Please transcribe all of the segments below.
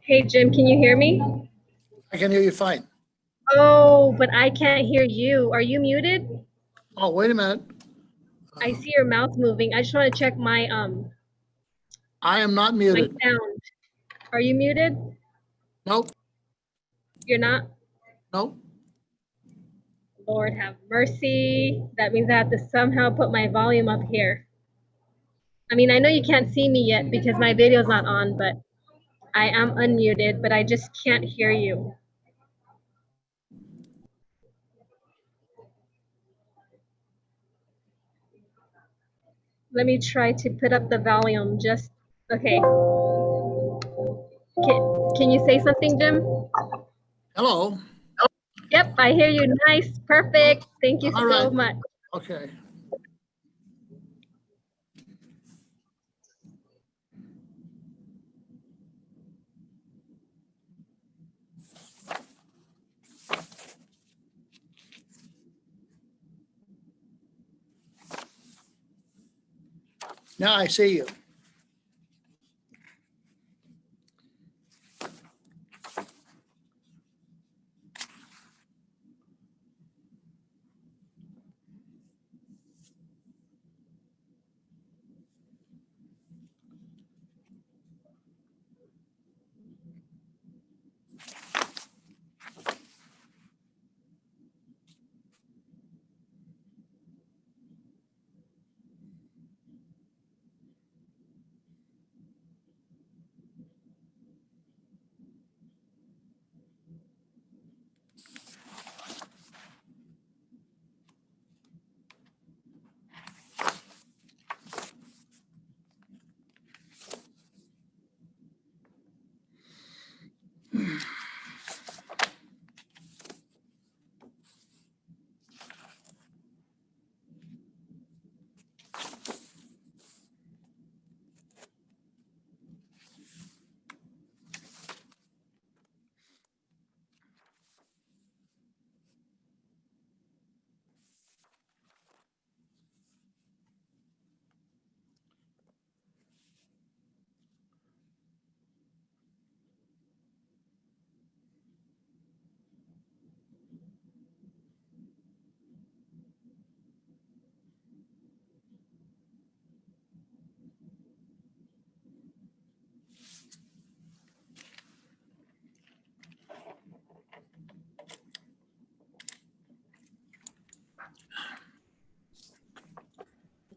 Hey, Jim, can you hear me? I can hear you fine. Oh, but I can't hear you. Are you muted? Oh, wait a minute. I see your mouth moving. I just want to check my I am not my muted. sound. Are you muted? Nope, You're not? nope. Lord have mercy. That means I have to somehow put my volume up here. I mean, I know you can't see me yet because my video's not on, but I am unmuted, but I just can't hear you. Let me try to put up the volume just, okay. Can you say something, Jim? Hello. Yep, I hear you. Nice, perfect. Thank you All so right. much. Okay. Now I see you.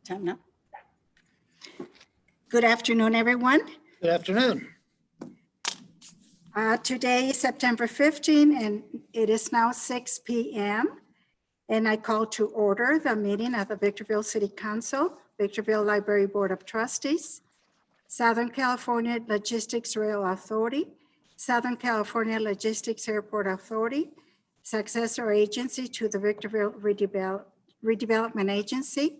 Time now. Good afternoon, everyone. Good afternoon. Today is September 15, and it is now 6 p.m. And I call to order the meeting of the Victorville City Council, Victorville Library Board of Trustees, Southern California Logistics Rail Authority, Southern California Logistics Airport Authority, successor agency to the Victorville Redevelopment Agency,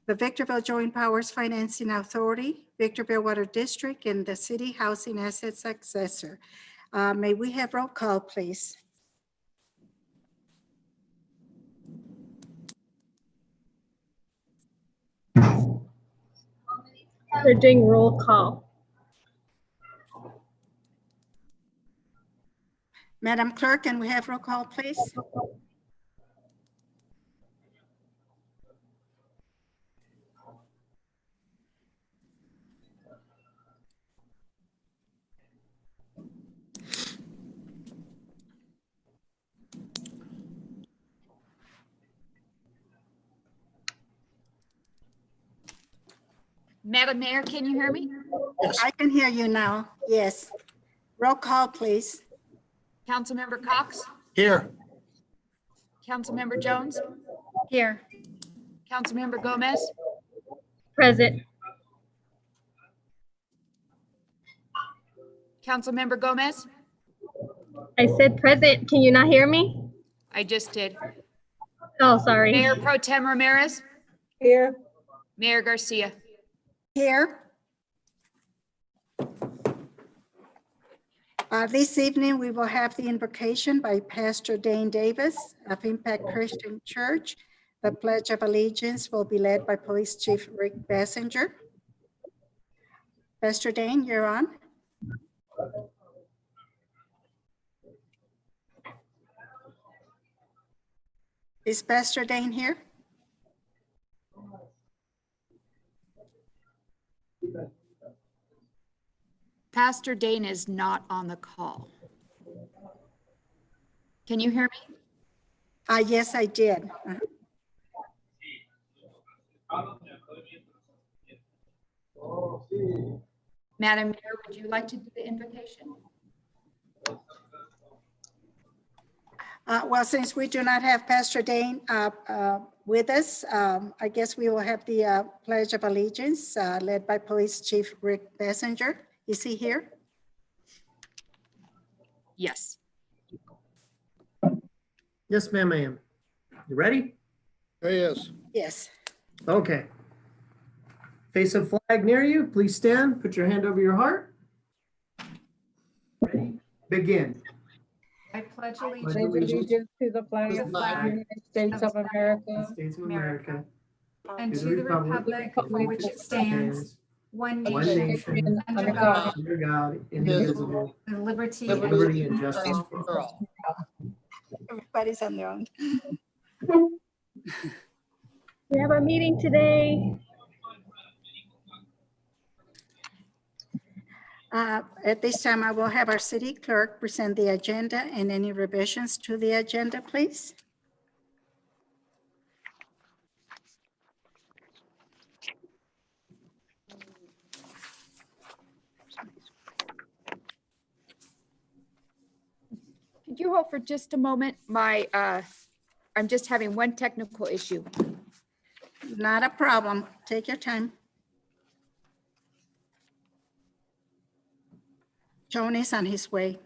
the Victorville Joint Powers Financing Authority, Victorville Water District, and the City Housing Asset Successor. May we have roll call, please? They're doing roll call. Madam Clerk, can we have roll call, please? Madam Mayor, can you hear me? Yes, I can hear you now. Yes. Roll call, please. Councilmember Cox, here. Councilmember Jones, Here. Councilmember Gomez, Present. Councilmember Gomez. I said present. Can you not hear me? I just did. Oh, sorry. Mayor Pro Tem Ramirez, Here. Mayor Garcia. Here. This evening, we will have the invocation by Pastor Dane Davis of Impact Christian Church. The Pledge of Allegiance will be led by Police Chief Rick Bassinger. Pastor Dane, you're on. Is Pastor Dane here? Pastor Dane is not on the call. Can you hear me? Yes, I did. Madam Mayor, would you like to do the invocation? Well, since we do not have Pastor Dane with us, I guess we will have the Pledge of Allegiance led by Police Chief Rick Bassinger. Is he here? Yes. Yes, ma'am, I am. You ready? There he is. Yes. Okay. Face a flag near you. Please stand. Put your hand over your heart. Ready? Begin. I pledge Pledge allegiance allegiance to the flag to of the the flag United States of United America States of America. and to the republic for which it stands, one One nation, nation, under God, under God, indivisible, with liberty with and liberty and justice for all. Everybody's on their own. We have our meeting today. At this time, I will have our city clerk present the agenda and any revisions to the agenda, please. Could you hold for just a moment? I'm just having one technical issue. Not a problem. Take your time. Tony's on his way.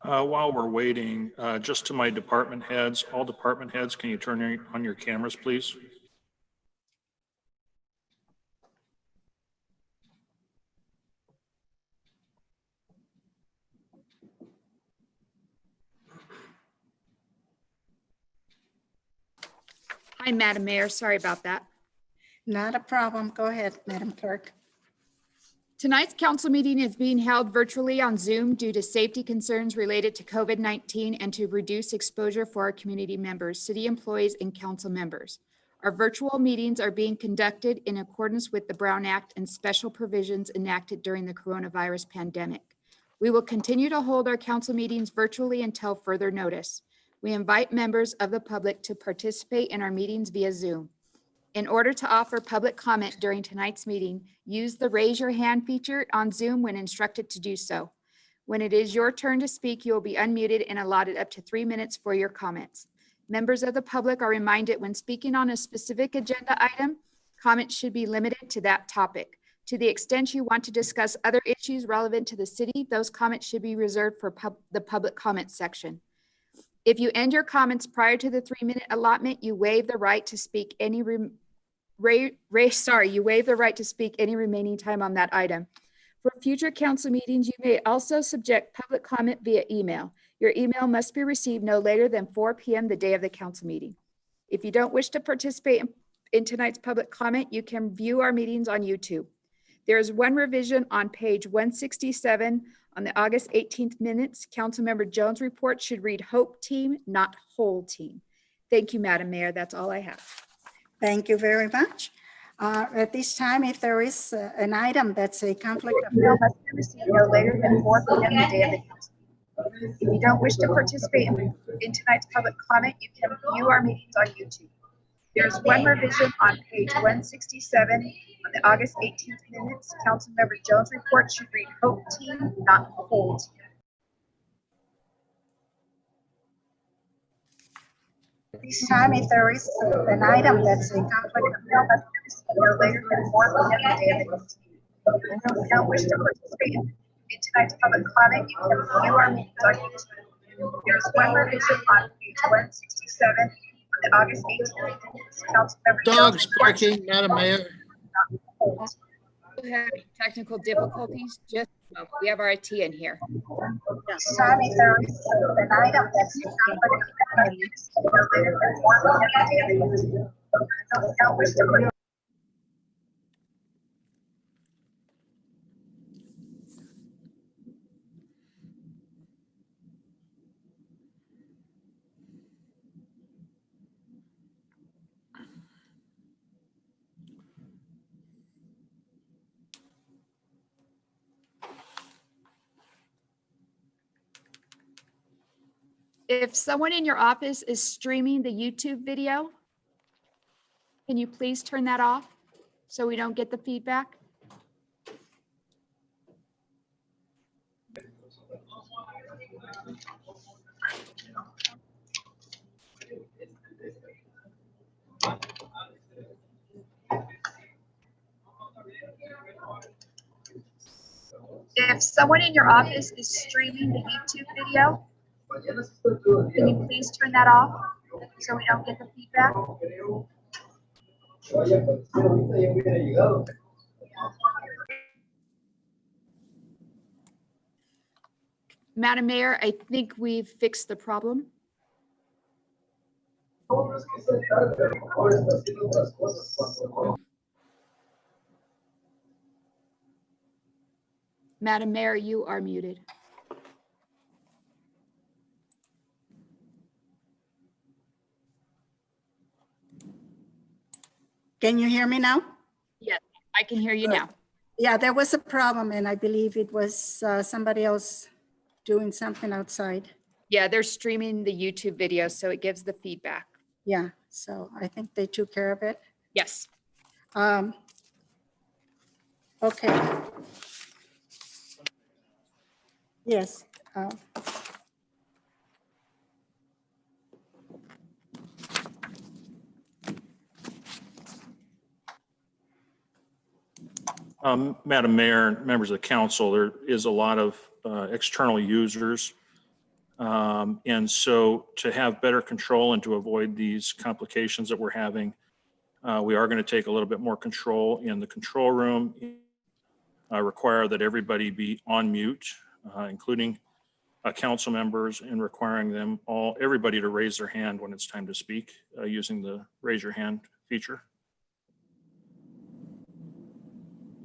While we're waiting, just to my department heads, all department heads, can you turn on your cameras, please? Hi, Madam Mayor. Sorry about that. Not a problem. Go ahead, Madam Clerk. Tonight's council meeting is being held virtually on Zoom due to safety concerns related to COVID-19 and to reduce exposure for our community members, city employees, and council members. Our virtual meetings are being conducted in accordance with the Brown Act and special provisions enacted during the coronavirus pandemic. We will continue to hold our council meetings virtually until further notice. We invite members of the public to participate in our meetings via Zoom. In order to offer public comment during tonight's meeting, use the raise your hand feature on Zoom when instructed to do so. When it is your turn to speak, you will be unmuted and allotted up to 3 minutes for your comments. Members of the public are reminded when speaking on a specific agenda item, comments should be limited to that topic. To the extent you want to discuss other issues relevant to the city, those comments should be reserved for the public comment section. If you end your comments prior to the 3-minute allotment, you waive the right to speak any you waive the right to speak any remaining time on that item. For future council meetings, you may also subject public comment via email. Your email must be received no later than 4 p.m. the day of the council meeting. If you don't wish to participate in tonight's public comment, you can view our meetings on YouTube. There is one revision on page 167 on the August 18th minutes. Councilmember Jones' report should read Hope Team, not Whole Team. Thank you, Madam Mayor. That's all I have. Thank you very much. At this time, if there is an item that's a conflict of interest, must be received no later than 4 p.m. the day of the council. If you don't wish to participate in tonight's public comment, you can view our meetings on YouTube. There's one revision on page 167 on the August 18th minutes. Councilmember Jones' report should read Hope Team, not Whole Team. At this time, if there is an item that's a conflict of interest, no later than 4 p.m. the day of the council. If you don't wish to participate in tonight's public comment, you can view our meetings on YouTube. There's one revision on page 167 on the August 18th minutes. Councilmember Dogs Jones' report barking, Madam Mayor. We're having technical difficulties. Just a moment. We have our IT in here. This time, if there is an item that's a conflict of interest, no later than 4 p.m. the day of the council. If you don't wish to participate. If someone in your office is streaming the YouTube video, can you please turn that off so we don't get the feedback? If someone in your office is streaming the YouTube video, can you please turn that off so we don't get the feedback? Madam Mayor, I think we've fixed the problem. Madam Mayor, you are muted. Can you hear me now? Yes, I can hear you now. Yeah, there was a problem, and I believe it was somebody else doing something outside. Yeah, they're streaming the YouTube video, so it gives the feedback. Yeah, so I think they took care of it. Yes. Okay. Yes. Madam Mayor, and members of the council, there is a lot of external users And so to have better control and to avoid these complications that we're having, we are going to take a little bit more control in the control room, require that everybody be on mute, including council members, and requiring everybody to raise their hand when it's time to speak using the raise your hand feature.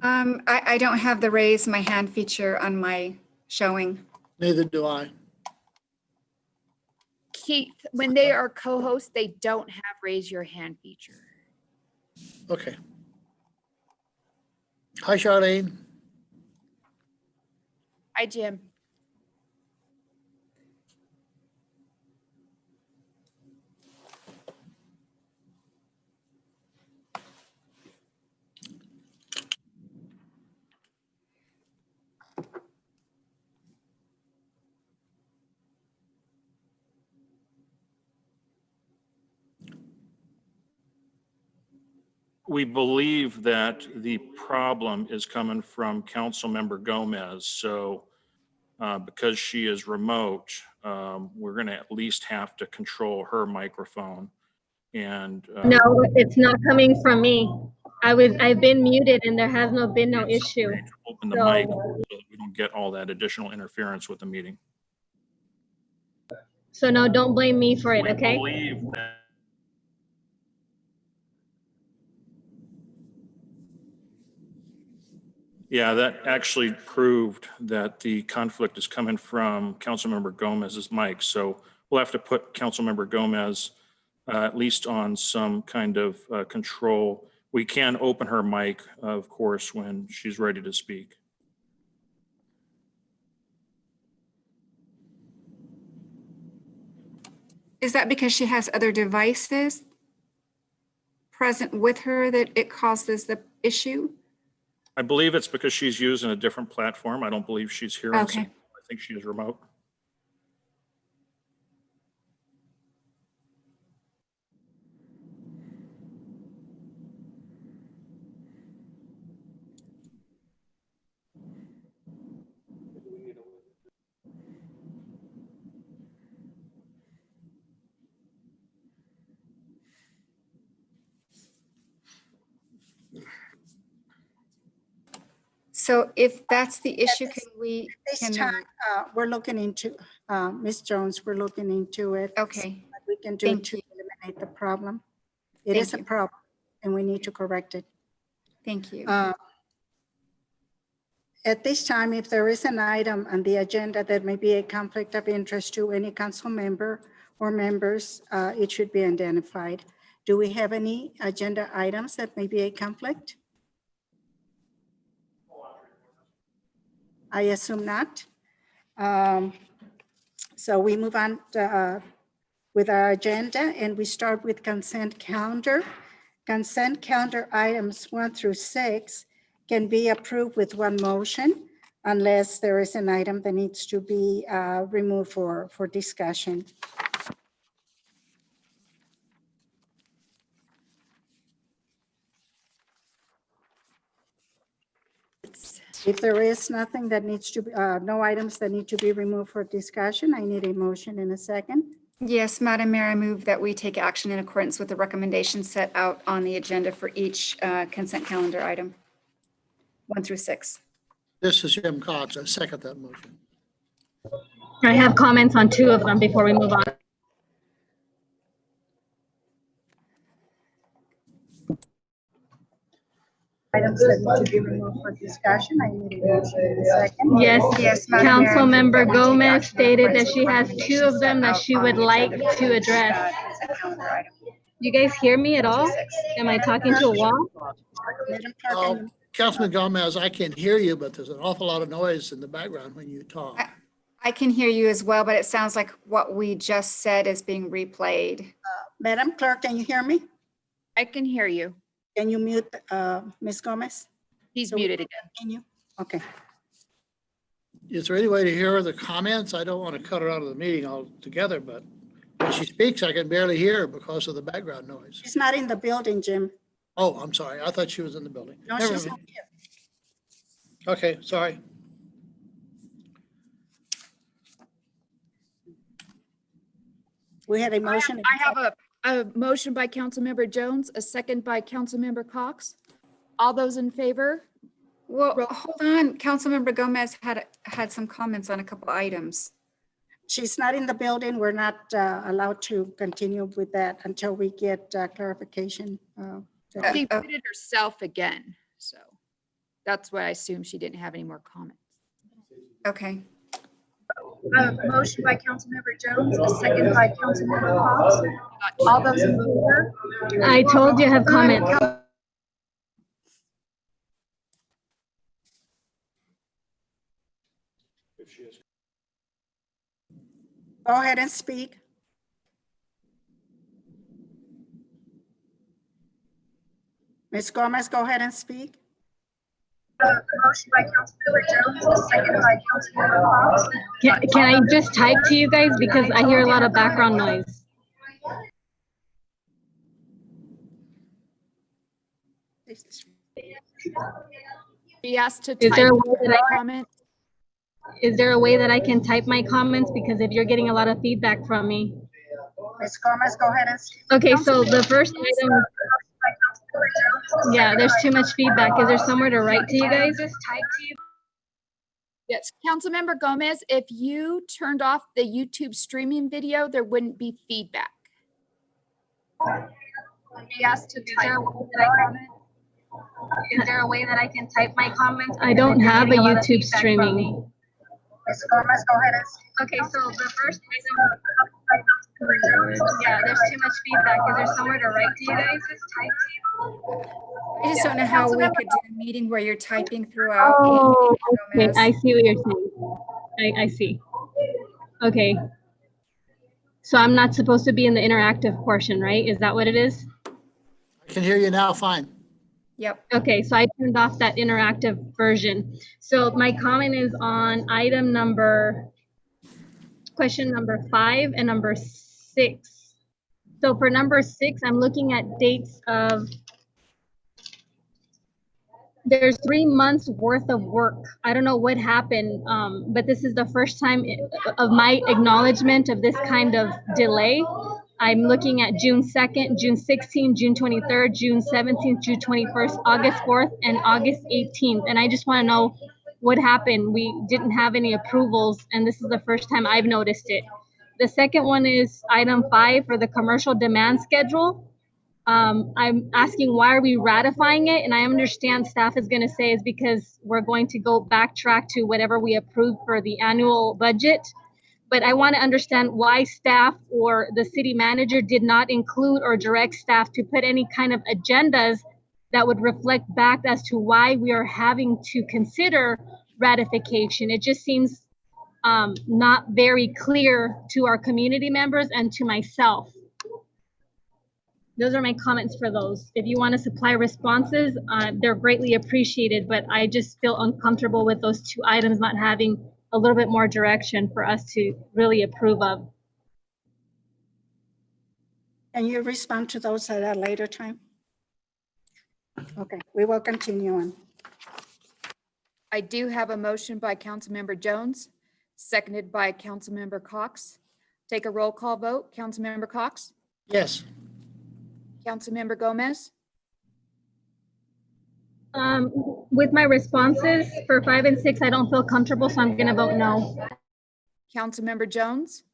I don't have the raise my hand feature on my showing. Neither do I. Keith, when they are co-hosts, they don't have raise your hand feature. Okay. Hi, Charlene. Hi, Jim. We believe that the problem is coming from Councilmember Gomez. So because she is remote, we're going to at least have to control her microphone. And No, it's not coming from me. I've been muted and there has been no issue. open the So- mic so that we don't get all that additional interference with the meeting. So no, don't blame me for it, okay? Believe that. Yeah, that actually proved that the conflict is coming from Councilmember Gomez's mic. So we'll have to put Councilmember Gomez at least on some kind of control. We can open her mic, of course, when she's ready to speak. Is that because she has other devices present with her that it causes the issue? I believe it's because she's using a different platform. I don't believe she's here. in Okay. St. Paul. I think she is remote. So if that's the issue, can we? This can the- time, we're looking into, Ms. Jones, we're looking into it. Okay, What we can do Thank to you. eliminate the problem. It Thank is a you. problem and we need to correct it. thank you. At this time, if there is an item on the agenda that may be a conflict of interest to any council member or members, it should be identified. Do we have any agenda items that may be a conflict? I assume not. So we move on with our agenda and we start with consent calendar. Consent calendar items 1 through 6 can be approved with one motion unless there is an item that needs to be removed for discussion. If there is nothing that needs to, no items that need to be removed for discussion, I need a motion in a second. Yes, Madam Mayor, I move that we take action in accordance with the recommendations set out on the agenda for each consent calendar item, 1 through 6. This is Jim Cox. I second that motion. I have comments on 2 of them before we move on. Items that need to be removed for discussion, I need a motion in a second. Yes, Madam Mayor, I move Councilmember that we take Gomez action in stated that accordance she with has 2 of them that recommendations she set would out on like the agenda to for each, address. consent calendar item. You guys hear me at all? Am I talking to a wall? Madam Clerk, can you- Councilman Gomez, I can hear you, but there's an awful lot of noise in the background when you talk. I can hear you as well, but it sounds like what we just said is being replayed. Madam Clerk, can you hear me? I can hear you. Can you mute Ms. Gomez? He's So- muted again. Can you? Okay. Is there any way to hear the comments? I don't want to cut her out of the meeting altogether, but when she speaks, I can barely hear her because of the background noise. She's not in the building, Jim. Oh, I'm sorry. I thought she was in the building. No, Never she's mind. not here. Okay, sorry. We had a motion. and I have a motion by Councilmember Jones, a second by Councilmember Cox. All those in favor? Well, hold on. Councilmember Gomez had some comments on a couple items. She's not in the building. We're not allowed to continue with that until we get clarification. She muted herself again, so that's why I assume she didn't have any more comments. Okay. Motion by Councilmember Jones, a second by Councilmember Cox. All those in favor? I told you I have comments. Go ahead and speak. Ms. Gomez, go ahead and speak. Motion by Councilmember Jones, a second by Councilmember Cox. Can I just type to you guys because I hear a lot of background noise? Be asked to Is type there a way that her I- comment. Is there a way that I can type my comments? Because if you're getting a lot of feedback from me. Ms. Gomez, go ahead and speak. Okay, so the first item, yeah, there's too much feedback. Is there somewhere to write to you guys? Yes, Councilmember Gomez, if you turned off the YouTube streaming video, there wouldn't be feedback. Be asked to type her comment. Is there a way that I can type my comments? I don't have a YouTube streaming. Ms. Gomez, go ahead and speak. Okay, so the first item, yeah, there's too much feedback. Is there somewhere to write to you guys? I just don't know how we could do a meeting where you're typing throughout. Oh, okay, Gomez. I see what you're saying. I see. Okay. So I'm not supposed to be in the interactive portion, right? Is that what it is? I can hear you now fine. Yep. Okay, so I turned off that interactive version. So my comment is on question number 5 and number 6. So for number 6, I'm looking at dates of, there's 3 months worth of work. I don't know what happened, but this is the first time of my acknowledgement of this kind of delay. I'm looking at June 2nd, June 16th, June 23rd, June 17th, June 21st, August 4th, and August 18th. And I just want to know what happened. We didn't have any approvals, and this is the first time I've noticed it. The second one is item 5 for the commercial demand schedule. I'm asking why are we ratifying it? And I understand staff is going to say is because we're going to go backtrack to whatever we approved for the annual budget. But I want to understand why staff or the city manager did not include or direct staff to put any kind of agendas that would reflect back as to why we are having to consider ratification. It just seems not very clear to our community members and to myself. Those are my comments for those. If you want to supply responses, they're greatly appreciated, but I just feel uncomfortable with those 2 items not having a little bit more direction for us to really approve of. And you respond to those at a later time? Okay, we will continue on. I do have a motion by Councilmember Jones, seconded by Councilmember Cox. Take a roll call vote. Councilmember Cox? Yes. Councilmember Gomez? With my responses for 5 and 6, I don't feel comfortable, so I'm gonna vote no. Councilmember Jones?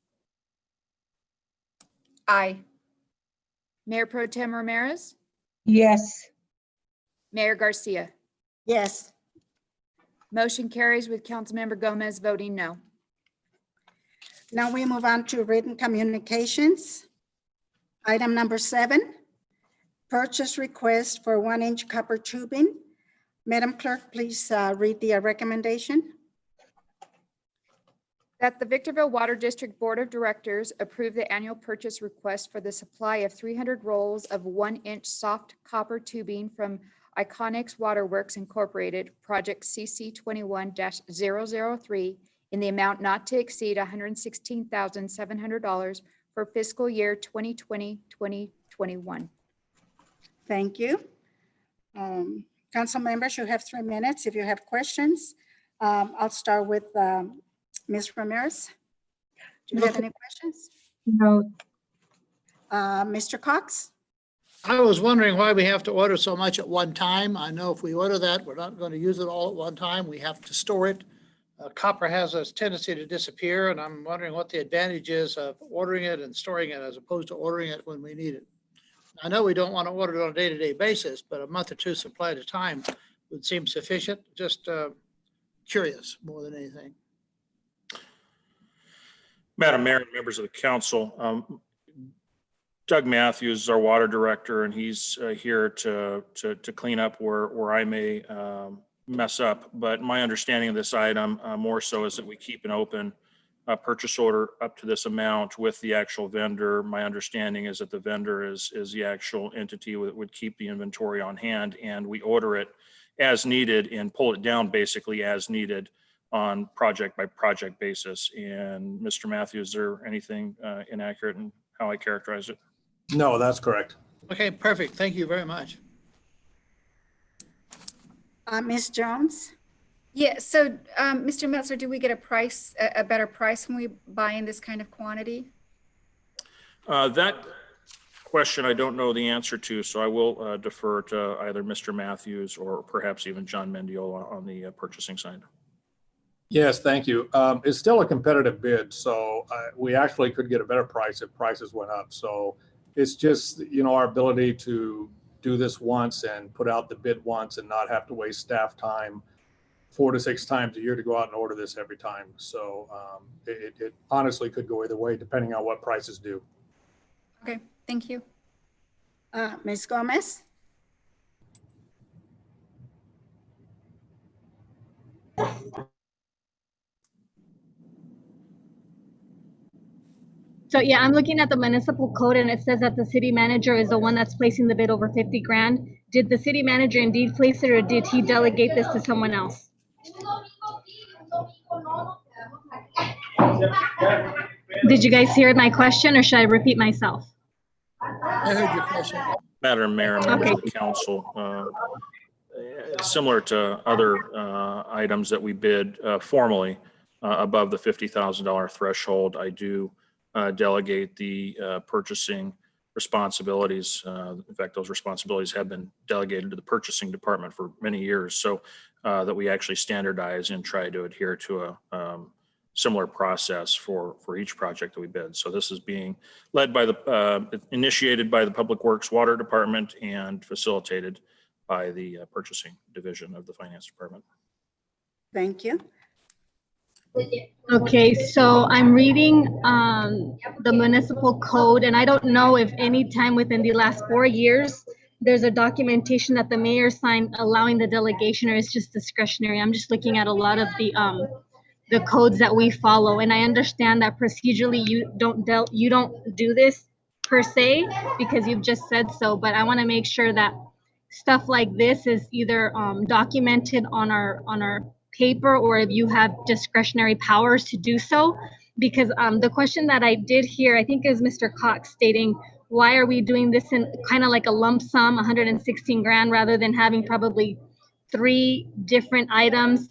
Aye. Mayor Pro Tem Ramirez? Yes. Mayor Garcia? Yes. Motion carries with Councilmember Gomez voting no. Now we move on to written communications. Item number 7, purchase request for 1-inch copper tubing. Madam Clerk, please read the recommendation. That the Victorville Water District Board of Directors approve the annual purchase request for the supply of 300 rolls of 1-inch soft copper tubing from Iconics Waterworks Incorporated, Project CC 21-003, in the amount not to exceed $116,700 for fiscal year 2020-2021. Thank you. Council members, you have 3 minutes if you have questions. I'll start with Ms. Ramirez. Do you have any questions? No, Mr. Cox? I was wondering why we have to order so much at one time. I know if we order that, we're not going to use it all at one time. We have to store it. Copper has a tendency to disappear, and I'm wondering what the advantage is of ordering it and storing it as opposed to ordering it when we need it. I know we don't want to order it on a day-to-day basis, but a month or two supply at a time would seem sufficient. Just curious more than anything. Madam Mayor and members of the council, Doug Matthews is our water director, and he's here to clean up where I may mess up. But my understanding of this item more so is that we keep an open purchase order up to this amount with the actual vendor. My understanding is that the vendor is the actual entity that would keep the inventory on hand, and we order it as needed and pull it down basically as needed on project by project basis. And Mr. Matthews, is there anything inaccurate in how I characterize it? No, that's correct. Okay, perfect. Thank you very much. Ms. Jones? Yeah, so Mr. Meltzer, do we get a better price when we buy in this kind of quantity? That question I don't know the answer to, so I will defer to either Mr. Matthews or perhaps even John Mendiola on the purchasing side. Yes, thank you. It's still a competitive bid, so we actually could get a better price if prices went up. So it's just, our ability to do this once and put out the bid once and not have to waste staff time 4 to 6 times a year to go out and order this every time. So it honestly could go either way depending on what prices do. Okay, thank you. Ms. Gomez? So yeah, I'm looking at the municipal code and it says that the city manager is the one that's placing the bid over 50 grand. Did the city manager indeed place it, or did he delegate this to someone else? Did you guys hear my question, or should I repeat myself? I heard your question. Madam Mayor and members of the council, similar to other items that we bid formally above the $50,000 threshold, I do delegate the purchasing responsibilities. In fact, those responsibilities have been delegated to the purchasing department for many years, so that we actually standardize and try to adhere to a similar process for each project that we bid. So this is being led by initiated by the Public Works Water Department and facilitated by the purchasing division of the Finance Department. Thank you. Okay, so I'm reading the municipal code, and I don't know if any time within the last 4 years, there's a documentation that the mayor signed allowing the delegation, or it's just discretionary. I'm just looking at a lot of the codes that we follow, and I understand that procedurally you don't do this per se because you've just said so, but I want to make sure that stuff like this is either documented on our paper, or if you have discretionary powers to do so. Because the question that I did hear, I think is Mr. Cox stating, why are we doing this in kind of like a lump sum, 116 grand, rather than having probably 3 different items,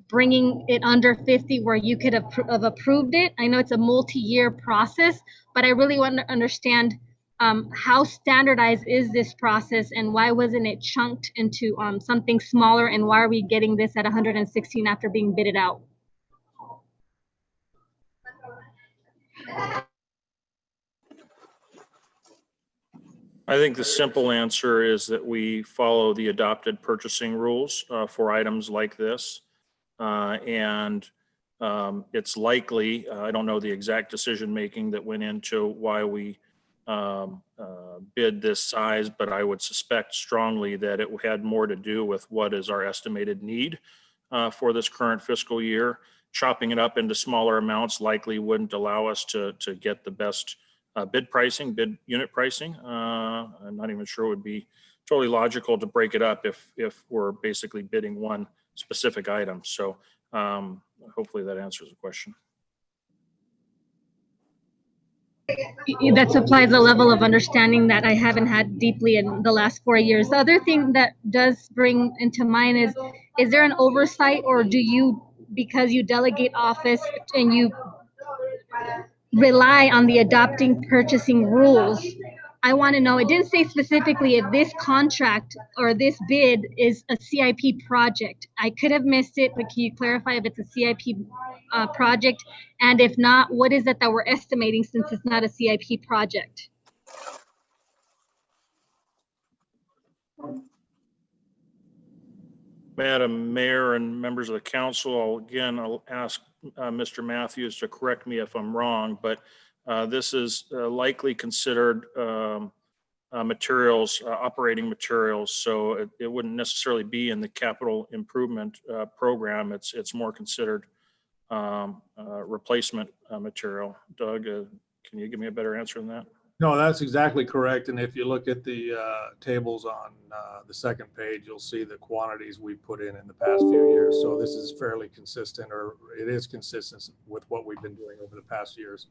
bringing it under 50 where you could have approved it. I know it's a multi-year process, but I really want to understand how standardized is this process, and why wasn't it chunked into something smaller, and why are we getting this at 116 after being bidded out? I think the simple answer is that we follow the adopted purchasing rules for items like this. It's likely, I don't know the exact decision-making that went into why we bid this size, but I would suspect strongly that it had more to do with what is our estimated need for this current fiscal year. Chopping it up into smaller amounts likely wouldn't allow us to get the best bid unit pricing. I'm not even sure it would be totally logical to break it up if we're basically bidding one specific item. So hopefully that answers the question. That supplies a level of understanding that I haven't had deeply in the last 4 years. The other thing that does bring into mind is there an oversight, or do you, because you delegate office and you rely on the adopting purchasing rules. I want to know, it didn't say specifically if this contract or this bid is a CIP project. I could have missed it, but can you clarify if it's a CIP project? And if not, what is it that we're estimating since it's not a CIP project? Madam Mayor and members of the council, I'll ask Mr. Matthews to correct me if I'm wrong, but this is likely considered materials, operating materials. So it wouldn't necessarily be in the capital improvement program. It's more considered replacement material. Doug, can you give me a better answer than that? No, that's exactly correct. And if you look at the tables on the second page, you'll see the quantities we put in the past few years. So this is fairly consistent, or it is consistent with what we've been doing over the past years.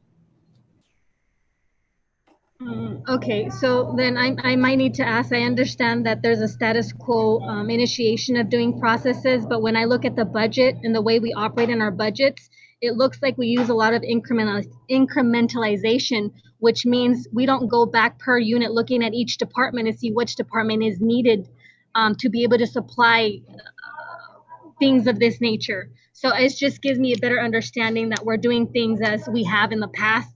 Okay, so then I might need to ask, I understand that there's a status quo initiation of doing processes, but when I look at the budget and the way we operate in our budgets, it looks like we use a lot of incrementalization, which means we don't go back per unit looking at each department and see which department is needed to be able to supply things of this nature. So it just gives me a better understanding that we're doing things as we have in the past.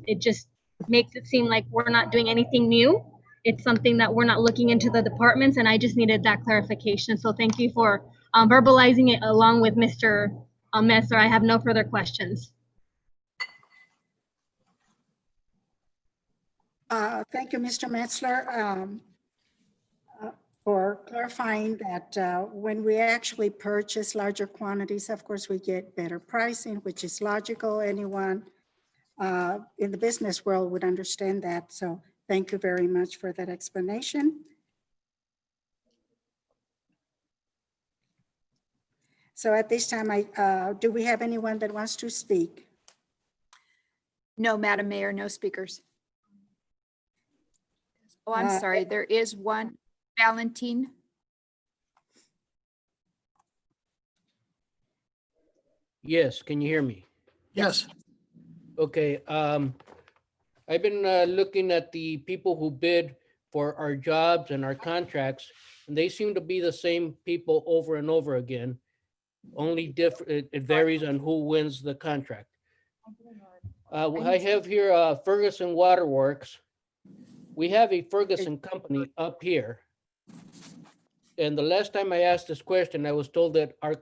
It just makes it seem like we're not doing anything new. It's something that we're not looking into the departments, and I just needed that clarification. So thank you for verbalizing it along with Mr. Messer. I have no further questions. Thank you, Mr. Metzler, for clarifying that when we actually purchase larger quantities, of course, we get better pricing, which is logical. Anyone in the business world would understand that. So thank you very much for that explanation. So at this time, do we have anyone that wants to speak? No, Madam Mayor, no speakers. Oh, I'm sorry. There is one. Valentin. Yes, can you hear me? Yes. Okay, I've been looking at the people who bid for our jobs and our contracts, and they seem to be the same people over and over again. Only different, it varies on who wins the contract. I have here Ferguson Waterworks. We have a Ferguson company up here. And the last time I asked this question, I was told that our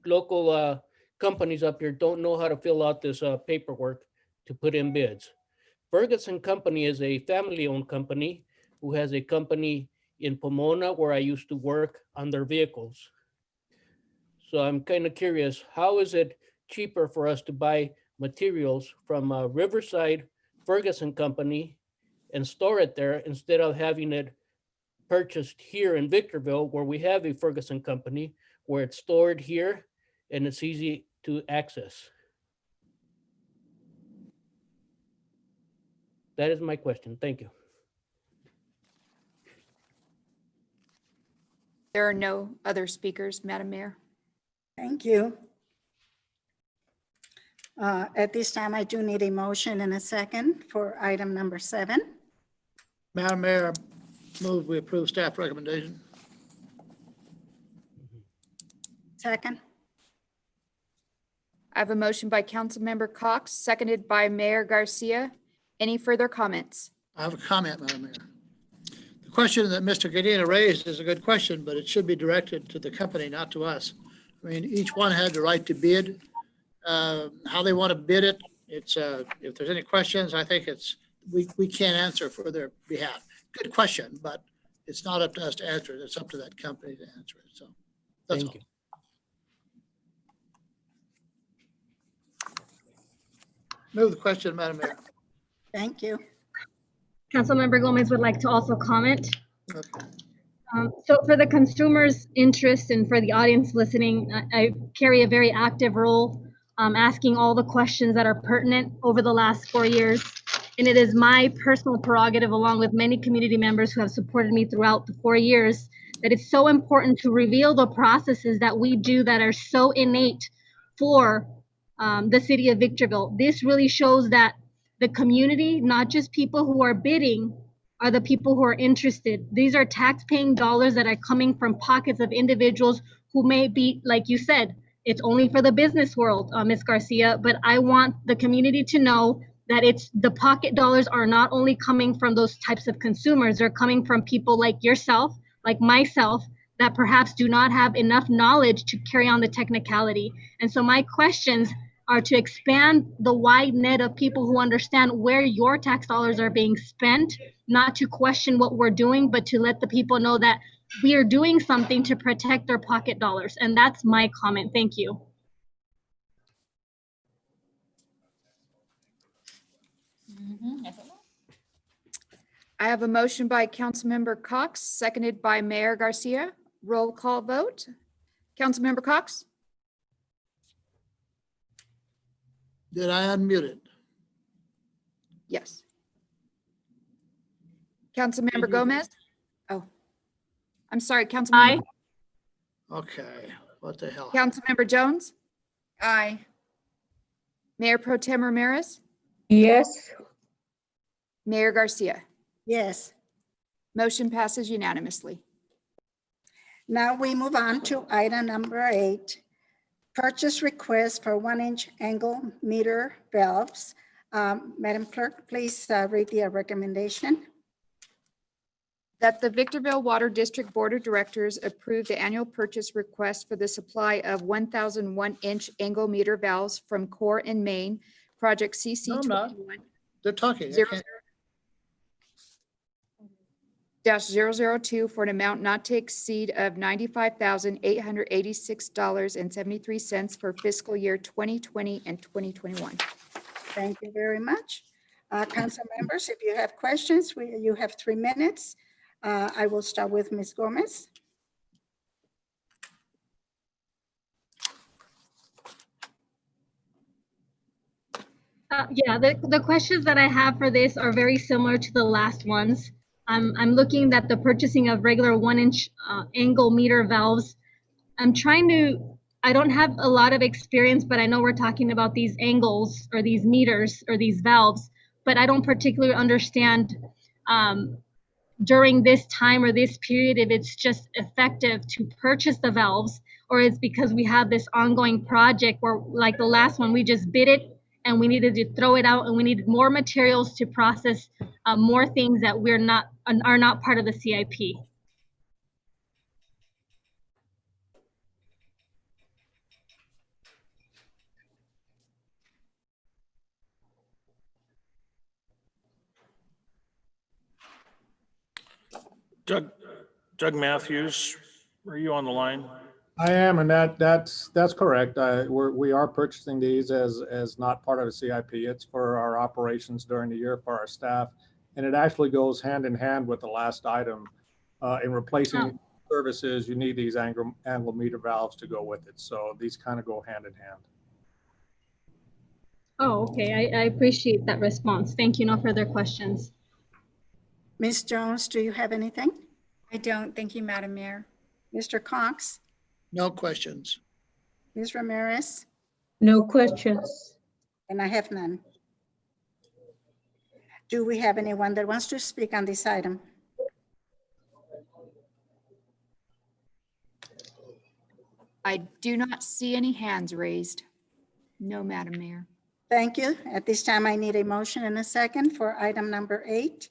local companies up here don't know how to fill out this paperwork to put in bids. Ferguson Company is a family-owned company who has a company in Pomona where I used to work on their vehicles. So I'm kind of curious, how is it cheaper for us to buy materials from Riverside Ferguson Company and store it there instead of having it purchased here in Victorville, where we have a Ferguson Company, where it's stored here and it's easy to access? That is my question. Thank you. There are no other speakers, Madam Mayor. Thank you. At this time, I do need a motion and a second for item number 7. Madam Mayor, move we approve staff recommendation. Second. I have a motion by Councilmember Cox, seconded by Mayor Garcia. Any further comments? I have a comment, Madam Mayor. The question that Mr. Gadina raised is a good question, but it should be directed to the company, not to us. I mean, each one had the right to bid. How they want to bid it, it's if there's any questions, I think we can't answer for their behalf. Good question, but it's not up to us to answer it. It's up to that company to answer it. So that's all. Thank you. Move the question, Madam Mayor. Thank you. Councilmember Gomez would like to also comment. Okay. So for the consumer's interest and for the audience listening, I carry a very active role asking all the questions that are pertinent over the last 4 years. And it is my personal prerogative, along with many community members who have supported me throughout the 4 years, that it's so important to reveal the processes that we do that are so innate for the city of Victorville. This really shows that the community, not just people who are bidding, are the people who are interested. These are tax-paying dollars that are coming from pockets of individuals who may be, like you said, it's only for the business world, Ms. Garcia, but I want the community to know that it's the pocket dollars are not only coming from those types of consumers, they're coming from people like yourself, like myself, that perhaps do not have enough knowledge to carry on the technicality. And so my questions are to expand the wide net of people who understand where your tax dollars are being spent, not to question what we're doing, but to let the people know that we are doing something to protect their pocket dollars. And that's my comment. Thank you. I have a motion by Councilmember Cox, seconded by Mayor Garcia. Roll call vote. Councilmember Cox? Did I unmute it? Yes. Councilmember Gomez? Oh, I'm sorry, Aye. Councilmember, Okay, what the hell? Councilmember Jones? Aye. Mayor Pro Tem Ramirez? Yes. Mayor Garcia? Yes. Motion passes unanimously. Now we move on to item number 8, purchase request for 1-inch angle meter valves. Madam Clerk, please read the recommendation. That the Victorville Water District Board of Directors approve the annual purchase request for the supply of 1,000 1-inch angle meter valves from Core in Maine, project CC No, I'm not. 21 They're talking. I Zero, can't- -002 for an amount not to exceed of $95,886.73 for fiscal year 2020 and 2021. Thank you very much. Council members, if you have questions, you have 3 minutes. I will start with Ms. Gomez. Yeah, the questions that I have for this are very similar to the last ones. I'm looking at the purchasing of regular 1-inch angle meter valves. I don't have a lot of experience, but I know we're talking about these angles or these meters or these valves, but I don't particularly understand during this time or this period if it's just effective to purchase the valves, or it's because we have this ongoing project where, like the last one, we just bid it and we needed to throw it out and we needed more materials to process more things that are not part of the CIP. Doug Matthews, are you on the line? I am, and that's correct. We are purchasing these as not part of a CIP. It's for our operations during the year for our staff. And it actually goes hand in hand with the last item. In replacing services, you need these angle meter valves to go with it. So these kind of go hand in hand. Oh, okay. I appreciate that response. Thank you. No further questions. Ms. Jones, do you have anything? I don't. Thank you, Madam Mayor. Mr. Cox? No questions. Ms. Ramirez? No questions. And I have none. Do we have anyone that wants to speak on this item? I do not see any hands raised. No, Madam Mayor. Thank you. At this time, I need a motion and a second for item number 8.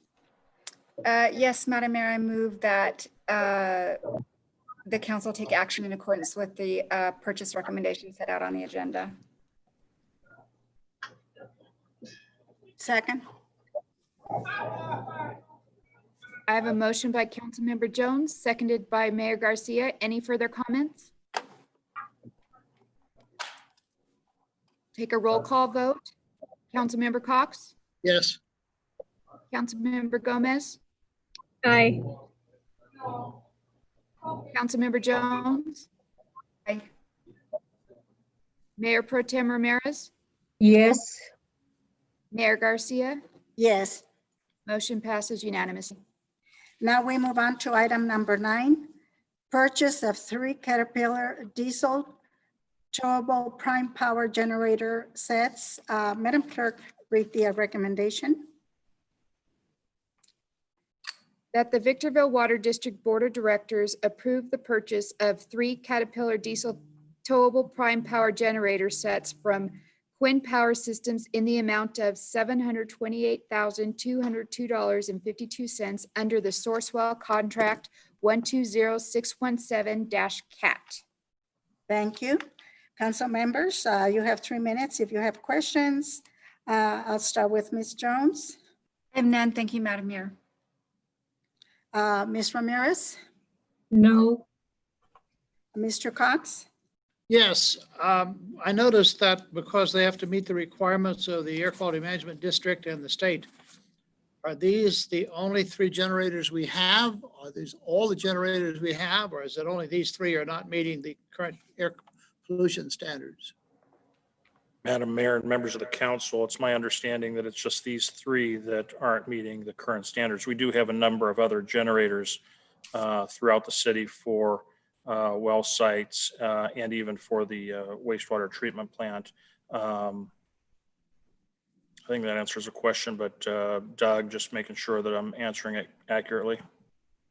Yes, Madam Mayor, I move that the council take action in accordance with the purchase recommendation set out on the agenda. Second. I have a motion by Councilmember Jones, seconded by Mayor Garcia. Any further comments? Take a roll call vote. Councilmember Cox? Yes. Councilmember Gomez? Aye. Councilmember Jones? Aye. Mayor Pro Tem Ramirez? Yes. Mayor Garcia? Yes. Motion passes unanimously. Now we move on to item number 9, purchase of 3 Caterpillar diesel towable prime power generator sets. Madam Clerk, read the recommendation. That the Victorville Water District Board of Directors approve the purchase of 3 Caterpillar diesel towable prime power generator sets from Quinn Power Systems in the amount of $728,202.52 under the Sourcewell Contract 120617-CAT. Thank you. Council members, you have 3 minutes if you have questions. I'll start with Ms. Jones. I have none. Thank you, Madam Mayor. Ms. Ramirez, no, Mr. Cox, Yes, I noticed that because they have to meet the requirements of the Air Quality Management District and the state, are these the only 3 generators we have? Are these all the generators we have, or is it only these 3 are not meeting the current air pollution standards? Madam Mayor and members of the council, it's my understanding that it's just these 3 that aren't meeting the current standards. We do have a number of other generators throughout the city for well sites and even for the wastewater treatment plant. I think that answers the question, but Doug, just making sure that I'm answering it accurately.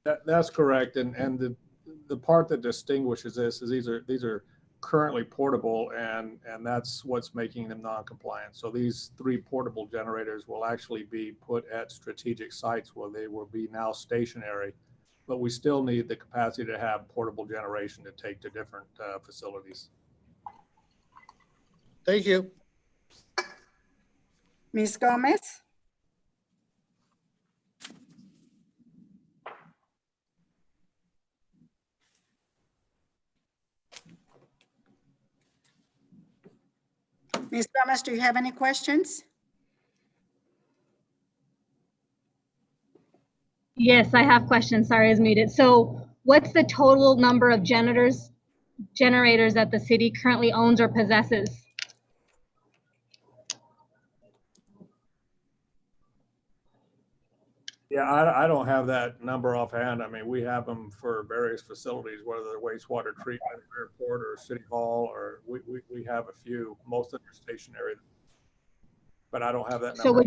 That's correct. And the part that distinguishes this is these are currently portable, and that's what's making them non-compliant. So these 3 portable generators will actually be put at strategic sites where they will be now stationary, but we still need the capacity to have portable generation to take to different facilities. Thank you. Ms. Gomez, Ms. Gomez, do you have any questions? Yes, I have questions. Sorry, I was muted. So what's the total number of generators that the city currently owns or possesses? Yeah, I don't have that number offhand. I mean, we have them for various facilities, whether they're wastewater treatment, airport, or city hall, or we have a few. Most of them are stationary, but I don't have that number.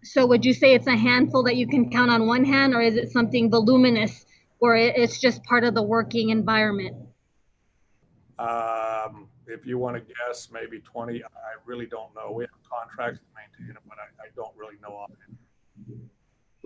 So would you say it's a handful that you can count on one hand, or is it something voluminous where it's just part of the working environment? If you want to guess, maybe 20. I really don't know. We have contracts to maintain it, but I don't really know offhand.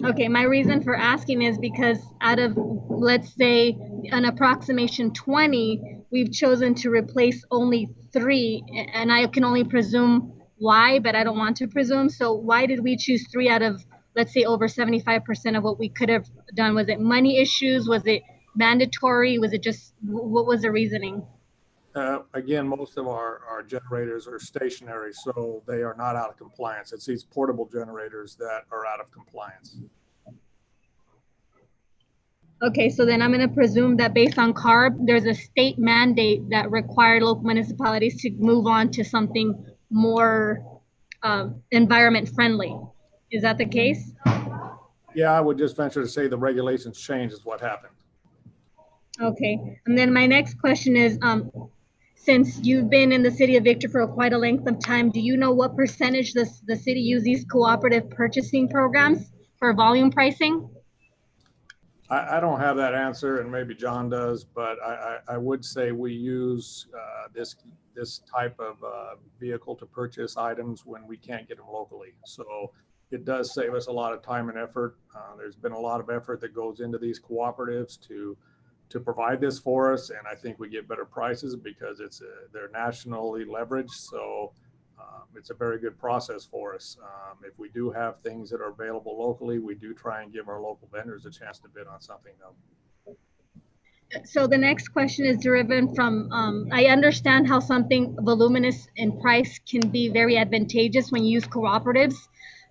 Okay, my reason for asking is because out of, let's say, an approximation 20, we've chosen to replace only 3, and I can only presume why, but I don't want to presume. So why did we choose 3 out of, let's say, over 75% of what we could have done? Was it money issues? Was it mandatory? Was it just, what was the reasoning? Again, most of our generators are stationary, so they are not out of compliance. It's these portable generators that are out of compliance. Okay, so then I'm going to presume that based on CARB, there's a state mandate that required local municipalities to move on to something more environment friendly. Is that the case? Yeah, I would just venture to say the regulations changed is what happened. Okay, and then my next question is, since you've been in the city of Victor for quite a length of time, do you know what percentage the city uses these cooperative purchasing programs for volume pricing? I don't have that answer, and maybe John does, but I would say we use this type of vehicle to purchase items when we can't get them locally. So it does save us a lot of time and effort. There's been a lot of effort that goes into these cooperatives to provide this for us, and I think we get better prices because they're nationally leveraged. So it's a very good process for us. If we do have things that are available locally, we do try and give our local vendors a chance to bid on something though. So the next question is driven from, I understand how something voluminous in price can be very advantageous when you use cooperatives.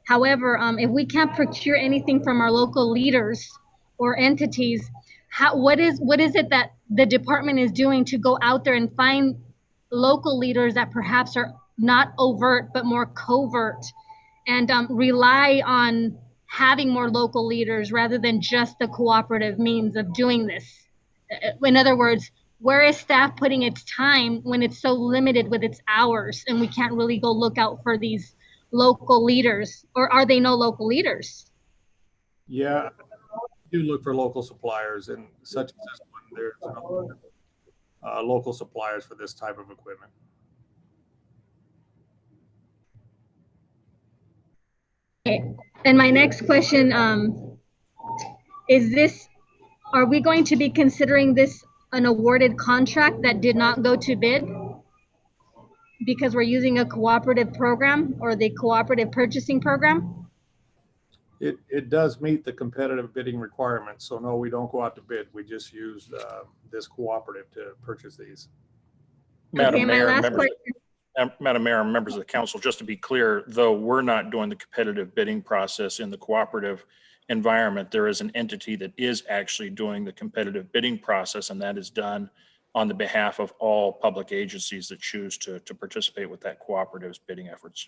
However, if we can't procure anything from our local leaders or entities, what is it that the department is doing to go out there and find local leaders that perhaps are not overt but more covert, and rely on having more local leaders rather than just the cooperative means of doing this? In other words, where is staff putting its time when it's so limited with its hours and we can't really go look out for these local leaders, or are they no local leaders? Yeah, do look for local suppliers, and such as this one, there's no local suppliers for this type of equipment. Okay. And my next question, is this, are we going to be considering this an awarded contract that did not go to bid? Because we're using a cooperative program or the cooperative purchasing program? It does meet the competitive bidding requirements, so no, we don't go out to bid. We just use this cooperative to purchase these. Madam Okay, my Mayor, last members, Madam Mayor, and members of the council, just to be clear, though we're not doing the competitive bidding process in the cooperative environment, there is an entity that is actually doing the competitive bidding process, and that is done on the behalf of all public agencies that choose to participate with that cooperative's bidding efforts.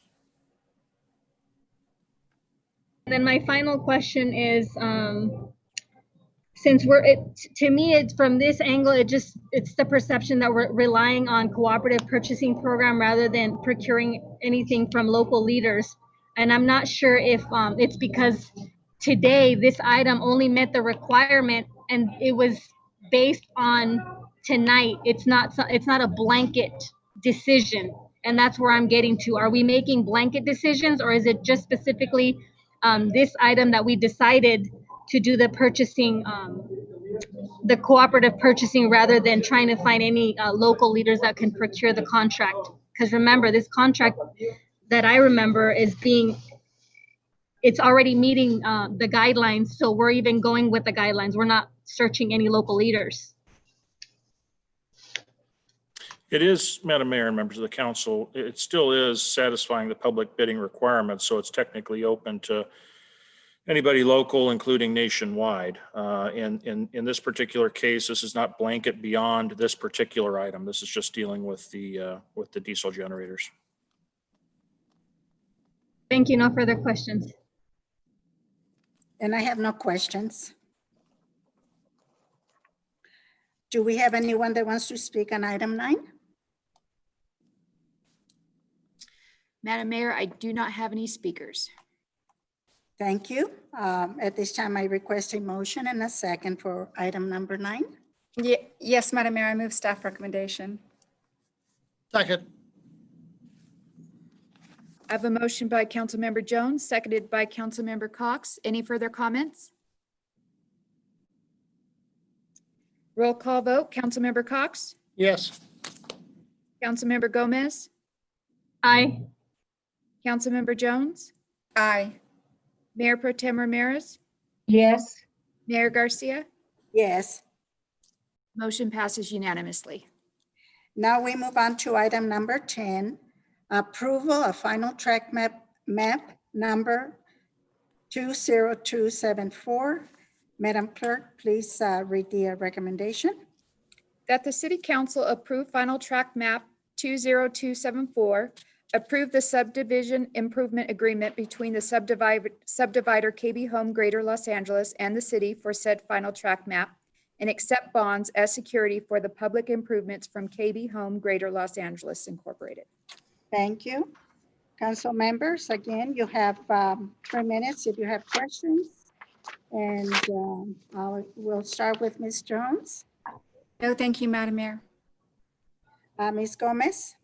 And then my final question is, since to me, it's from this angle, it's the perception that we're relying on cooperative purchasing program rather than procuring anything from local leaders. And I'm not sure if it's because today this item only met the requirement and it was based on tonight. It's not a blanket decision. And that's where I'm getting to. Are we making blanket decisions, or is it just specifically this item that we decided to do the purchasing, the cooperative purchasing, rather than trying to find any local leaders that can procure the contract? Because remember, this contract that I remember is it's already meeting the guidelines. So we're even going with the guidelines. We're not searching any local leaders. It is, Madam Mayor and members of the council, it still is satisfying the public bidding requirements, so it's technically open to anybody local, including nationwide. In this particular case, this is not blanket beyond this particular item. This is just dealing with the diesel generators. Thank you. No further questions. And I have no questions. Do we have anyone that wants to speak on item 9? Madam Mayor, I do not have any speakers. Thank you. At this time, I request a motion and a second for item number 9. Yes, Madam Mayor, I move staff recommendation. Second. I have a motion by Councilmember Jones, seconded by Councilmember Cox. Any further comments? Roll call vote. Councilmember Cox, Yes. Councilmember Gomez, Aye. Councilmember Jones, Aye. Mayor Pro Tem Ramirez, yes, Mayor Garcia. Yes. Motion passes unanimously. Now we move on to item number 10, approval of final track map number 20274. Madam Clerk, please read the recommendation. That the City Council approve final track map 20274, approve the subdivision improvement agreement between the subdivider KB Home Greater Los Angeles and the city for said final track map, and accept bonds as security for the public improvements from KB Home Greater Los Angeles Incorporated. Thank you. Council members, again, you have 3 minutes if you have questions. And we'll start with Ms. Jones. No, thank you, Madam Mayor. Ms. Gomez?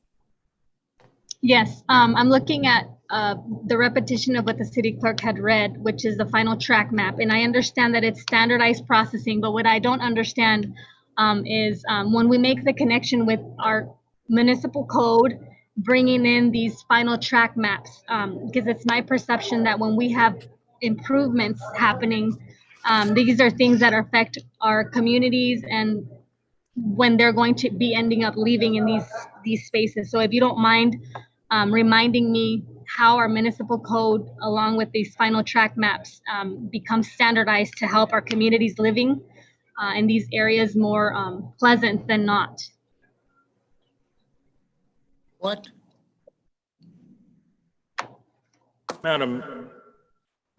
Yes, I'm looking at the repetition of what the city clerk had read, which is the final track map. And I understand that it's standardized processing, but what I don't understand is when we make the connection with our municipal code, bringing in these final track maps, because it's my perception that when we have improvements happening, these are things that affect our communities and when they're going to be ending up living in these spaces. So if you don't mind reminding me how our municipal code, along with these final track maps, becomes standardized to help our communities living in these areas more pleasant than not. What? Madam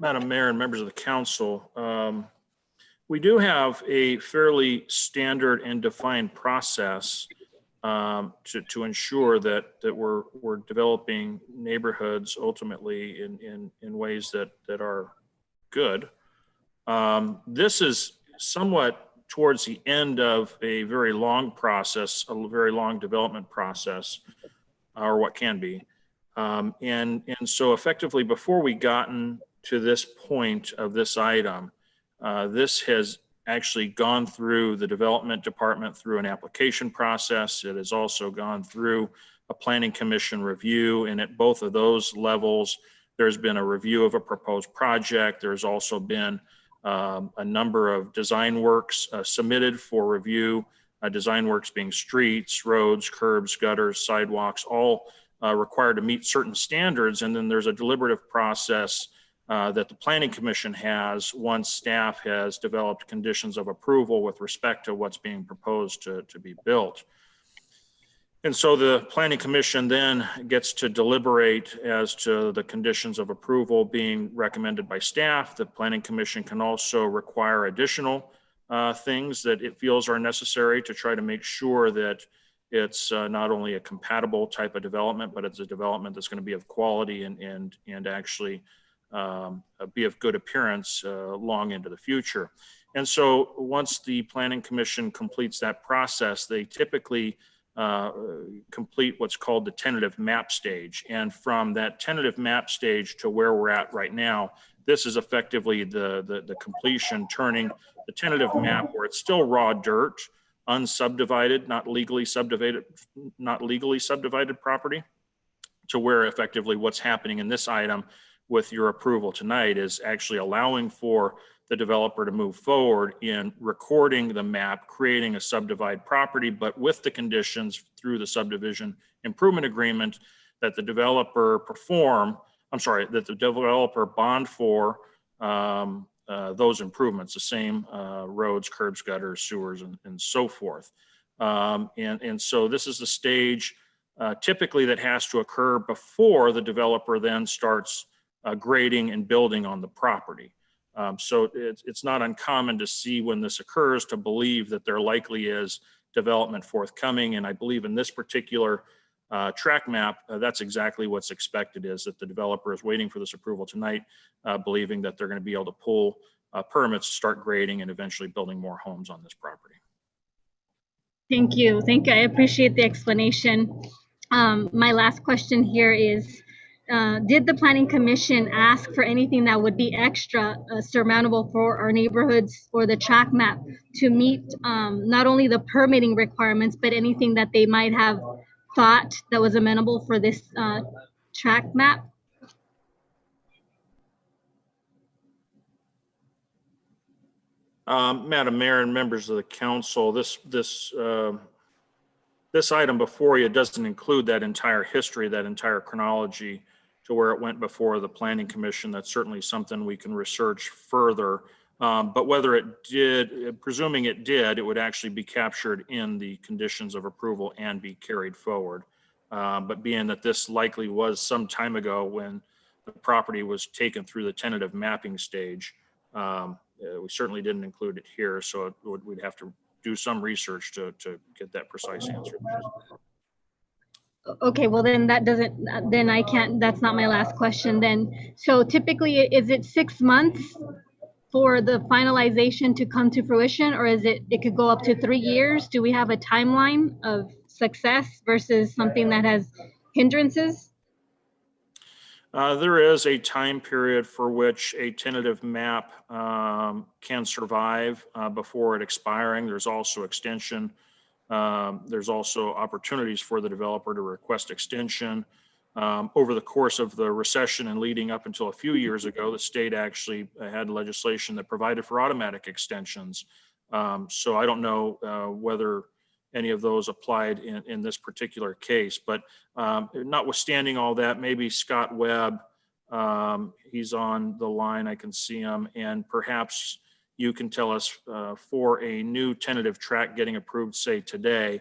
Mayor and members of the council, We do have a fairly standard and defined process to ensure that we're developing neighborhoods ultimately in ways that are good. This is somewhat towards the end of a very long process, a very long development process, or what can be. And so effectively, before we gotten to this point of this item, this has actually gone through the development department through an application process. It has also gone through a planning commission review. And at both of those levels, there's been a review of a proposed project. There's also been a number of design works submitted for review, design works being streets, roads, curbs, gutters, sidewalks, all required to meet certain standards. And then there's a deliberative process that the Planning Commission has once staff has developed conditions of approval with respect to what's being proposed to be built. And so the Planning Commission then gets to deliberate as to the conditions of approval being recommended by staff. The Planning Commission can also require additional things that it feels are necessary to try to make sure that it's not only a compatible type of development, but it's a development that's going to be of quality and actually be of good appearance long into the future. And so once the Planning Commission completes that process, they typically complete what's called the tentative map stage. And from that tentative map stage to where we're at right now, this is effectively the completion, turning the tentative map where it's still raw dirt, unsubdivided, not legally subdivided property, to where effectively what's happening in this item with your approval tonight is actually allowing for the developer to move forward in recording the map, creating a subdivided property, but with the conditions through the subdivision improvement agreement that the developer that the developer bond for those improvements, the same roads, curbs, gutters, sewers, and so forth. And so this is the stage typically that has to occur before the developer then starts grading and building on the property. So it's not uncommon to see when this occurs to believe that there likely is development forthcoming. And I believe in this particular track map, that's exactly what's expected, is that the developer is waiting for this approval tonight, believing that they're going to be able to pull permits, start grading, and eventually building more homes on this property. Thank you. I appreciate the explanation. My last question here is, did the Planning Commission ask for anything that would be extra surmountable for our neighborhoods or the track map to meet not only the permitting requirements, but anything that they might have thought that was amenable for this track map? Madam Mayor and members of the council, this item before you doesn't include that entire history, that entire chronology to where it went before the Planning Commission. That's certainly something we can research further. But whether it did, presuming it did, it would actually be captured in the conditions of approval and be carried forward. But being that this likely was some time ago when the property was taken through the tentative mapping stage, we certainly didn't include it here. So we'd have to do some research to get that precise answer. Okay, well then that's not my last question then. So typically, is it 6 months for the finalization to come to fruition, or is it could go up to 3 years? Do we have a timeline of success versus something that has hindrances? There is a time period for which a tentative map can survive before it expiring. There's also extension. There's also opportunities for the developer to request extension. Over the course of the recession and leading up until a few years ago, the state actually had legislation that provided for automatic extensions. So I don't know whether any of those applied in this particular case, but notwithstanding all that, maybe Scott Webb, he's on the line, I can see him, and perhaps you can tell us for a new tentative track getting approved, say today,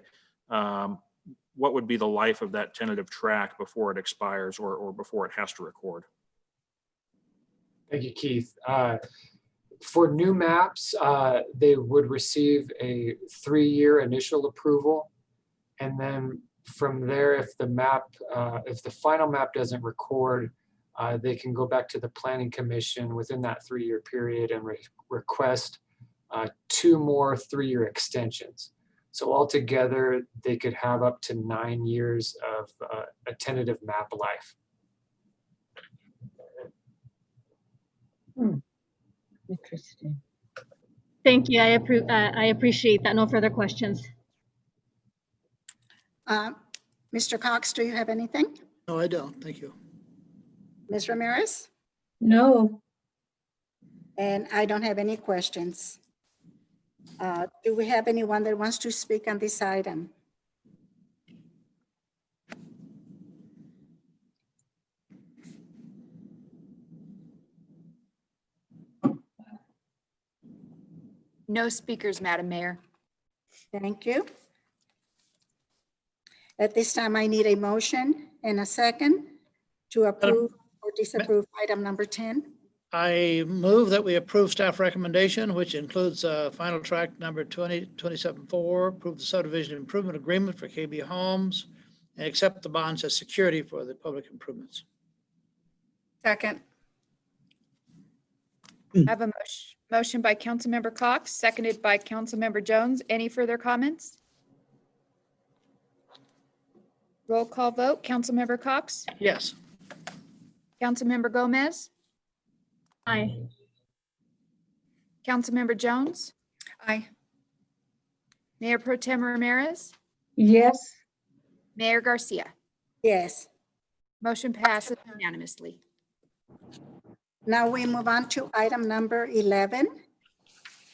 what would be the life of that tentative track before it expires or before it has to record? Thank you, Keith. For new maps, they would receive a 3-year initial approval. And then from there, if the final map doesn't record, they can go back to the Planning Commission within that 3-year period and request 2 more 3-year extensions. So altogether, they could have up to 9 years of a tentative map life. Interesting. Thank you. I appreciate that. No further questions. Mr. Cox, do you have anything? No, I don't. Thank you. Ms. Ramirez? No, And I don't have any questions. Do we have anyone that wants to speak on this item? No speakers, Madam Mayor. Thank you. At this time, I need a motion and a second to approve or disapprove item number 10. I move that we approve staff recommendation, which includes final track number 274, approve the subdivision improvement agreement for KB Homes, and accept the bonds as security for the public improvements. Second. I have a motion by Councilmember Cox, seconded by Councilmember Jones. Any further comments? Roll call vote. Councilmember Cox, Yes. Councilmember Gomez, Aye. Councilmember Jones, Aye. Mayor Pro Tem Ramirez, yes, Mayor Garcia. Yes. Motion passes unanimously. Now we move on to item number 11,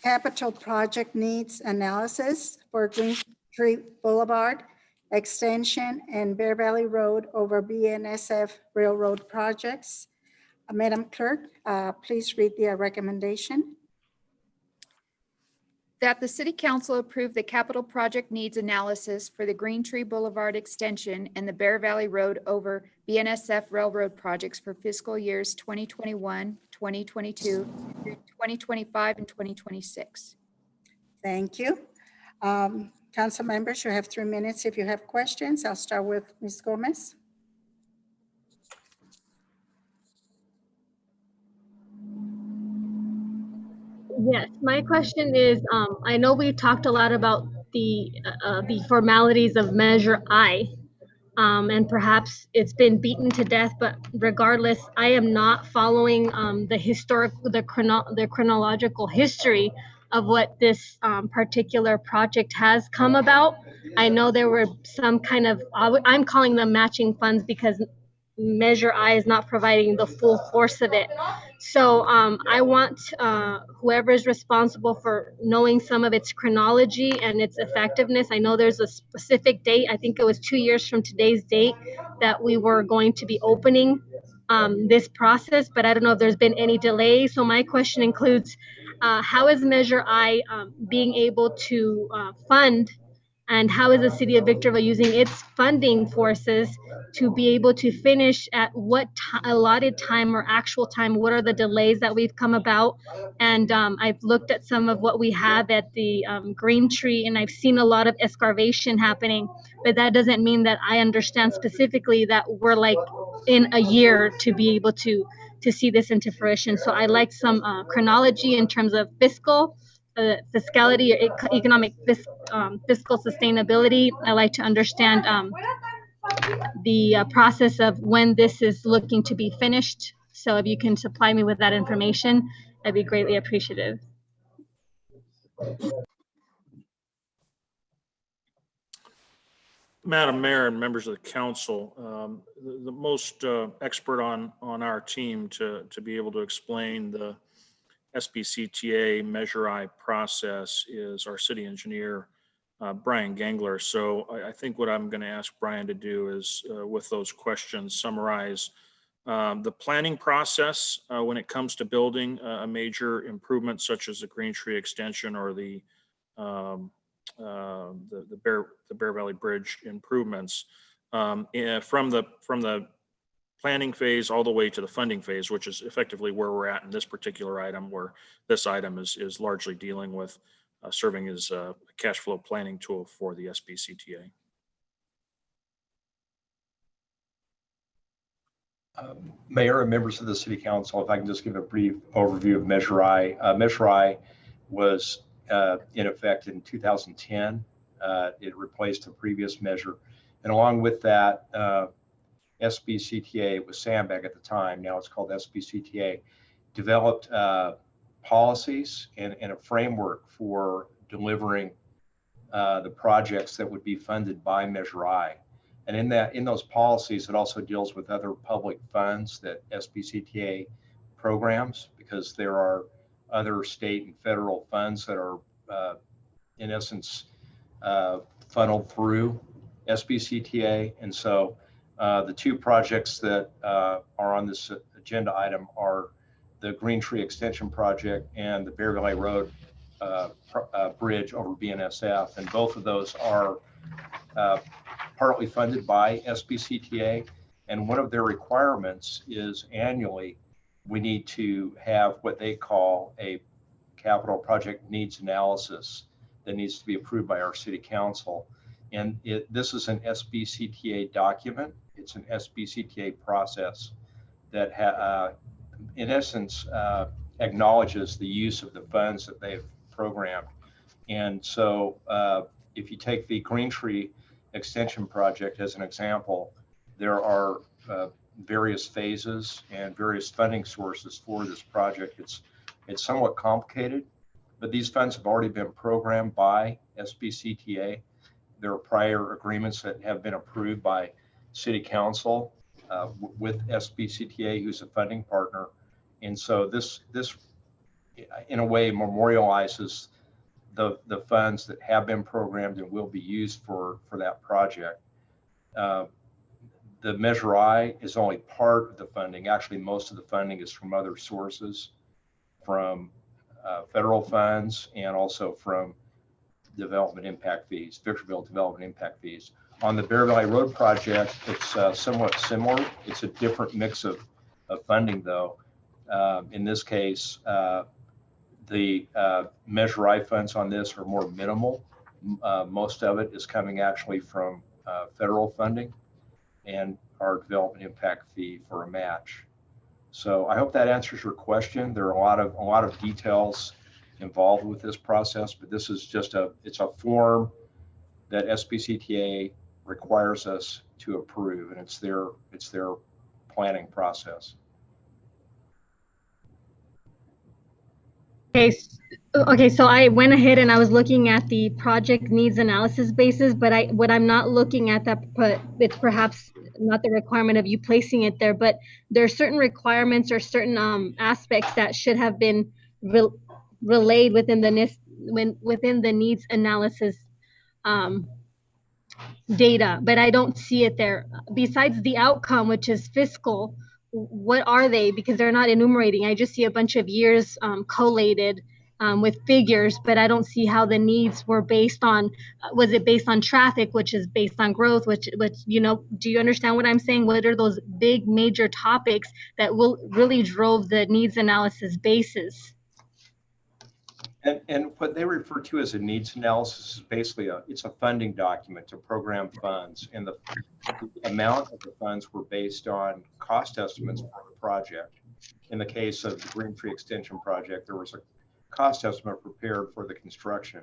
capital project needs analysis for Green Tree Boulevard extension and Bear Valley Road over BNSF Railroad projects. Madam Clerk, please read the recommendation. That the City Council approve the capital project needs analysis for the Green Tree Boulevard extension and the Bear Valley Road over BNSF Railroad projects for fiscal years 2021, 2022, through 2025, and 2026. Thank you. Council members, you have 3 minutes if you have questions. I'll start with Ms. Gomez. Yes, my question is, I know we talked a lot about the formalities of Measure I, and perhaps it's been beaten to death, but regardless, I am not following the chronological history of what this particular project has come about. I know there were some kind of, I'm calling them matching funds because Measure I is not providing the full force of it. So I want whoever is responsible for knowing some of its chronology and its effectiveness. I know there's a specific date. I think it was 2 years from today's date that we were going to be opening this process, but I don't know if there's been any delay. So my question includes, how is Measure I being able to fund, and how is the city of Victorville using its funding forces to be able to finish at what allotted time or actual time? What are the delays that we've come about? And I've looked at some of what we have at the Green Tree, and I've seen a lot of excavation happening, but that doesn't mean that I understand specifically that we're like in a year to be able to see this into fruition. So I like some chronology in terms of fiscality, or economic fiscal sustainability. I like to understand the process of when this is looking to be finished. So if you can supply me with that information, I'd be greatly appreciative. Madam Mayor and members of the council, the most expert on our team to be able to explain the SBCTA Measure I process is our city engineer, Brian Gangler. So I think what I'm going to ask Brian to do is, with those questions, summarize the planning process when it comes to building a major improvement such as the Green Tree extension or the Bear Valley Bridge improvements, from the planning phase all the way to the funding phase, which is effectively where we're at in this particular item, where this item is largely dealing with serving as a cash flow planning tool for the SBCTA. Mayor and members of the City Council, if I can just give a brief overview of Measure I. Measure I was in effect in 2010. It replaced a previous measure. And along with that, SBCTA, it was Sandbag at the time, now it's called SBCTA, developed policies and a framework for delivering the projects that would be funded by Measure I. And in those policies, it also deals with other public funds that SBCTA programs, because there are other state and federal funds that are in essence funneled through SBCTA. And so the two projects that are on this agenda item are the Green Tree Extension Project and the Bear Valley Road Bridge over BNSF. And both of those are partly funded by SBCTA. And one of their requirements is annually, we need to have what they call a capital project needs analysis that needs to be approved by our City Council. And this is an SBCTA document. It's an SBCTA process that in essence acknowledges the use of the funds that they've programmed. And so if you take the Green Tree Extension Project as an example, there are various phases and various funding sources for this project. It's somewhat complicated, but these funds have already been programmed by SBCTA. There are prior agreements that have been approved by City Council with SBCTA, who's a funding partner. And so this in a way memorializes the funds that have been programmed and will be used for that project. The Measure I is only part of the funding. Actually, most of the funding is from other sources, from federal funds and also from development impact fees, Victorville development impact fees. On the Bear Valley Road project, it's somewhat similar. It's a different mix of funding though. In this case, the Measure I funds on this are more minimal. Most of it is coming actually from federal funding and our development impact fee for a match. So I hope that answers your question. There are a lot of details involved with this process, but this is just it's a form that SBCTA requires us to approve, and it's their planning process. Okay, so I went ahead and I was looking at the project needs analysis basis, but what I'm not looking at that, but it's perhaps not the requirement of you placing it there, but there are certain requirements or certain aspects that should have been relayed within the needs analysis data, but I don't see it there. Besides the outcome, which is fiscal, what are they? Because they're not enumerating. I just see a bunch of years collated with figures, but I don't see how the needs were based on. Was it based on traffic, which is based on growth? Which do you understand what I'm saying? What are those big major topics that will really drove the needs analysis basis? And what they refer to as a needs analysis is basically it's a funding document to program funds, and the amount of the funds were based on cost estimates for the project. In the case of the Green Tree Extension Project, there was a cost estimate prepared for the construction.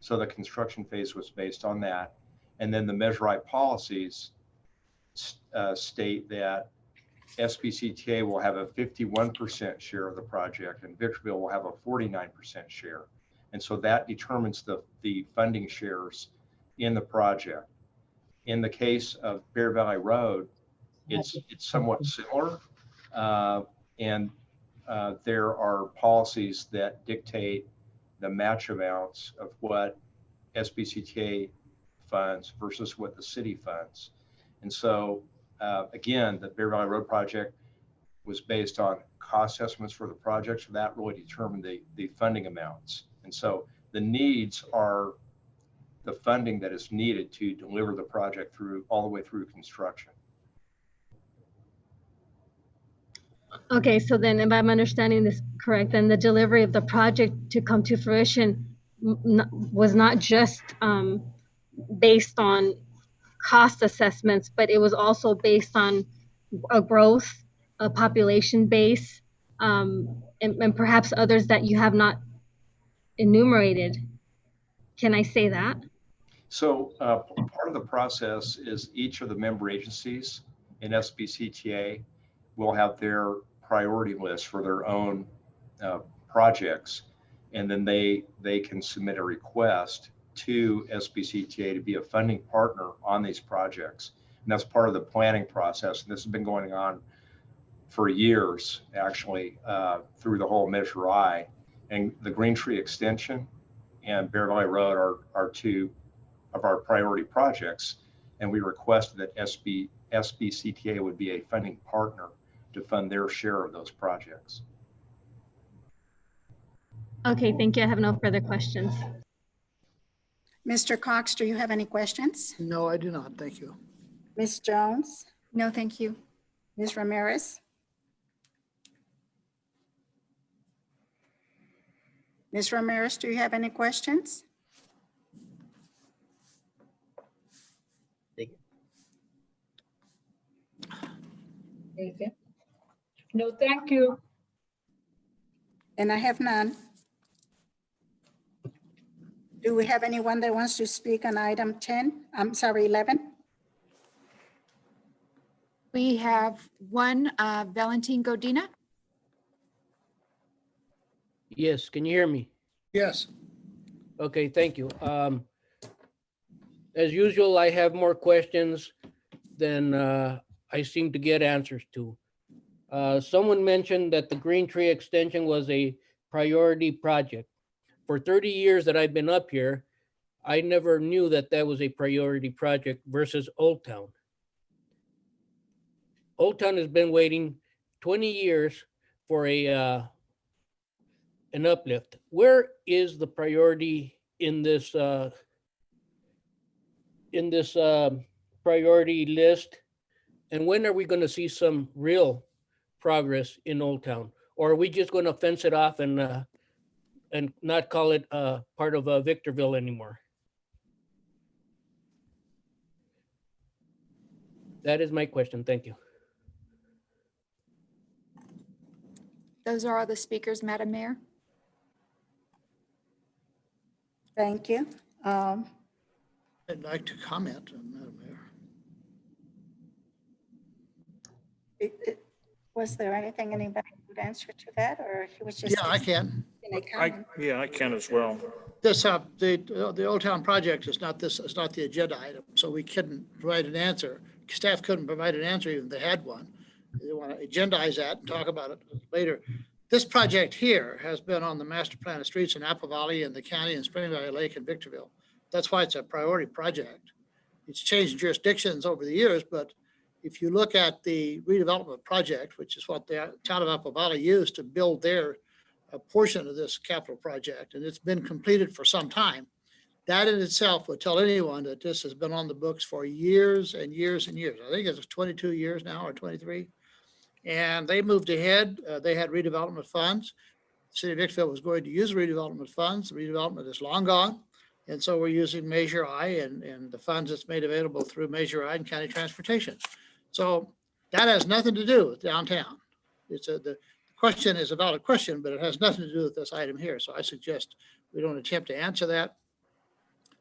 So the construction phase was based on that. And then the Measure I policies state that SBCTA will have a 51% share of the project and Victorville will have a 49% share. And so that determines the funding shares in the project. In the case of Bear Valley Road, it's somewhat similar. And there are policies that dictate the match amounts of what SBCTA funds versus what the city funds. And so again, the Bear Valley Road project was based on cost estimates for the project, so that really determined the funding amounts. And so the needs are the funding that is needed to deliver the project all the way through construction. Okay, so then if I'm understanding this correct, then the delivery of the project to come to fruition was not just based on cost assessments, but it was also based on a growth, a population base, and perhaps others that you have not enumerated. Can I say that? So part of the process is each of the member agencies in SBCTA will have their priority list for their own projects. And then they can submit a request to SBCTA to be a funding partner on these projects. And that's part of the planning process. And this has been going on for years, actually, through the whole Measure I. And the Green Tree Extension and Bear Valley Road are two of our priority projects. And we requested that SBCTA would be a funding partner to fund their share of those projects. Okay, thank you. I have no further questions. Mr. Cox, do you have any questions? No, I do not. Thank you. Ms. Jones? No, thank you. Ms. Ramirez? Ms. Ramirez, do you have any questions? Okay. No, thank you. And I have none. Do we have anyone that wants to speak on item 10? I'm sorry, 11? We have one, Valentin Godina. Yes, can you hear me? Yes. Okay, thank you. As usual, I have more questions than I seem to get answers to. Someone mentioned that the Green Tree Extension was a priority project. For 30 years that I've been up here, I never knew that that was a priority project versus Old Town. Old Town has been waiting 20 years for an uplift. Where is the priority in this priority list? And when are we going to see some real progress in Old Town? Or are we just going to fence it off and not call it part of Victorville anymore? That is my question. Thank you. Those are all the speakers, Madam Mayor. Thank you. I'd like to comment, Madam Mayor. Was there anything anybody would answer to that, or he was just? Yeah, I can. Yeah, I can as well. This, the Old Town project is not the agenda item, so we couldn't provide an answer. Staff couldn't provide an answer even if they had one. They want to agendize that and talk about it later. This project here has been on the master plan of streets in Apple Valley and the county and Spring Valley Lake and Victorville. That's why it's a priority project. It's changed jurisdictions over the years, but if you look at the redevelopment project, which is what the town of Apple Valley used to build their portion of this capital project, and it's been completed for some time, that in itself would tell anyone that this has been on the books for years and years and years. I think it's 22 years now or 23. And they moved ahead. They had redevelopment funds. The city of Victorville was going to use redevelopment funds. The redevelopment is long gone. And so we're using Measure I and the funds that's made available through Measure I and county transportation. So that has nothing to do with downtown. The question is a valid question, but it has nothing to do with this item here. So I suggest we don't attempt to answer that.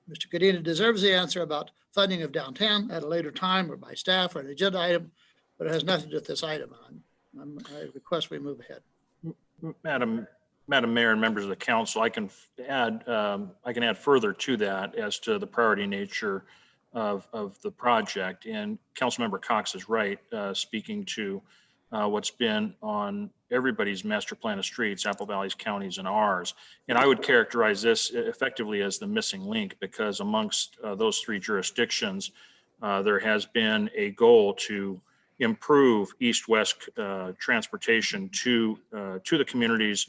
Mr. Godina deserves the answer about funding of downtown at a later time or by staff or an agenda item, but it has nothing to do with this item. I request we move ahead. Madam Mayor and members of the council, I can add further to that as to the priority nature of the project. And Councilmember Cox is right, speaking to what's been on everybody's master plan of streets, Apple Valley's, counties, and ours. And I would characterize this effectively as the missing link, because amongst those three jurisdictions, there has been a goal to improve east-west transportation to the communities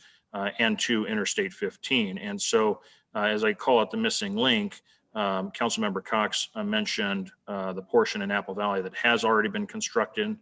and to Interstate 15. And so, as I call it the missing link, Councilmember Cox mentioned the portion in Apple Valley that has already been constructed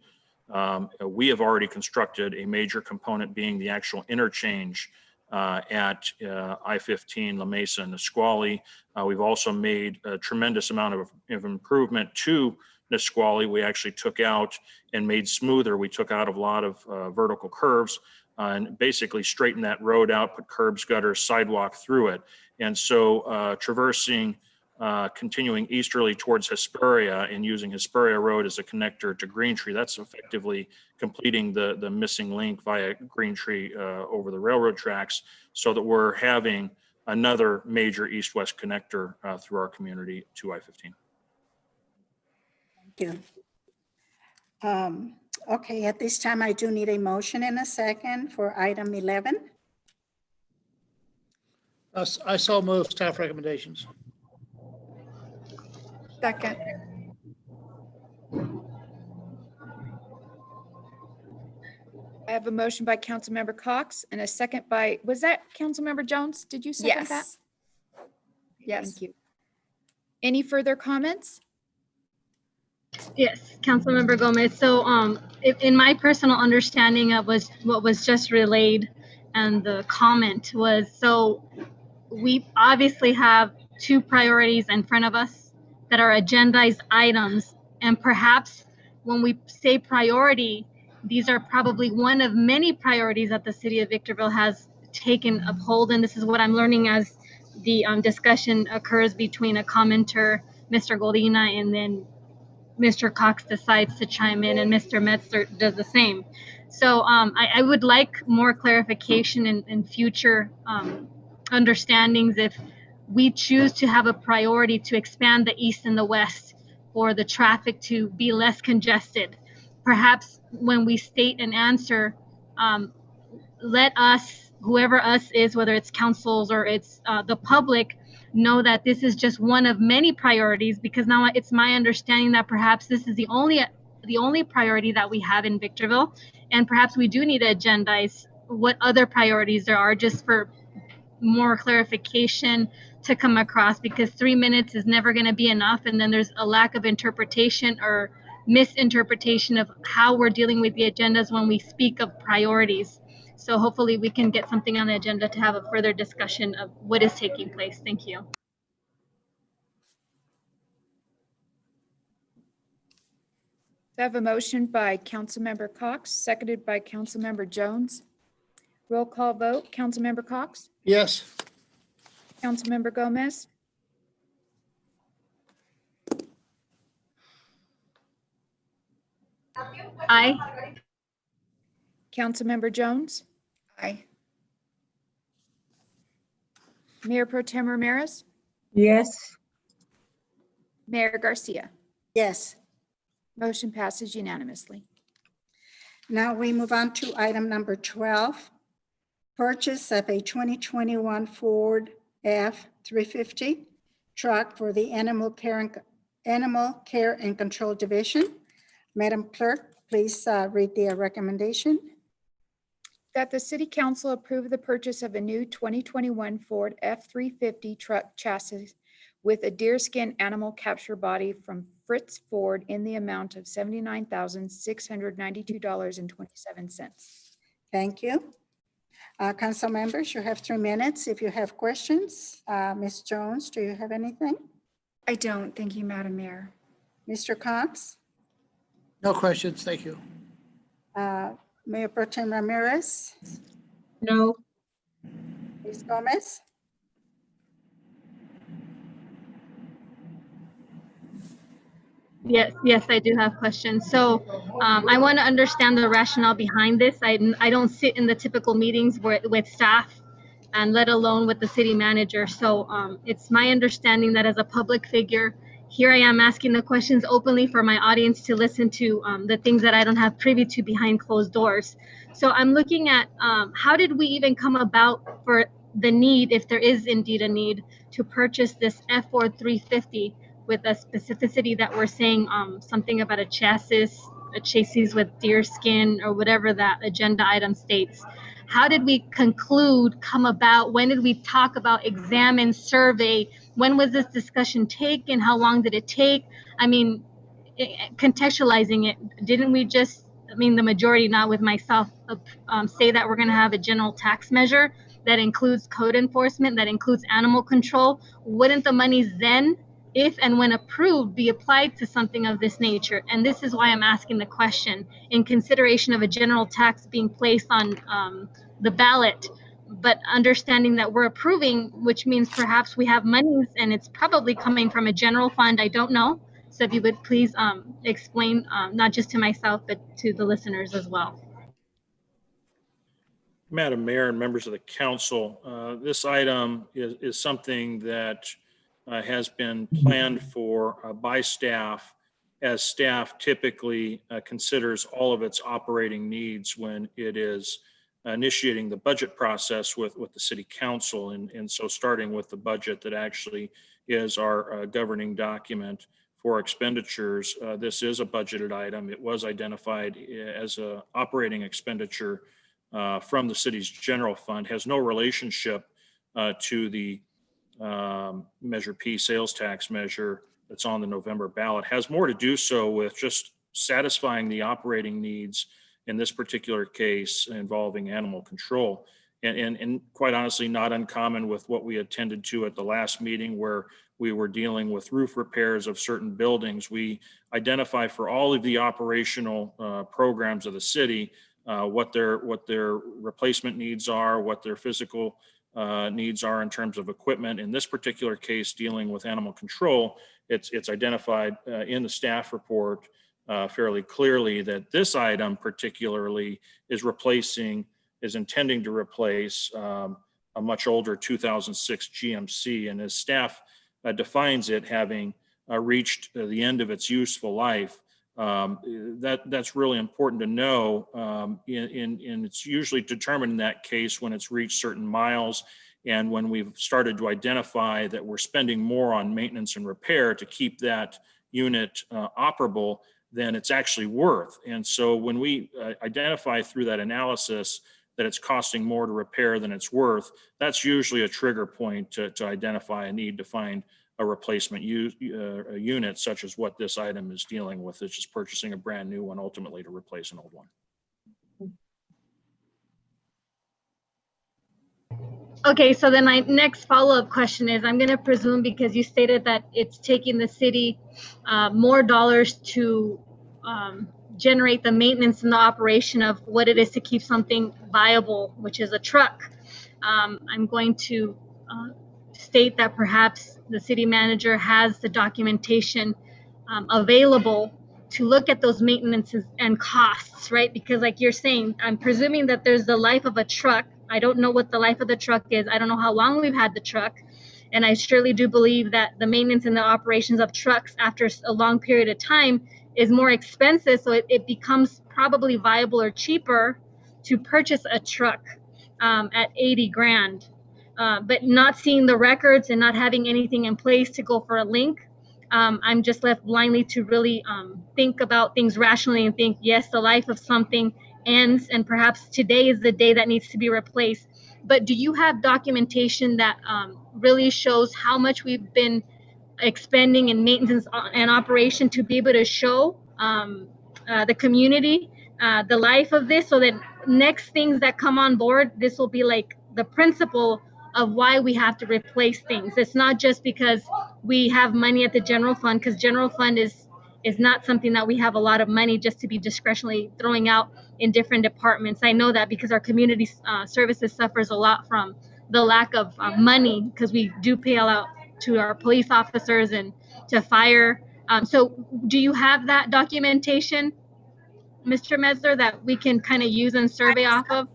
We have already constructed a major component being the actual interchange at I-15, La Mesa and Nisqually. We've also made a tremendous amount of improvement to Nisqually. We actually took out and made smoother. We took out a lot of vertical curves and basically straightened that road out, put curbs, gutters, sidewalk through it. And so traversing, continuing easterly towards Hesperia and using Hesperia Road as a connector to Green Tree, that's effectively completing the missing link via Green Tree over the railroad tracks, so that we're having another major east-west connector through our community to I-15. Thank you. Okay, at this time, I do need a motion and a second for item 11. I so move staff recommendations. Second. I have a motion by Councilmember Cox and a second by, was that Councilmember Jones? Did you second that? Yes. Yes. Thank you. Any further comments? Yes, Councilmember Gomez. So in my personal understanding of what was just relayed, and the comment was, so we obviously have two priorities in front of us that are agendized items. And perhaps when we say priority, these are probably one of many priorities that the city of Victorville has taken up hold. And this is what I'm learning as the discussion occurs between a commenter, Mr. Godina, and then Mr. Cox decides to chime in and Mr. Metzler does the same. So I would like more clarification in future understandings if we choose to have a priority to expand the east and the west for the traffic to be less congested. Perhaps when we state an answer, let us, whoever us is, whether it's councils or it's the public, know that this is just one of many priorities, because now it's my understanding that perhaps this is the only priority that we have in Victorville, and perhaps we do need to agendize what other priorities there are, just for more clarification to come across, because 3 minutes is never going to be enough, and then there's a lack of interpretation or misinterpretation of how we're dealing with the agendas when we speak of priorities. So hopefully we can get something on the agenda to have a further discussion of what is taking place. Thank you. I have a motion by Councilmember Cox, seconded by Councilmember Jones. Roll call vote. Councilmember Cox? Yes. Councilmember Gomez? Aye. Councilmember Jones? Aye. Mayor Pro Tem Ramirez? Yes. Mayor Garcia? Yes. Motion passes unanimously. Now we move on to item number 12, purchase of a 2021 Ford F-350 truck for the Animal Care and Control Division. Madam Clerk, please read the recommendation. That the City Council approve the purchase of a new 2021 Ford F-350 truck chassis with a deerskin animal capture body from Fritz Ford in the amount of $79,692.27. Thank you. Council members, you have 3 minutes if you have questions. Ms. Jones, do you have anything? I don't. Thank you, Madam Mayor. Mr. Cox? No questions. Thank you. Mayor Pro Tem Ramirez? No. Ms. Gomez? Yes, I do have questions. So I want to understand the rationale behind this. I don't sit in the typical meetings with staff, and let alone with the city manager. So it's my understanding that as a public figure, here I am asking the questions openly for my audience to listen to the things that I don't have privy to behind closed doors. So I'm looking at how did we even come about for the need, if there is indeed a need, to purchase this F-Ford 350 with a specificity that we're saying something about a chassis with deer skin or whatever that agenda item states. How did we come about? When did we talk about, examine, survey? When was this discussion taken? How long did it take? I mean, contextualizing it, didn't we just I mean, the majority, not with myself, say that we're going to have a general tax measure that includes code enforcement, that includes animal control, wouldn't the monies then, if and when approved, be applied to something of this nature? And this is why I'm asking the question in consideration of a general tax being placed on the ballot, but understanding that we're approving, which means perhaps we have monies and it's probably coming from a general fund. I don't know. So if you would please explain, not just to myself, but to the listeners as well. Madam Mayor and members of the council, this item is something that has been planned for by staff, as staff typically considers all of its operating needs when it is initiating the budget process with the city council. And so starting with the budget that actually is our governing document for expenditures, this is a budgeted item. It was identified as an operating expenditure from the city's general fund, has no relationship to the Measure P sales tax measure that's on the November ballot, has more to do so with just satisfying the operating needs in this particular case involving animal control. And quite honestly, not uncommon with what we attended to at the last meeting where we were dealing with roof repairs of certain buildings. We identify for all of the operational programs of the city what their replacement needs are, what their physical needs are in terms of equipment. In this particular case, dealing with animal control, it's identified in the staff report fairly clearly that this item particularly is intending to replace a much older 2006 GMC. And as staff defines it, having reached the end of its useful life, that's really important to know. And it's usually determined in that case when it's reached certain miles and when we've started to identify that we're spending more on maintenance and repair to keep that unit operable than it's actually worth. And so when we identify through that analysis that it's costing more to repair than it's worth, that's usually a trigger point to identify a need to find a replacement unit, such as what this item is dealing with. It's just purchasing a brand new one ultimately to replace an old one. Okay, so then my next follow-up question is, I'm going to presume, because you stated that it's taking the city more dollars to generate the maintenance and the operation of what it is to keep something viable, which is a truck. I'm going to state that perhaps the city manager has the documentation available to look at those maintenances and costs, right? Because like you're saying, I'm presuming that there's the life of a truck. I don't know what the life of the truck is. I don't know how long we've had the truck. And I surely do believe that the maintenance and the operations of trucks after a long period of time is more expensive. So it becomes probably viable or cheaper to purchase a truck at 80 grand. But not seeing the records and not having anything in place to go for a link, I'm just left blindly to really think about things rationally and think, yes, the life of something ends and perhaps today is the day that needs to be replaced. But do you have documentation that really shows how much we've been expending in maintenance and operation to be able to show the community the life of this, so that next things that come on board, this will be like the principle of why we have to replace things. It's not just because we have money at the general fund, because general fund is not something that we have a lot of money just to be discretionally throwing out in different departments. I know that because our community services suffers a lot from the lack of money, because we do pay out to our police officers and to fire. So do you have that documentation, Mr. Mesler, that we can kind of use and survey off of?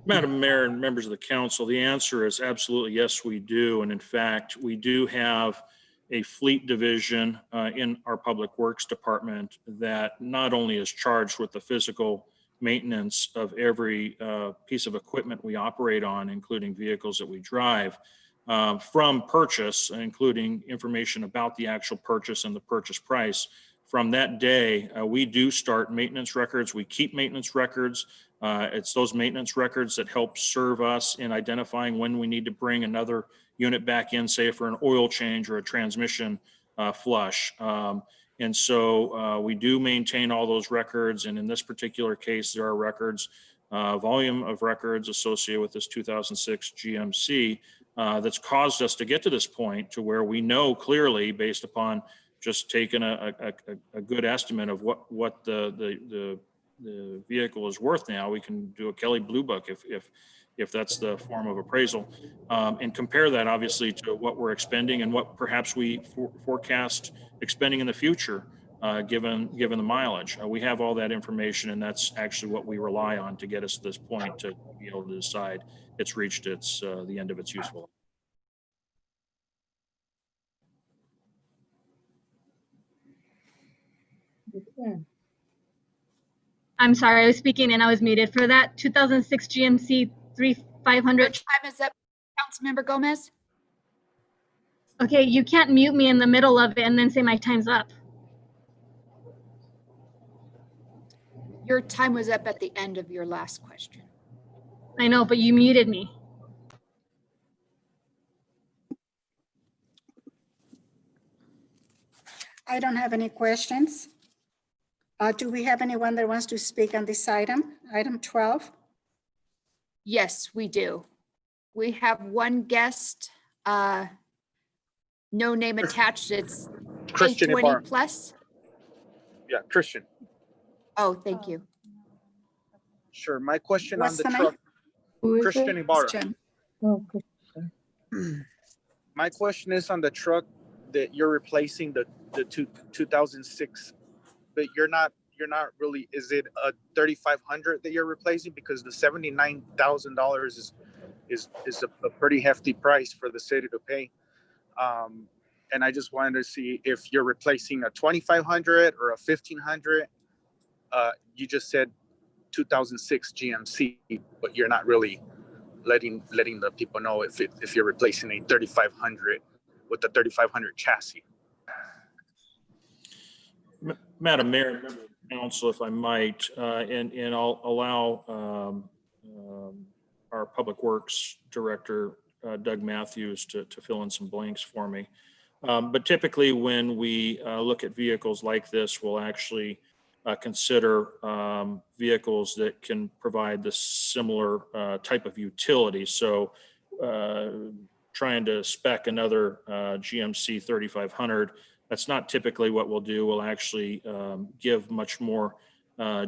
Madam Mayor and members of the council, the answer is absolutely yes, we do. And in fact, we do have a fleet division in our Public Works Department that not only is charged with the physical maintenance of every piece of equipment we operate on, including vehicles that we drive, from purchase, including information about the actual purchase and the purchase price. From that day, we do start maintenance records. We keep maintenance records. It's those maintenance records that help serve us in identifying when we need to bring another unit back in, say for an oil change or a transmission flush. And so we do maintain all those records. And in this particular case, there are records, volume of records associated with this 2006 GMC that's caused us to get to this point to where we know clearly, based upon just taking a good estimate of what the vehicle is worth now. We can do a Kelly Blue Book if that's the form of appraisal, and compare that obviously to what we're expending and what perhaps we forecast expending in the future, given the mileage. We have all that information, and that's actually what we rely on to get us to this point to be able to decide it's reached the end of its useful life. I'm sorry, I was speaking and I was muted. For that 2006 GMC 3500. Your time is up, Councilmember Gomez. Okay, you can't mute me in the middle of it and then say my time's up. Your time was up at the end of your last question. I know, but you muted me. I don't have any questions. Do we have anyone that wants to speak on this item, item 12? Yes, we do. We have one guest, no name attached. It's Christian 820 Ibarra. plus. Yeah, Christian. Oh, thank you. Sure. My question What's on the the truck. Who is Christian it? Ibarra. Christian. Oh, My question is on the truck that you're replacing the 2006, but you're not really. Is it a 3,500 that you're replacing? Because the $79,000 is a pretty hefty price for the city to pay. And I just wanted to see if you're replacing a 2,500 or a 1,500. You just said 2006 GMC, but you're not really letting the people know if you're replacing a 3,500 with the 3,500 chassis. Madam Mayor, members of council, if I might, and I'll allow our Public Works Director, Doug Matthews, to fill in some blanks for me. But typically when we look at vehicles like this, we'll actually consider vehicles that can provide the similar type of utility. So trying to spec another GMC 3500, that's not typically what we'll do. We'll actually give much more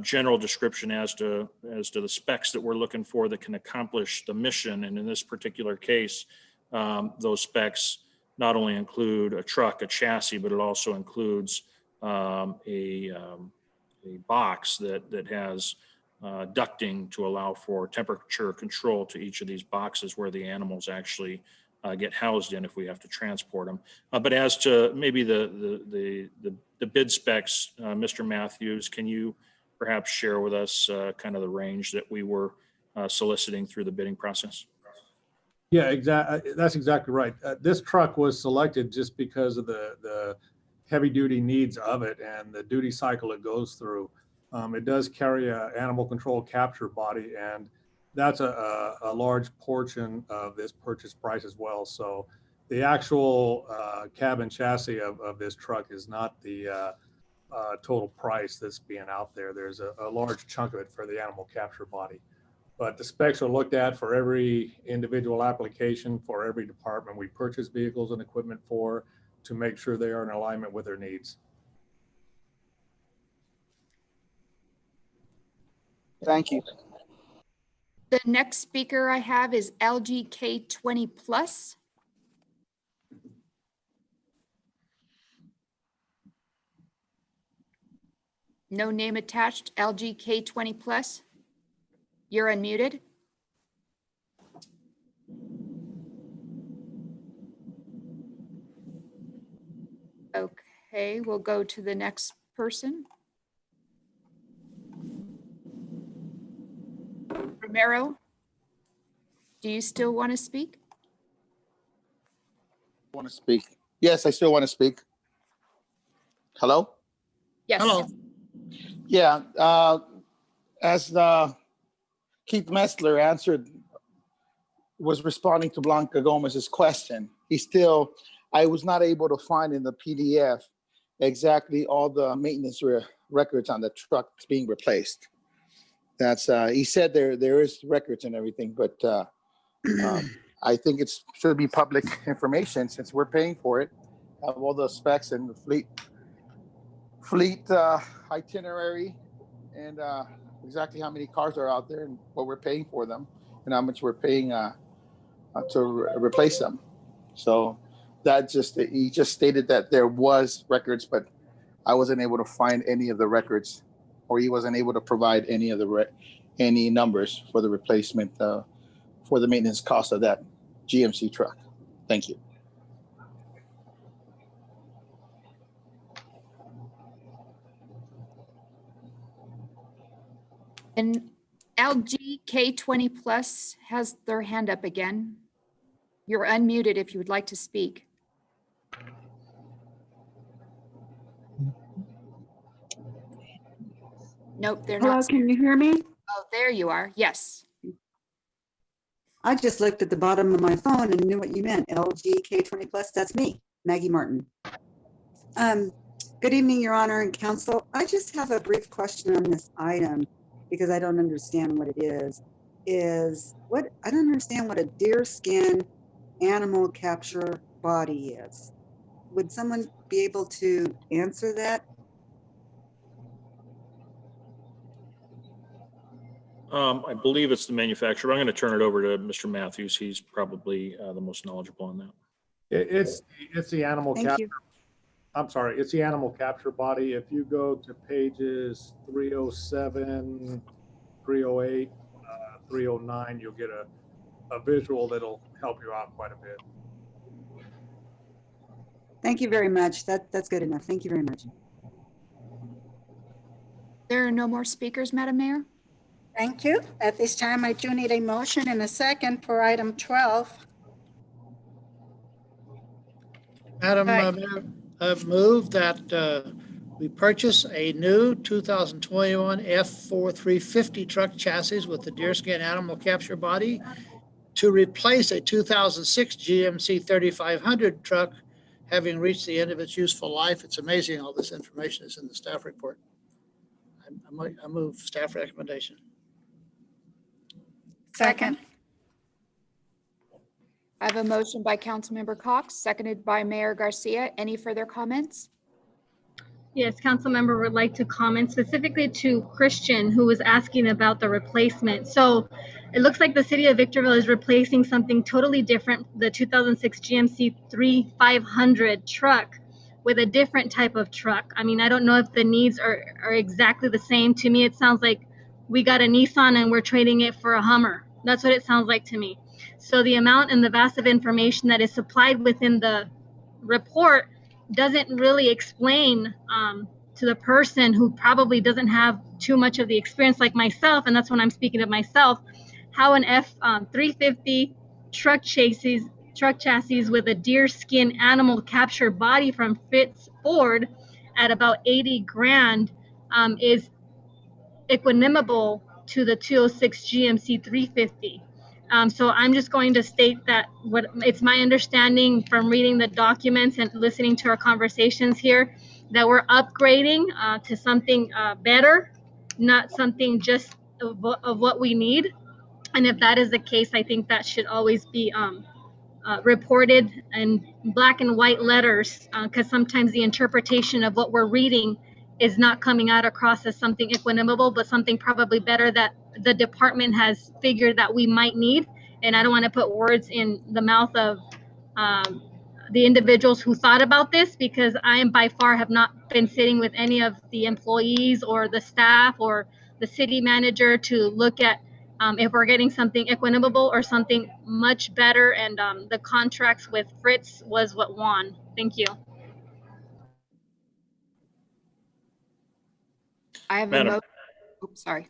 general description as to the specs that we're looking for that can accomplish the mission. And in this particular case, those specs not only include a truck, a chassis, but it also includes a box that has ducting to allow for temperature control to each of these boxes where the animals actually get housed in if we have to transport them. But as to maybe the bid specs, Mr. Matthews, can you perhaps share with us kind of the range that we were soliciting through the bidding process? Yeah, exactly. That's exactly right. This truck was selected just because of the heavy duty needs of it and the duty cycle it goes through. It does carry an animal control capture body, and that's a large portion of this purchase price as well. So the actual cab and chassis of this truck is not the total price that's being out there. There's a large chunk of it for the animal capture body. But the specs are looked at for every individual application, for every department we purchase vehicles and equipment for, to make sure they are in alignment with their needs. Thank you. The next speaker I have is LGK 20 plus. No name attached, LGK 20 plus. You're unmuted. Okay, we'll go to the next person. Romero, do you still want to speak? Want to speak? Yes, I still want to speak. Hello? Yes. Hello. Yeah, as Keith Messler was responding to Blanca Gomez's question, I was not able to find in the PDF exactly all the maintenance records on the truck being replaced. That's, he said there is records and everything, but I think it's should be public information since we're paying for it. Have all the specs and the fleet itinerary and exactly how many cars are out there and what we're paying for them and how much we're paying to replace them. So that he just stated that there was records, but I wasn't able to find any of the records, or he wasn't able to provide any of the any numbers for the replacement for the maintenance cost of that GMC truck. Thank you. And LG K20 Plus has their hand up again. You're unmuted if you would like to speak. Nope, they're Hello, not. can you hear me? Oh, there you are. Yes. I just looked at the bottom of my phone and knew what you meant. LG K20 Plus, that's me, Maggie Martin. Good evening, Your Honor and Counsel. I just have a brief question on this item because I don't understand what it is. I don't understand what a deer skin animal capture body is. Would someone be able to answer that? I believe it's the manufacturer. I'm going to turn it over to Mr. Matthews. He's probably the most knowledgeable on that. It's the animal Thank capture. you. I'm sorry, it's the animal capture body. If you go to pages 307, 308, 309, you'll get a visual that'll help you out quite a bit. Thank you very much. That's good enough. Thank you very much. There are no more speakers, Madam Mayor. Thank you. At this time, I do need a motion and a second for item 12. Madam Aye. Mayor, I move that we purchase a new 2021 F4350 truck chassis with the deerskin animal capture body to replace a 2006 GMC 3500 truck having reached the end of its useful life. It's amazing all this information is in the staff report. I move staff recommendation. Second. I have a motion by Councilmember Cox, seconded by Mayor Garcia. Any further comments? Yes, council member would like to comment specifically to Christian, who was asking about the replacement. So it looks like the city of Victorville is replacing something totally different, the 2006 GMC 3500 truck with a different type of truck. I mean, I don't know if the needs are exactly the same. To me, it sounds like we got a Nissan and we're trading it for a Hummer. That's what it sounds like to me. So the amount and the vast of information that is supplied within the report doesn't really explain to the person who probably doesn't have too much of the experience like myself, and that's when I'm speaking of myself, how an F350 truck chassis with a deer skin animal capture body from Fitz Ford at about 80 grand is equanimable to the 206 GMC 350. So I'm just going to state that it's my understanding from reading the documents and listening to our conversations here that we're upgrading to something better, not something just of what we need. And if that is the case, I think that should always be reported in black and white letters, because sometimes the interpretation of what we're reading is not coming out across as something equanimable, but something probably better that the department has figured that we might need. And I don't want to put words in the mouth of the individuals who thought about this, because I am by far have not been sitting with any of the employees or the staff or the city manager to look at if we're getting something equanimable or something much better. And the contracts with Fritz was what won. Thank you. I have a Madam. motion. Oops, sorry.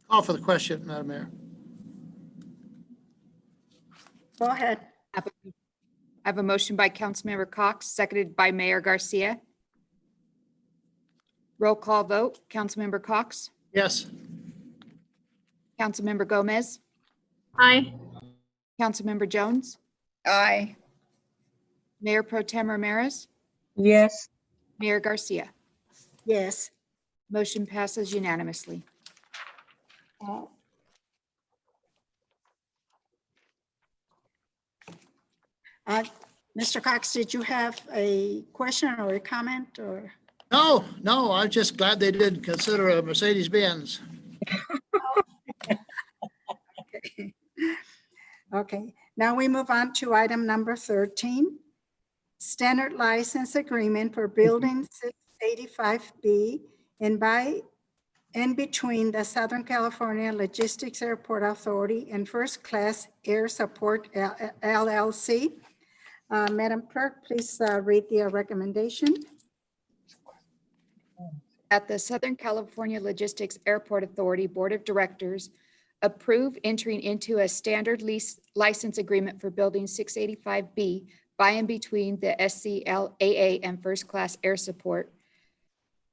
Call for the question, Madam Mayor. Go ahead. I have a motion by Councilmember Cox, seconded by Mayor Garcia. Roll call vote. Councilmember Cox, Yes. Councilmember Gomez, Aye. Councilmember Jones, Aye. Mayor Pro Tem Ramirez, Yes. Mayor Garcia. Yes. Motion passes unanimously. Uh, Mr. Cox, did you have a question or a comment or? No, no, I'm just glad they didn't consider a Mercedes-Benz. Okay. Okay, now we move on to item number 13. Standard license agreement for building 685B and by and between the Southern California Logistics Airport Authority and First Class Air Support LLC. Madam Clerk, please read the recommendation. At the Southern California Logistics Airport Authority Board of Directors, approve entering into a standard lease license agreement for Building 685B by and between the SCLAA and First Class Air Support.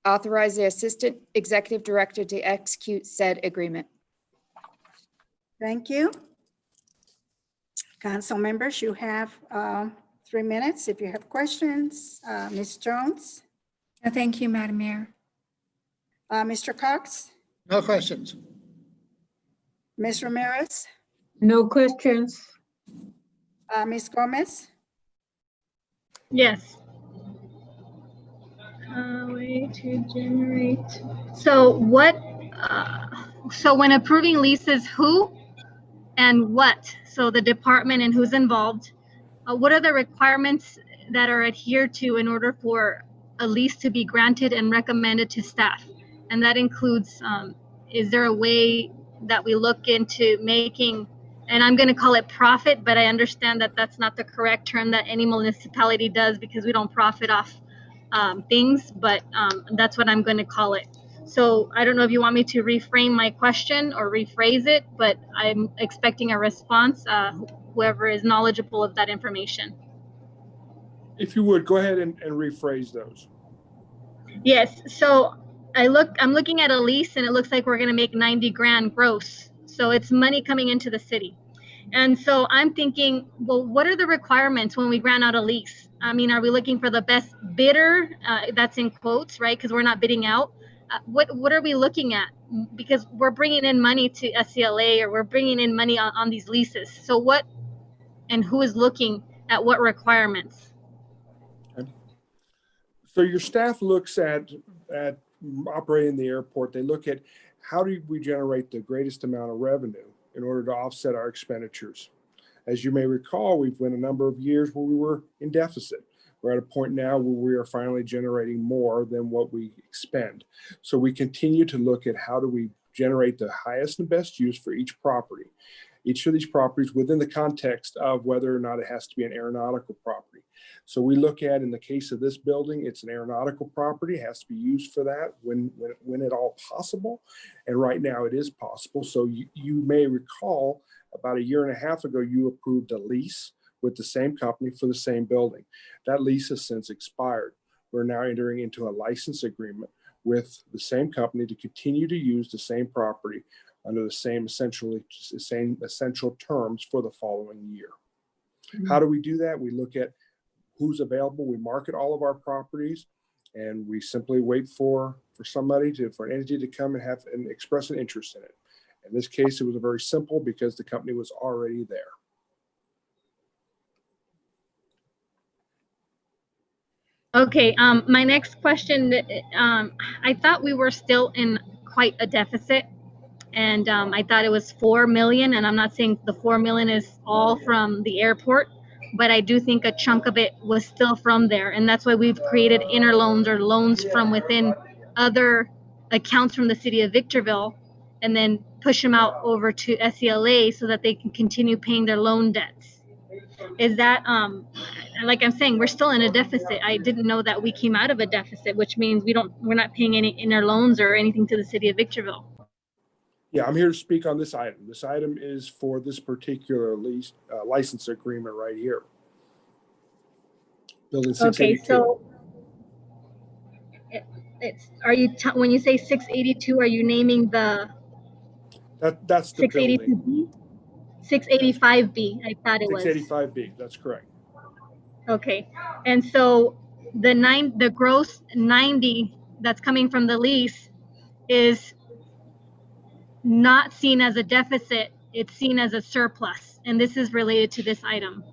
Authorize the Assistant Executive Director to execute said agreement. Thank you. Council members, you have 3 minutes if you have questions. Ms. Jones, No, thank you, Madam Mayor. Mr. Cox, No questions. Ms. Ramirez, No questions. Ms. Gomez, Yes. Way to generate. So what, so when approving leases, who and what? So the department and who's involved. What are the requirements that are adhered to in order for a lease to be granted and recommended to staff? And that includes, is there a way that we look into making, and I'm going to call it profit, but I understand that that's not the correct term that any municipality does because we don't profit off things, but that's what I'm going to call it. So I don't know if you want me to reframe my question or rephrase it, but I'm expecting a response, whoever is knowledgeable of that information. If you would, go ahead and rephrase those. Yes, so I'm looking at a lease and it looks like we're going to make 90 grand gross. So it's money coming into the city. And so I'm thinking, well, what are the requirements when we grant out a lease? I mean, are we looking for the best bidder? That's in quotes, right? Because we're not bidding out. What are we looking at? Because we're bringing in money to SCLA or we're bringing in money on these leases. So what and who is looking at what requirements? Okay. So your staff looks at operating the airport. They look at how do we generate the greatest amount of revenue in order to offset our expenditures. As you may recall, we've went a number of years where we were in deficit. We're at a point now where we are finally generating more than what we expend. So we continue to look at how do we generate the highest and best use for each property. Each of these properties within the context of whether or not it has to be an aeronautical property. So we look at, in the case of this building, it's an aeronautical property, it has to be used for that when at all possible. And right now it is possible. So you may recall about 1.5 years ago, you approved a lease with the same company for the same building. That lease has since expired. We're now entering into a license agreement with the same company to continue to use the same property under the same essential terms for the following year. How do we do that? We look at who's available. We market all of our properties and we simply wait for an entity to come and express an interest in it. In this case, it was very simple because the company was already there. Okay, my next question, I thought we were still in quite a deficit and I thought it was 4 million, and I'm not saying the 4 million is all from the airport, but I do think a chunk of it was still from there. And that's why we've created interloans or loans from within other accounts from the city of Victorville and then push them out over to SCLA so that they can continue paying their loan debts. Is that, like I'm saying, we're still in a deficit. I didn't know that we came out of a deficit, which means we're not paying any inner loans or anything to the city of Victorville. Yeah, I'm here to speak on this item. This item is for this particular lease license agreement right here. Building 682. Okay, so when you say 682, are you naming the that's the 682B? 685B, I thought it was. 685B, that's correct. Okay, and so the gross 90 that's coming from the lease is not seen as a deficit, it's seen as a surplus, and this is related to this item.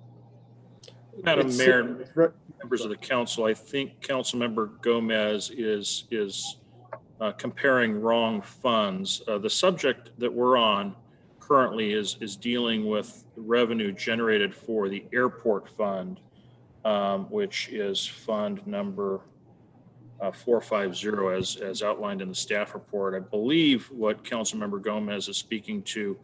Madam It's- Mayor, it's re- members of the council, I think Councilmember Gomez is comparing wrong funds. The subject that we're on currently is dealing with revenue generated for the airport fund, which is fund number 450 as outlined in the staff report. I believe what Councilmember Gomez is speaking to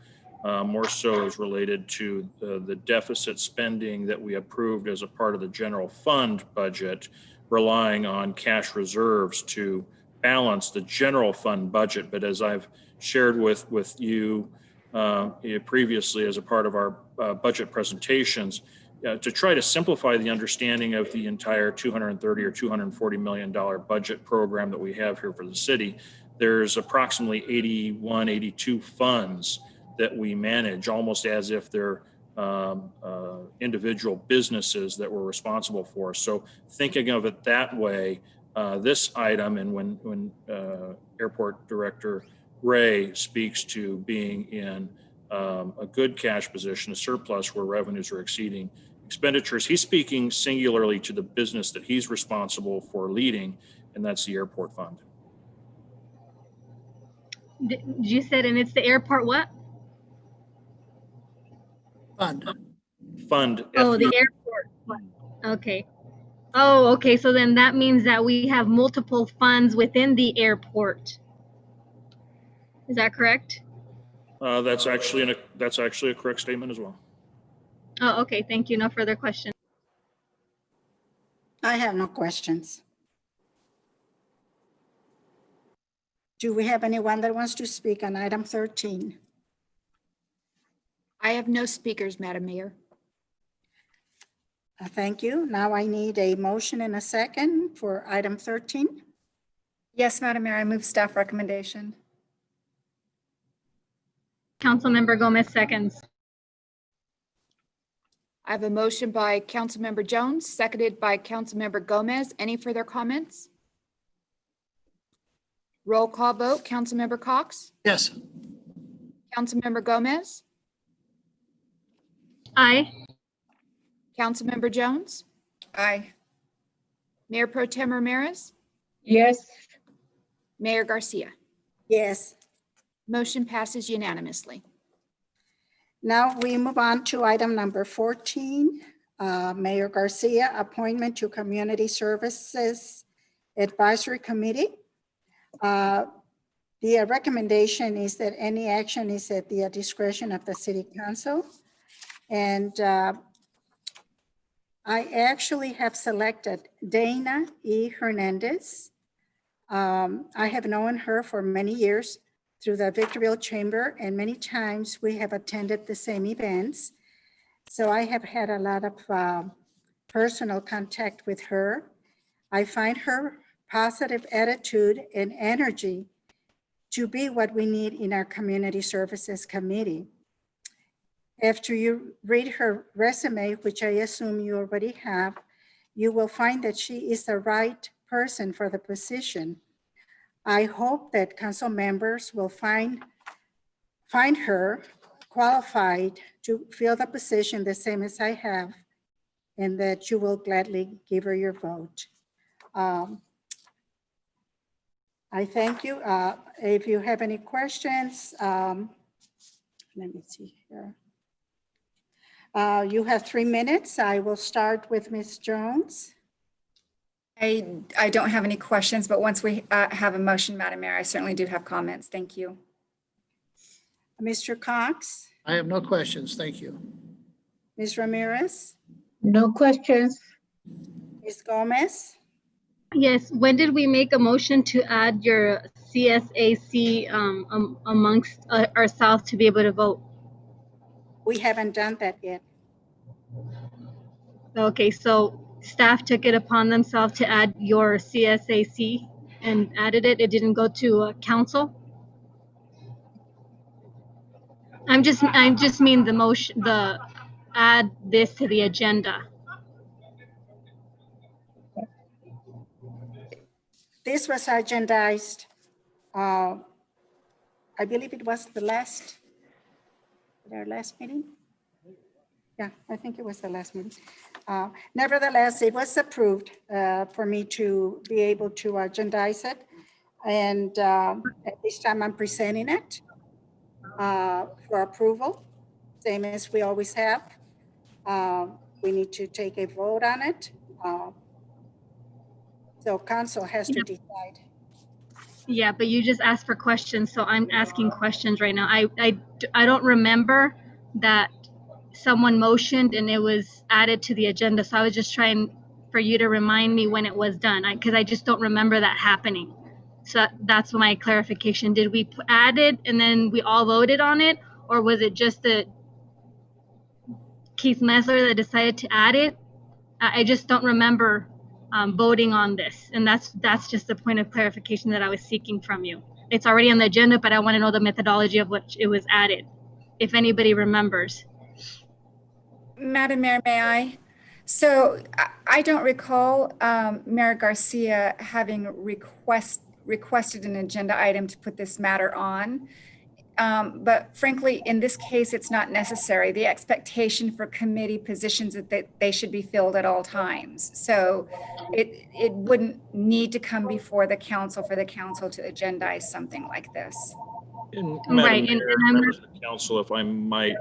more so is related to the deficit spending that we approved as a part of the general fund budget, relying on cash reserves to balance the general fund budget. But as I've shared with you previously as a part of our budget presentations, to try to simplify the understanding of the entire $230 or $240 million budget program that we have here for the city, there's approximately 81, 82 funds that we manage, almost as if they're individual businesses that we're responsible for. So thinking of it that way, this item, and when Airport Director Ray speaks to being in a good cash position, a surplus where revenues are exceeding expenditures, he's speaking singularly to the business that he's responsible for leading, and that's the airport fund. You said, and it's the airport what? Fund. Fund. Oh, the airport fund. Okay. Oh, okay. So then that means that we have multiple funds within the airport. Is that correct? That's actually a correct statement as well. Oh, okay. Thank you. No further questions. I have no questions. Do we have anyone that wants to speak on item 13? I have no speakers, Madam Mayor. Thank you. Now I need a motion and a second for item 13. Yes, Madam Mayor, I move staff recommendation. Councilmember Gomez seconds. I have a motion by Councilmember Jones, seconded by Councilmember Gomez. Any further comments? Roll call vote. Councilmember Cox? Yes. Councilmember Gomez? Aye. Councilmember Jones? Aye. Mayor Pro Tem Ramirez? Yes. Mayor Garcia? Yes. Motion passes unanimously. Now we move on to item number 14, Mayor Garcia, appointment to Community Services Advisory Committee. The recommendation is that any action is at the discretion of the City Council. And I actually have selected Dana E. Hernandez. I have known her for many years through the Victorville Chamber, and many times we have attended the same events. So I have had a lot of personal contact with her. I find her positive attitude and energy to be what we need in our Community Services Committee. After you read her resume, which I assume you already have, you will find that she is the right person for the position. I hope that council members will find her qualified to fill the position the same as I have, and that you will gladly give her your vote. I thank you. If you have any questions, let me see here. You have 3 minutes. I will start with Ms. Jones. I don't have any questions, but once we have a motion, Madam Mayor, I certainly do have comments. Thank you. Mr. Cox, I have no questions. Thank you. Ms. Ramirez, No questions. Ms. Gomez. Yes. When did we make a motion to add your CSAC amongst ourselves to be able to vote? We haven't done that yet. Okay, so staff took it upon themselves to add your CSAC and added it. It didn't go to council. I just mean the motion, add this to the agenda. this was agendized, I believe it was our last meeting. Yeah, I think it was the last meeting. Nevertheless, it was approved for me to be able to agendize it. And at this time, I'm presenting it for approval, same as we always have. We need to take a vote on it. So council has to decide. Yeah, but you just asked for questions, so I'm asking questions right now. I don't remember that someone motioned and it was added to the agenda, so I was just trying for you to remind me when it was done, because I just don't remember that happening. So that's my clarification. Did we add it and then we all voted on it, or was it just that Keith Mesler that decided to add it? I just don't remember voting on this, and that's just the point of clarification that I was seeking from you. It's already on the agenda, but I want to know the methodology of which it was added, if anybody remembers. Madam Mayor, may I? So I don't recall Mayor Garcia having requested an agenda item to put this matter on. But frankly, in this case, it's not necessary. The expectation for committee positions is that they should be filled at all times. So it wouldn't need to come before the council for the council to agendize something like this. And Right, Madam and Mayor, I'm- members of the council, if I might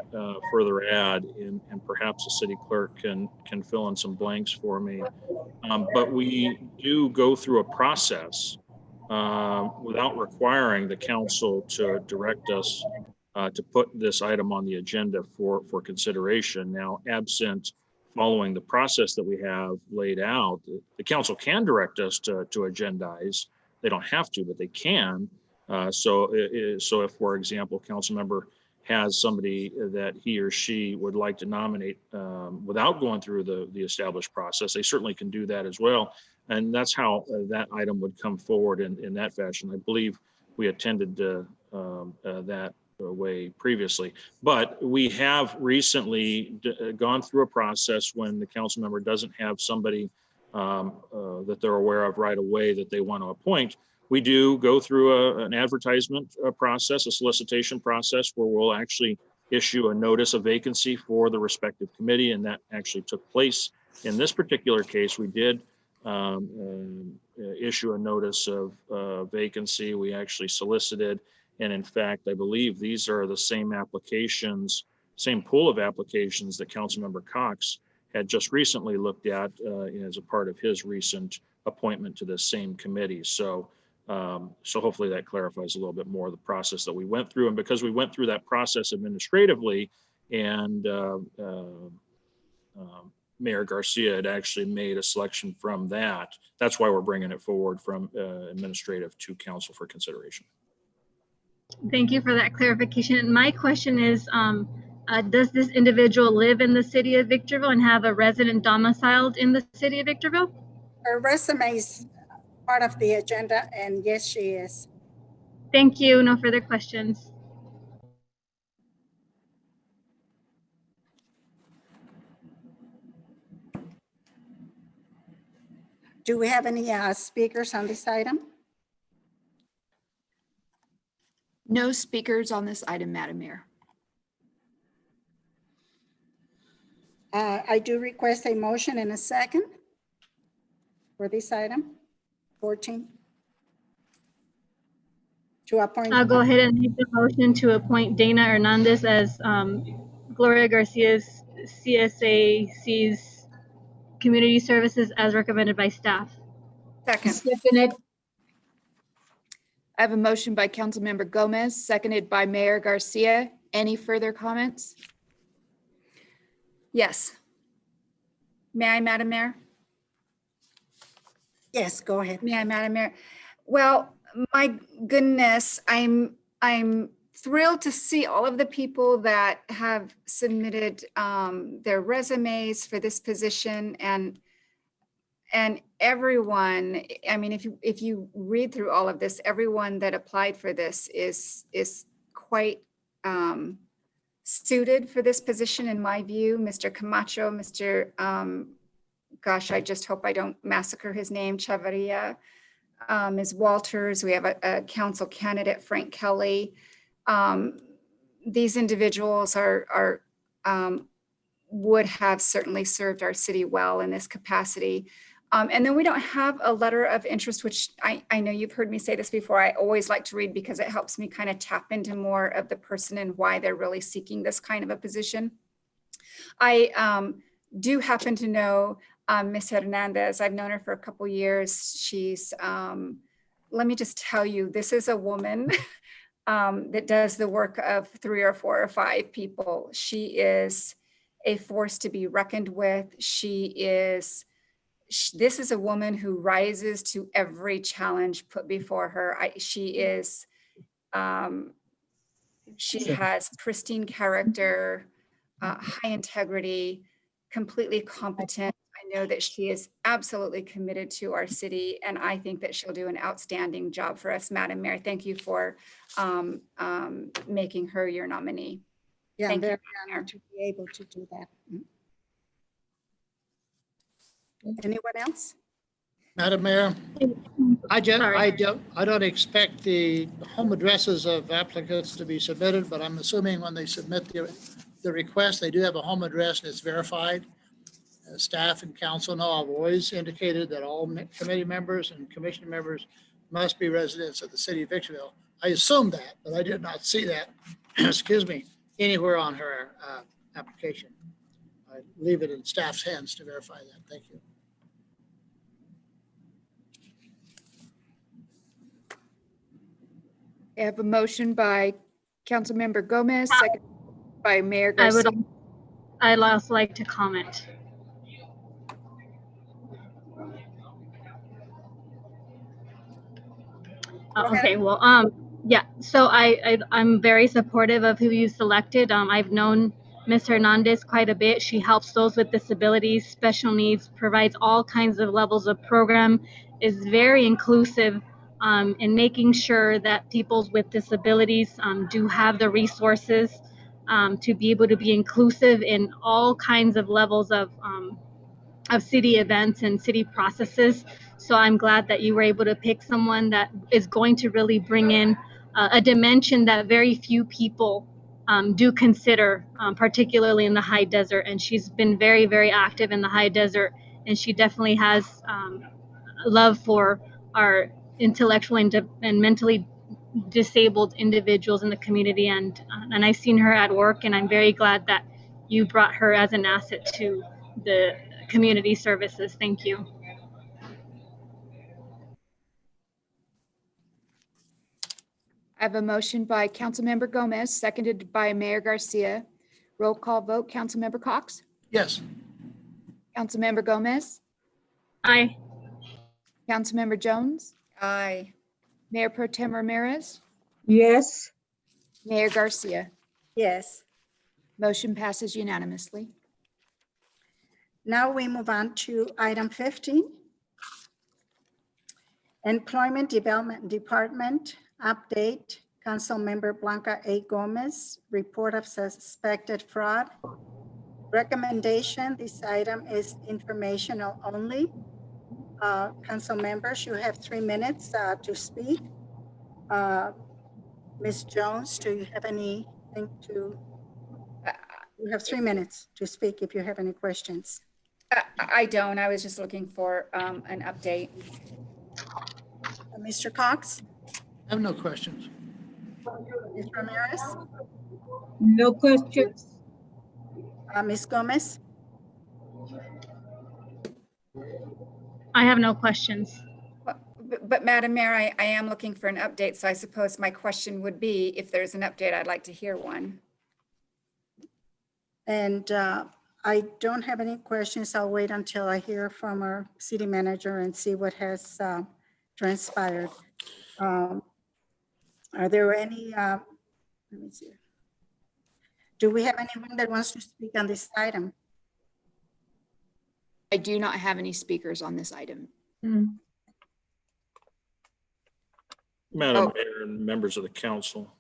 further add, and perhaps the city clerk can fill in some blanks for me. But we do go through a process without requiring the council to direct us to put this item on the agenda for consideration. Now, absent following the process that we have laid out, the council can direct us to agendize. They don't have to, but they can. So if, for example, council member has somebody that he or she would like to nominate without going through the established process, they certainly can do that as well. And that's how that item would come forward in that fashion. I believe we attended that way previously. But we have recently gone through a process when the council member doesn't have somebody that they're aware of right away that they want to appoint. We do go through an advertisement process, a solicitation process, where we'll actually issue a notice of vacancy for the respective committee, and that actually took place. In this particular case, we did issue a notice of vacancy. We actually solicited, and in fact, I believe these are the same applications, same pool of applications that Councilmember Cox had just recently looked at as a part of his recent appointment to this same committee. So hopefully that clarifies a little bit more the process that we went through. And because we went through that process administratively, and Mayor Garcia had actually made a selection from that, that's why we're bringing it forward from administrative to council for consideration. Thank you for that clarification. My question is, does this individual live in the city of Victorville and have a resident domiciled in the city of Victorville? Her resume is part of the agenda, and yes, she is. Thank you. No further questions. Do we have any speakers on this item? No speakers on this item, Madam Mayor. I do request a motion and a second for this item, 14. To appoint. I'll go ahead and make the motion to appoint Dana Hernandez as Gloria Garcia's CSAC's Community Services as recommended by staff. Second. Seconded. I have a motion by Councilmember Gomez, seconded by Mayor Garcia. Any further comments? Yes. May I, Madam Mayor? Yes, go ahead. May I, Madam Mayor? Well, my goodness, I'm thrilled to see all of the people that have submitted their resumes for this position, and everyone. I mean, if you read through all of this, everyone that applied for this is quite suited for this position, in my view. Mr. Camacho, Mr. Gosh, I just hope I don't massacre his name, Chavarria. Ms. Walters. We have a council candidate, Frank Kelly. These individuals would have certainly served our city well in this capacity. And then we don't have a letter of interest, which I know you've heard me say this before. I always like to read because it helps me kind of tap into more of the person and why they're really seeking this kind of a position. I do happen to know Ms. Hernandez. I've known her for a couple years. She's, let me just tell you, this is a woman that does the work of 3 or 4 or 5 people. She is a force to be reckoned with. This is a woman who rises to every challenge put before her. She has pristine character, high integrity, completely competent. I know that she is absolutely committed to our city, and I think that she'll do an outstanding job for us. Madam Mayor, thank you for making her your nominee. Yeah, I'm Thank you, very Madam Mayor. honored to be able to do that. Anyone else? Madam Mayor, I don't expect the home addresses of applicants to be submitted, but I'm assuming when they submit the request, they do have a home address and it's verified. Staff and council know I've always indicated that all committee members and commission members must be residents of the city of Victorville. I assumed that, but I did not see that, excuse me, anywhere on her application. I leave it in staff's hands to verify that. Thank you. I have a motion by Councilmember Gomez, second by Mayor Garcia. I'd also like to comment. Okay, well, yeah, so I'm very supportive of who you selected. I've known Ms. Hernandez quite a bit. She helps those with disabilities, special needs, provides all kinds of levels of program, is very inclusive in making sure that people with disabilities do have the resources to be able to be inclusive in all kinds of levels of city events and city processes. So I'm glad that you were able to pick someone that is going to really bring in a dimension that very few people do consider, particularly in the high desert. And she's been very, very active in the high desert, and she definitely has love for our intellectually and mentally disabled individuals in the community. And I've seen her at work, and I'm very glad that you brought her as an asset to the community services. Thank you. I have a motion by Councilmember Gomez, seconded by Mayor Garcia. Roll call vote, Councilmember Cox? Yes. Councilmember Gomez? Aye. Councilmember Jones? Aye. Mayor Pro Tem Ramirez? Yes. Mayor Garcia? Yes. Motion passes unanimously. Now we move on to item 15. Employment Development Department update. Councilmember Blanca A. Gomez, report of suspected fraud. Recommendation, this item is informational only. Council members, you have 3 minutes to speak. Ms. Jones, do you have anything to? You have 3 minutes to speak if you have any questions. I don't. I was just looking for an update. Mr. Cox? I have no questions. Ms. Ramirez? No questions. Ms. Gomez? I have no questions. But Madam Mayor, I am looking for an update. So I suppose my question would be, if there's an update, I'd like to hear one. And I don't have any questions. I'll wait until I hear from our city manager and see what has transpired. Are there any, let me see. Do we have anyone that wants to speak on this item? I do not have any speakers on this item. Madam Mayor and members of the council.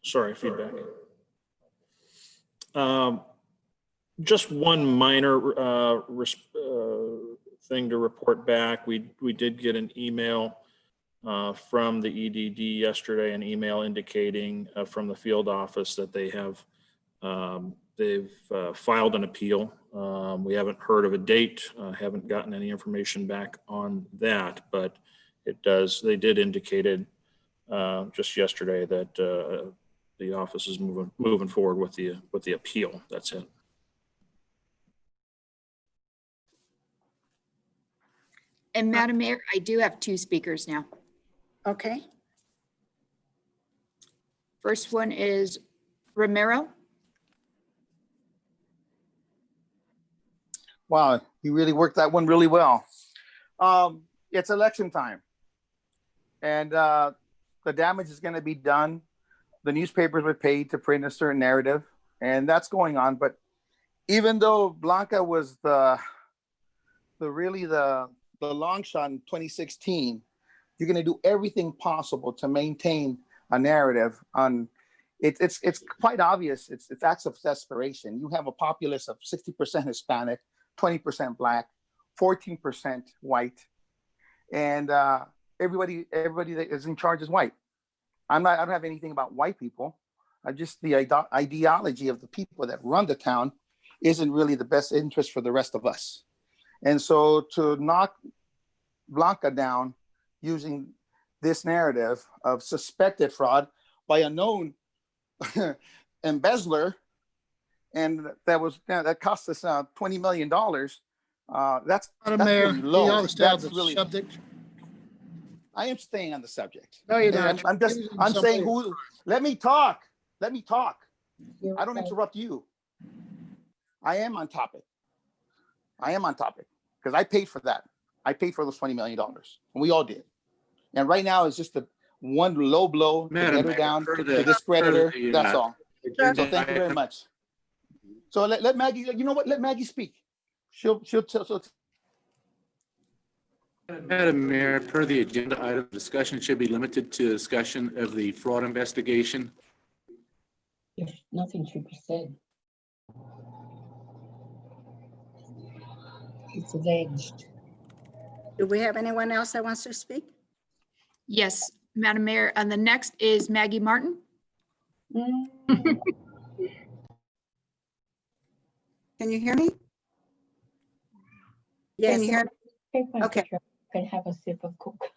Sorry, feedback. Just one minor thing to report back. We did get an email from the EDD yesterday, an email indicating from the field office that they have they've filed an appeal. We haven't heard of a date, haven't gotten any information back on that, but they did indicate it just yesterday that the office is moving forward with the appeal. That's it. And Madam Mayor, I do have 2 speakers now. Okay. First one is Romero. Wow, you really worked that one really well. It's election time, and the damage is going to be done. The newspapers were paid to print a certain narrative, and that's going on. But even though Blanca was the long shot in 2016, you're going to do everything possible to maintain a narrative on. It's quite obvious. It's acts of desperation. You have a populace of 60% Hispanic, 20% Black, 14% white, and everybody that is in charge is white. I don't have anything about white people. Just the ideology of the people that run the town isn't really the best interest for the rest of us. And so to knock Blanca down using this narrative of suspected fraud by a known embezzler, and that cost us $20 million. That's Mayor, really low. you ought to stay on That's the really. subject. I am staying on the subject. No, you're not. I'm saying who. Let me talk. Let me talk. I don't interrupt you. I am on topic. Because I paid for that. I paid for those $20 million, and we all did. And right now it's just one low blow to get her down, to discredit her. That's all. So thank you very much. So let Maggie. You know what? Let Maggie speak. She'll tell. Madam Mayor, per the agenda item, discussion should be limited to discussion of the fraud investigation. If nothing should be said. It's alleged. Do we have anyone else that wants to speak? Yes, Madam Mayor. And the next is Maggie Martin. Can you hear me? Yes. Can you hear me? Okay. Can have a sip of Coke.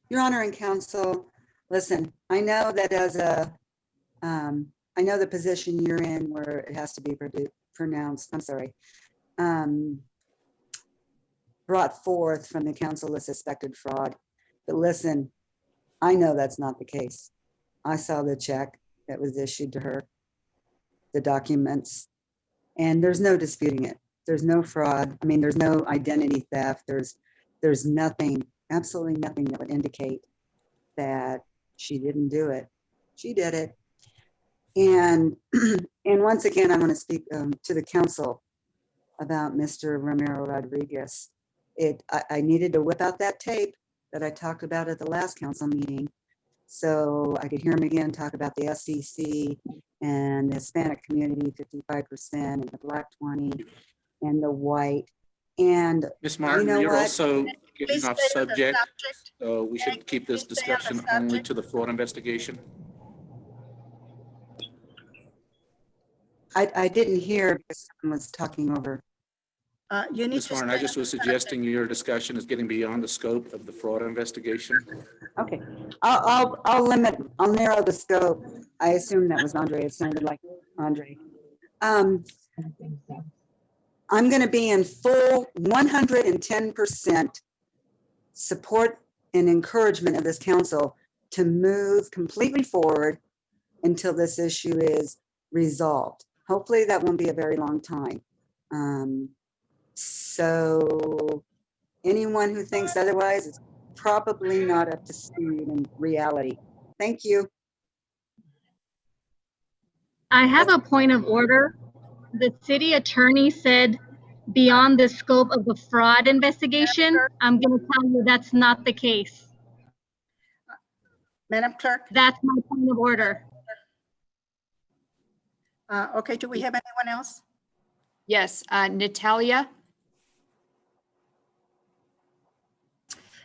Your Honor and Counsel, listen, I know that I know the position you're in where it has to be brought forth from the counsel as suspected fraud. But listen, I know that's not the case. I saw the check that was issued to her, the documents, and there's no disputing it. There's no fraud. I mean, there's no identity theft. There's nothing, absolutely nothing that would indicate that she didn't do it. She did it. And once again, I want to speak to the council about Mr. Romero Rodriguez. I needed to whip out that tape that I talked about at the last council meeting, so I could hear him again talk about the SEC and the Hispanic community, 55%, and the Black 20, and the white. And Ms. Martin, you know you're what? also getting Please off stay on the subject, subject. so we should keep this Please stay on the discussion only subject. to the fraud investigation. I didn't hear because someone was talking over. You need Ms. to Martin, stay I just on was the suggesting your discussion is getting beyond the scope of the fraud investigation. Okay, I'll narrow the scope. I assume that was Andre. It sounded like Andre. I'm going to be in full 110% support and encouragement of this council to move completely forward until this issue is resolved. Hopefully that won't be a very long time. So anyone who thinks otherwise is probably not up to speed in reality. Thank you. I have a point of order. The city attorney said beyond the scope of the fraud investigation. I'm going to tell you that's not the case. Madam Clerk. That's my point of order. Okay, do we have anyone else? Yes, Natalia?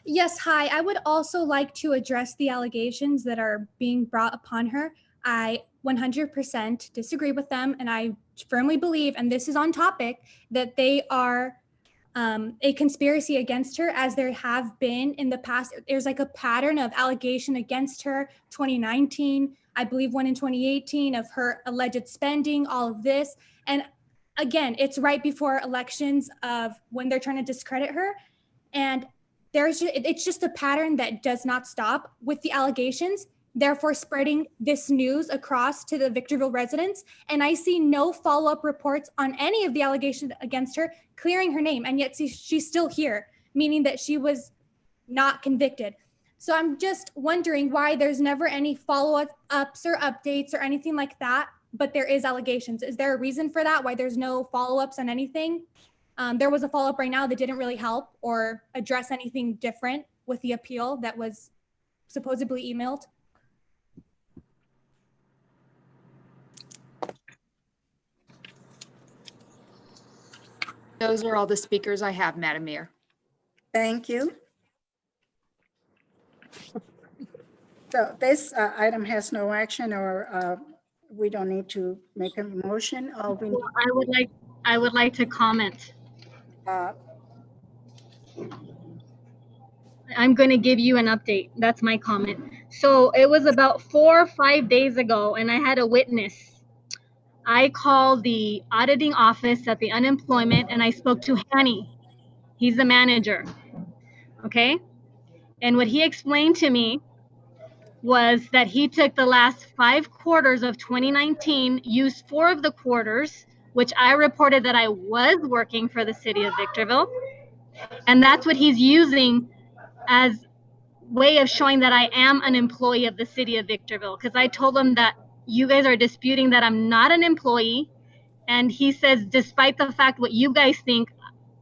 Yes, hi. I would also like to address the allegations that are being brought upon her. I 100% disagree with them, and I firmly believe, and this is on topic, that they are a conspiracy against her, as there have been in the past. There's like a pattern of allegation against her. 2019, I believe one in 2018, of her alleged spending, all of this. And again, it's right before elections of when they're trying to discredit her. And it's just a pattern that does not stop with the allegations, therefore spreading this news across to the Victorville residents. And I see no follow-up reports on any of the allegations against her clearing her name, and yet she's still here, meaning that she was not convicted. So I'm just wondering why there's never any follow-ups or updates or anything like that, but there is allegations. Is there a reason for that, why there's no follow-ups on anything? There was a follow-up right now that didn't really help or address anything different with the appeal that was supposedly emailed. Those are all the speakers I have, Madam Mayor. Thank you. So this item has no action, or we don't need to make a motion. Or we Well, I would like to comment. I'm going to give you an update. That's my comment. So it was about 4 or 5 days ago, and I had a witness. I called the auditing office at the unemployment, and I spoke to Hanny. He's the manager. Okay. And what he explained to me was that he took the last 5 quarters of 2019, used 4 of the quarters, which I reported that I was working for the city of Victorville. And that's what he's using as way of showing that I am an employee of the city of Victorville. Because I told him that you guys are disputing that I'm not an employee. And he says, despite the fact what you guys think,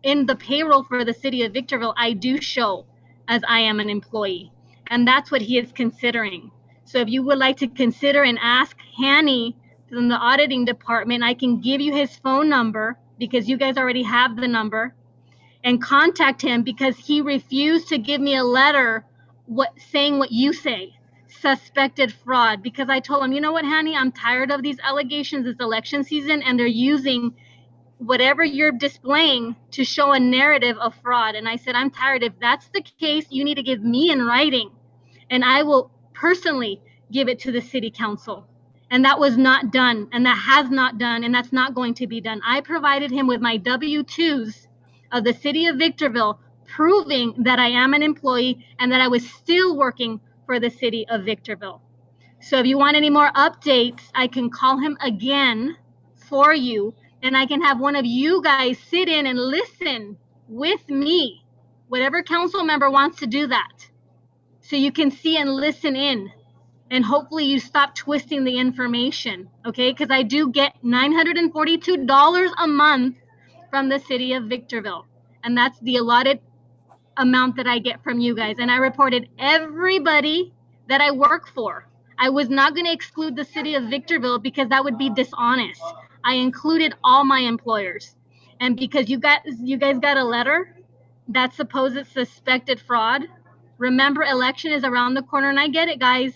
in the payroll for the city of Victorville, I do show as I am an employee. And that's what he is considering. So if you would like to consider and ask Hanny from the auditing department, I can give you his phone number because you guys already have the number, and contact him, because he refused to give me a letter saying what you say, suspected fraud. Because I told him, you know what, Hanny, I'm tired of these allegations. It's election season and they're using whatever you're displaying to show a narrative of fraud. And I said, I'm tired. If that's the case, you need to give me in writing, and I will personally give it to the city council. And that was not done, and that has not done, and that's not going to be done. I provided him with my W-2s of the city of Victorville, proving that I am an employee and that I was still working for the city of Victorville. So if you want any more updates, I can call him again for you, and I can have one of you guys sit in and listen with me, whatever council member wants to do that, so you can see and listen in, and hopefully you stop twisting the information, okay? Because I do get $942 a month from the city of Victorville, and that's the allotted amount that I get from you guys. And I reported everybody that I work for. I was not going to exclude the city of Victorville because that would be dishonest. I included all my employers. And because you guys got a letter that supposed suspected fraud, remember, election is around the corner, and I get it, guys.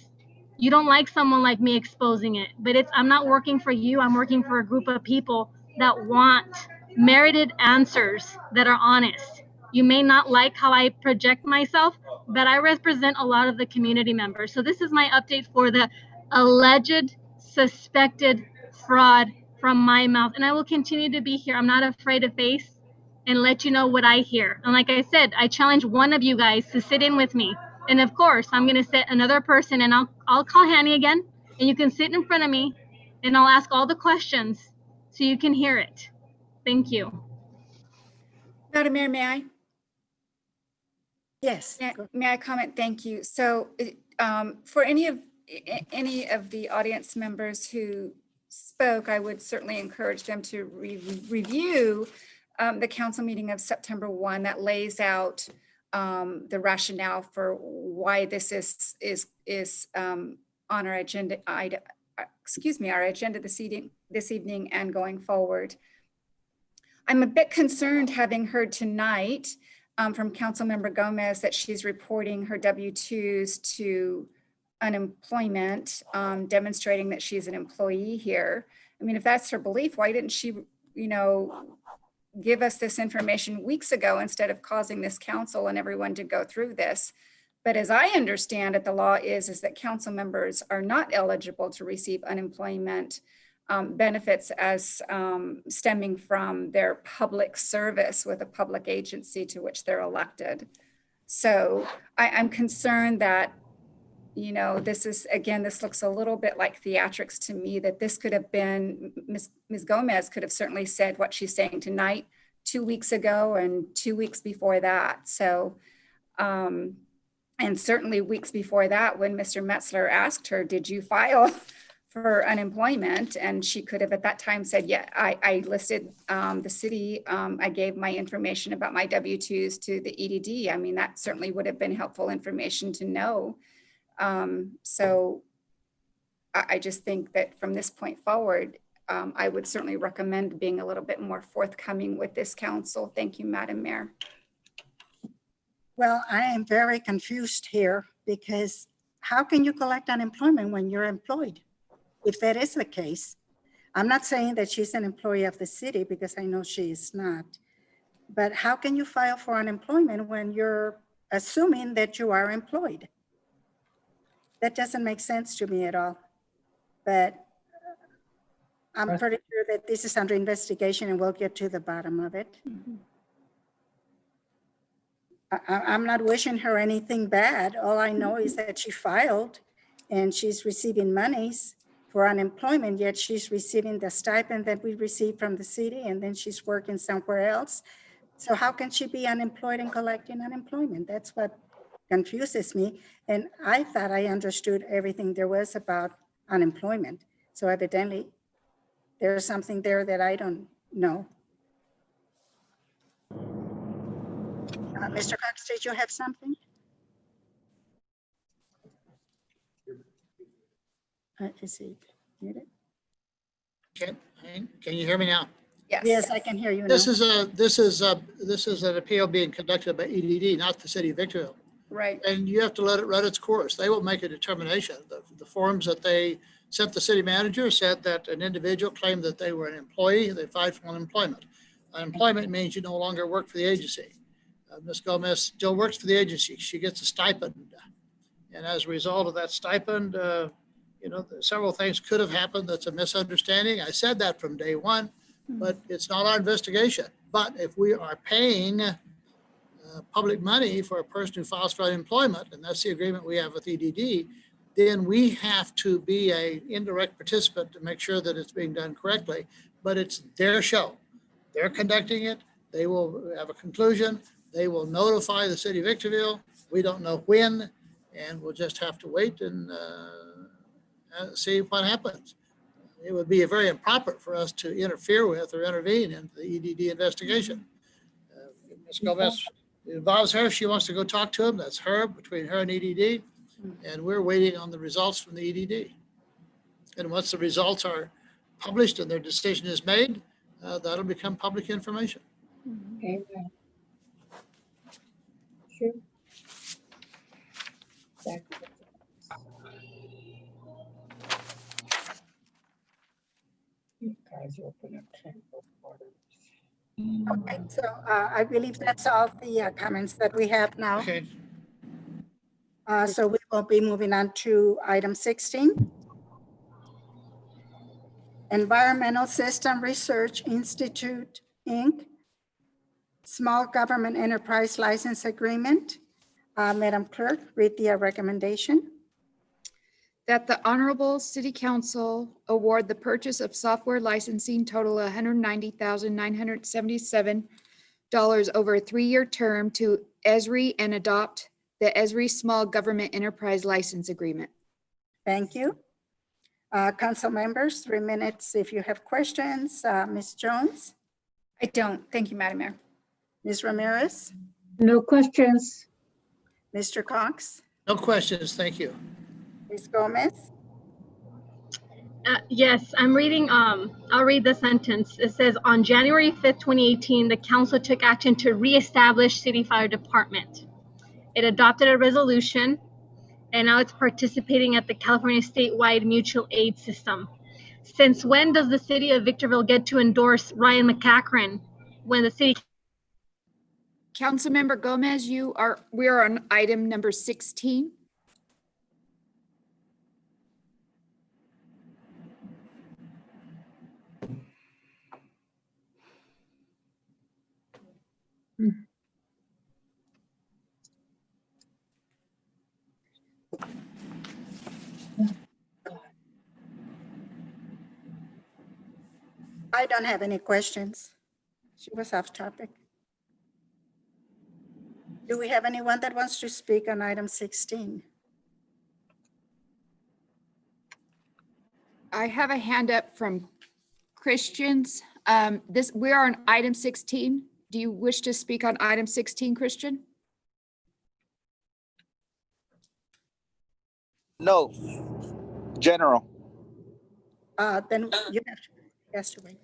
You don't like someone like me exposing it, but I'm not working for you. I'm working for a group of people that want merited answers that are honest. You may not like how I project myself, but I represent a lot of the community members. So this is my update for the alleged suspected fraud from my mouth. And I will continue to be here. I'm not afraid to face and let you know what I hear. And like I said, I challenge one of you guys to sit in with me. And of course, I'm going to set another person, and I'll call Hanny again, and you can sit in front of me, and I'll ask all the questions so you can hear it. Thank you. Madam Mayor, may I? Yes. May I comment? Thank you. So for any of the audience members who spoke, I would certainly encourage them to review the council meeting of September 1 that lays out the rationale for why this is on our agenda. Our agenda this evening and going forward. I'm a bit concerned, having heard tonight from Councilmember Gomez that she's reporting her W-2s to unemployment, demonstrating that she's an employee here. I mean, if that's her belief, why didn't she, give us this information weeks ago instead of causing this council and everyone to go through this? But as I understand it, the law is that council members are not eligible to receive unemployment benefits as stemming from their public service with a public agency to which they're elected. So I'm concerned that, this is, again, this looks a little bit like theatrics to me, that this could have been, Ms. Gomez could have certainly said what she's saying tonight 2 weeks ago and 2 weeks before that. So, and certainly weeks before that, when Mr. Metzler asked her, did you file for unemployment? And she could have at that time said, yeah, I listed the city. I gave my information about my W-2s to the EDD. I mean, that certainly would have been helpful information to know. So I just think that from this point forward, I would certainly recommend being a little bit more forthcoming with this council. Thank you, Madam Mayor. Well, I am very confused here because how can you collect unemployment when you're employed? If that is the case, I'm not saying that she's an employee of the city because I know she is not, but how can you file for unemployment when you're assuming that you are employed? That doesn't make sense to me at all, but I'm pretty sure that this is under investigation and we'll get to the bottom of it. I'm not wishing her anything bad. All I know is that she filed and she's receiving monies for unemployment, yet she's receiving the stipend that we receive from the city, and then she's working somewhere else. So how can she be unemployed and collecting unemployment? That's what confuses me. And I thought I understood everything there was about unemployment. So evidently there's something there that I don't know. Mr. Cox, did you have something? Is he muted? Can you hear me now? Yes. Yes, I can hear you now. This is an appeal being conducted by EDD, not the city of Victorville. Right. And you have to let it run its course. They will make a determination. The forms that they sent the city manager said that an individual claimed that they were an employee. They filed for unemployment. Unemployment means you no longer work for the agency. Ms. Gomez still works for the agency. She gets a stipend. And as a result of that stipend, several things could have happened. That's a misunderstanding. I said that from day one, but it's not our investigation. But if we are paying public money for a person who files for unemployment, and that's the agreement we have with EDD, then we have to be an indirect participant to make sure that it's being done correctly. But it's their show. They're conducting it. They will have a conclusion. They will notify the city of Victorville. We don't know when, and we'll just have to wait and see what happens. It would be very improper for us to interfere with or intervene in the EDD investigation. Ms. Gomez, it involves her. If she wants to go talk to him, that's her, between her and EDD. And we're waiting on the results from the EDD. And once the results are published and their decision is made, that'll become public information. Amen. Sure. Exactly. You guys open up temple waters. Okay, so I believe that's all the comments that we have now. Okay. So we will be moving on to item 16. Environmental System Research Institute, Inc. Small Government Enterprise License Agreement. Madam Clerk, read the recommendation. That the Honorable City Council award the purchase of software licensing total $190,977 over a 3-year term to Esri and adopt the Esri Small Government Enterprise License Agreement. Thank you. Council members, 3 minutes if you have questions. Ms. Jones? I don't. Thank you, Madam Mayor. Ms. Ramirez? No questions. Mr. Cox? No questions, thank you. Ms. Gomez? Yes, I'm reading, I'll read the sentence. It says, on January 5th, 2018, the council took action to reestablish City Fire Department. It adopted a resolution, and now it's participating at the California statewide mutual aid system. Since when does the city of Victorville get to endorse Ryan McCachran when the city? Councilmember Gomez, we are on item number 16. I don't have any questions. She was off topic. Do we have anyone that wants to speak on item 16? I have a hand up from Christians. We are on item 16. Do you wish to speak on item 16, Christian? No, general. Then you have to wait.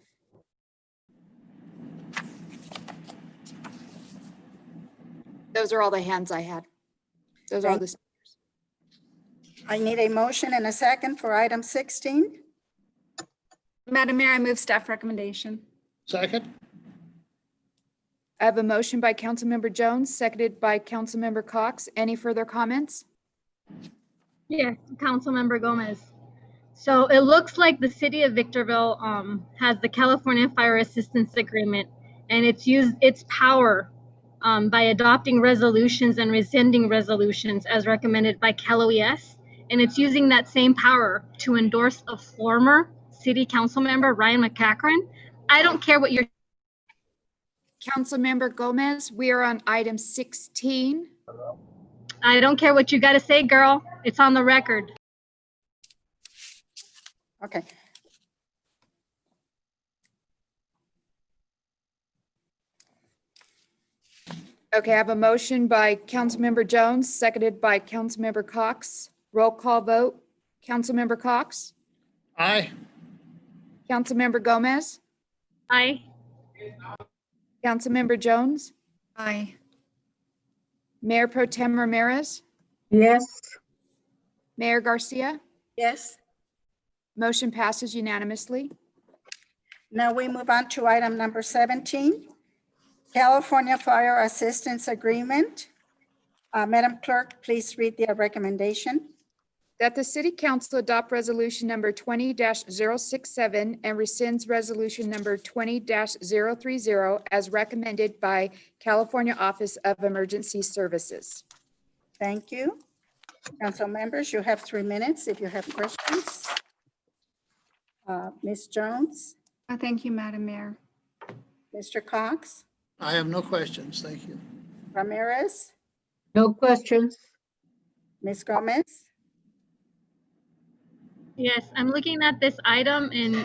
Those are all the hands I had. Those are all the. I need a motion and a second for item 16. Madam Mayor, I move staff recommendation. Second? I have a motion by Councilmember Jones, seconded by Councilmember Cox. Any further comments? Yes, Councilmember Gomez. So it looks like the city of Victorville has the California Fire Assistance Agreement, and it's used its power by adopting resolutions and rescinding resolutions as recommended by CalOES, and it's using that same power to endorse a former city council member, Ryan McCachran. I don't care what you're. Councilmember Gomez, we are on item 16. I don't care what you got to say, girl. It's on the record. Okay. Okay, I have a motion by Councilmember Jones, seconded by Councilmember Cox. Roll call vote. Councilmember Cox? Aye. Councilmember Gomez? Aye. Councilmember Jones? Aye. Mayor Pro Tem Ramirez? Yes. Mayor Garcia? Yes. Motion passes unanimously. Now we move on to item number 17, California Fire Assistance Agreement. Madam Clerk, please read the recommendation. That the City Council adopt resolution number 20-067 and rescinds resolution number 20-030 as recommended by California Office of Emergency Services. Thank you. Council members, you have 3 minutes if you have questions. Ms. Jones, Thank you, Madam Mayor. Mr. Cox, I have no questions. Thank you. Ramirez, No questions. Ms. Gomez. Yes, I'm looking at this item and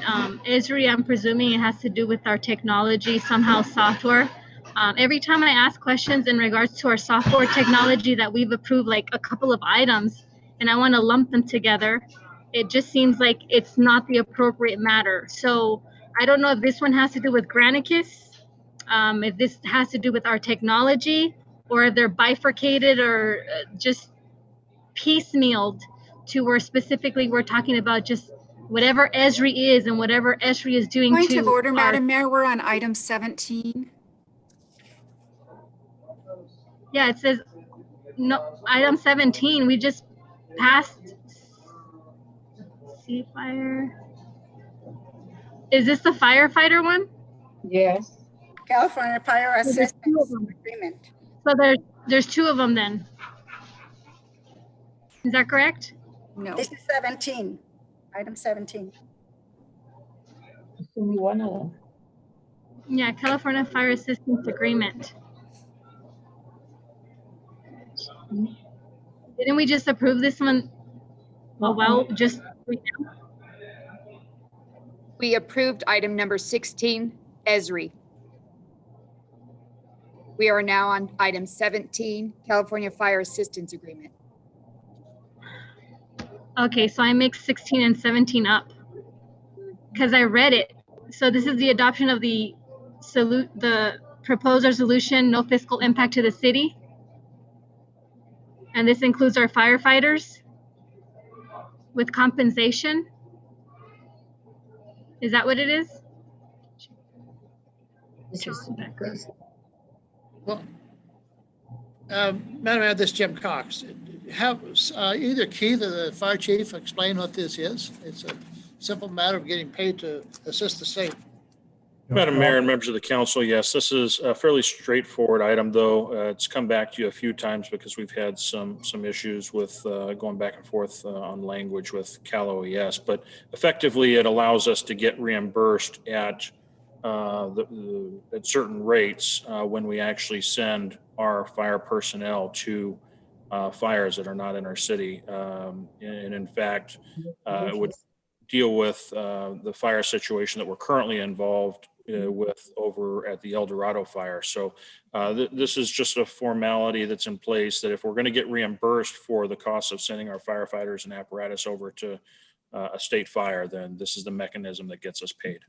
Esri, I'm presuming it has to do with our technology, somehow software. Every time I ask questions in regards to our software technology that we've approved like a couple of items and I want to lump them together, it just seems like it's not the appropriate matter. So I don't know if this one has to do with Granicus, if this has to do with our technology, or if they're bifurcated or just piecemealed to where specifically we're talking about just whatever Esri is and whatever Esri is doing Point to of order, our- Madam Mayor, we're on item 17. Yeah, it says, no, item 17, we just passed Sea Fire. Is this the firefighter one? Yes. California Fire So there's Assistance two of them. Agreement. So there's two of them then. Is that correct? No. This is 17, item 17. It's only one of them. Yeah, California Fire Assistance Agreement. Didn't we just approve this one a while, just right now? We approved item number 16, Esri. We are now on item 17, California Fire Assistance Agreement. Okay, so I mixed 16 and 17 up. because I read it. So this is the adoption of the proposed resolution, no fiscal impact to the city. And this includes our firefighters with compensation. Is that what it is? Well, Madam Mayor, this is Jim Cox. Have either Keith or the fire chief explain what this is. It's a simple matter of getting paid to assist the state. Madam Mayor and members of the council, yes, this is a fairly straightforward item, though. It's come back to you a few times because we've had some issues with going back and forth on language with Cal OES. But effectively, it allows us to get reimbursed at at certain rates when we actually send our fire personnel to fires that are not in our city. And in fact, it would deal with the fire situation that we're currently involved with over at the El Dorado fire. So this is just a formality that's in place that if we're going to get reimbursed for the cost of sending our firefighters and apparatus over to a state fire, then this is the mechanism that gets us paid.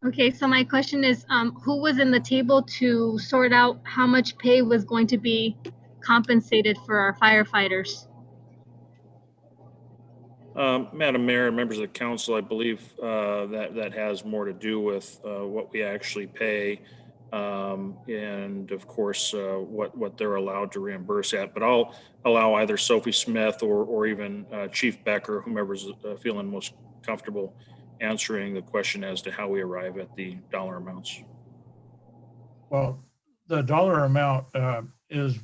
Okay, so my question is, who was in the table to sort out how much pay was going to be compensated for our firefighters? Madam Mayor and members of the council, I believe that has more to do with what we actually pay and of course what they're allowed to reimburse at. But I'll allow either Sophie Smith or even Chief Becker, whomever's feeling most comfortable answering the question as to how we arrive at the dollar amounts. Well, the dollar amount is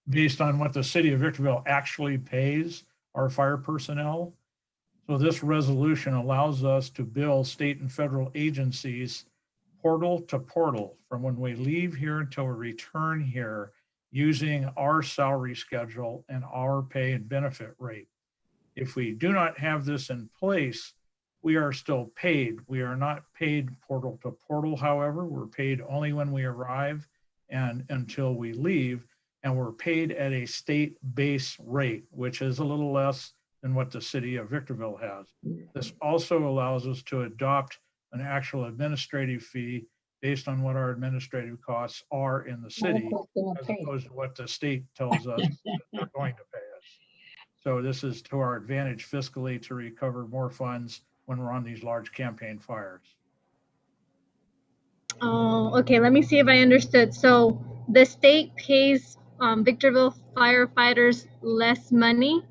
based on what the city of Victorville actually pays our fire personnel. So this resolution allows us to bill state and federal agencies portal to portal from when we leave here until we return here using our salary schedule and our pay and benefit rate. If we do not have this in place, we are still paid. We are not paid portal to portal, however. We're paid only when we arrive and until we leave, and we're paid at a state base rate, which is a little less than what the city of Victorville has. This also allows us to adopt an actual administrative fee based on what our administrative costs are in the city, as opposed to what the state tells us they're going to pay us. So this is to our advantage fiscally to recover more funds when we're on these large campaign fires. Oh, okay, let me see if I understood. So the state pays Victorville firefighters less money,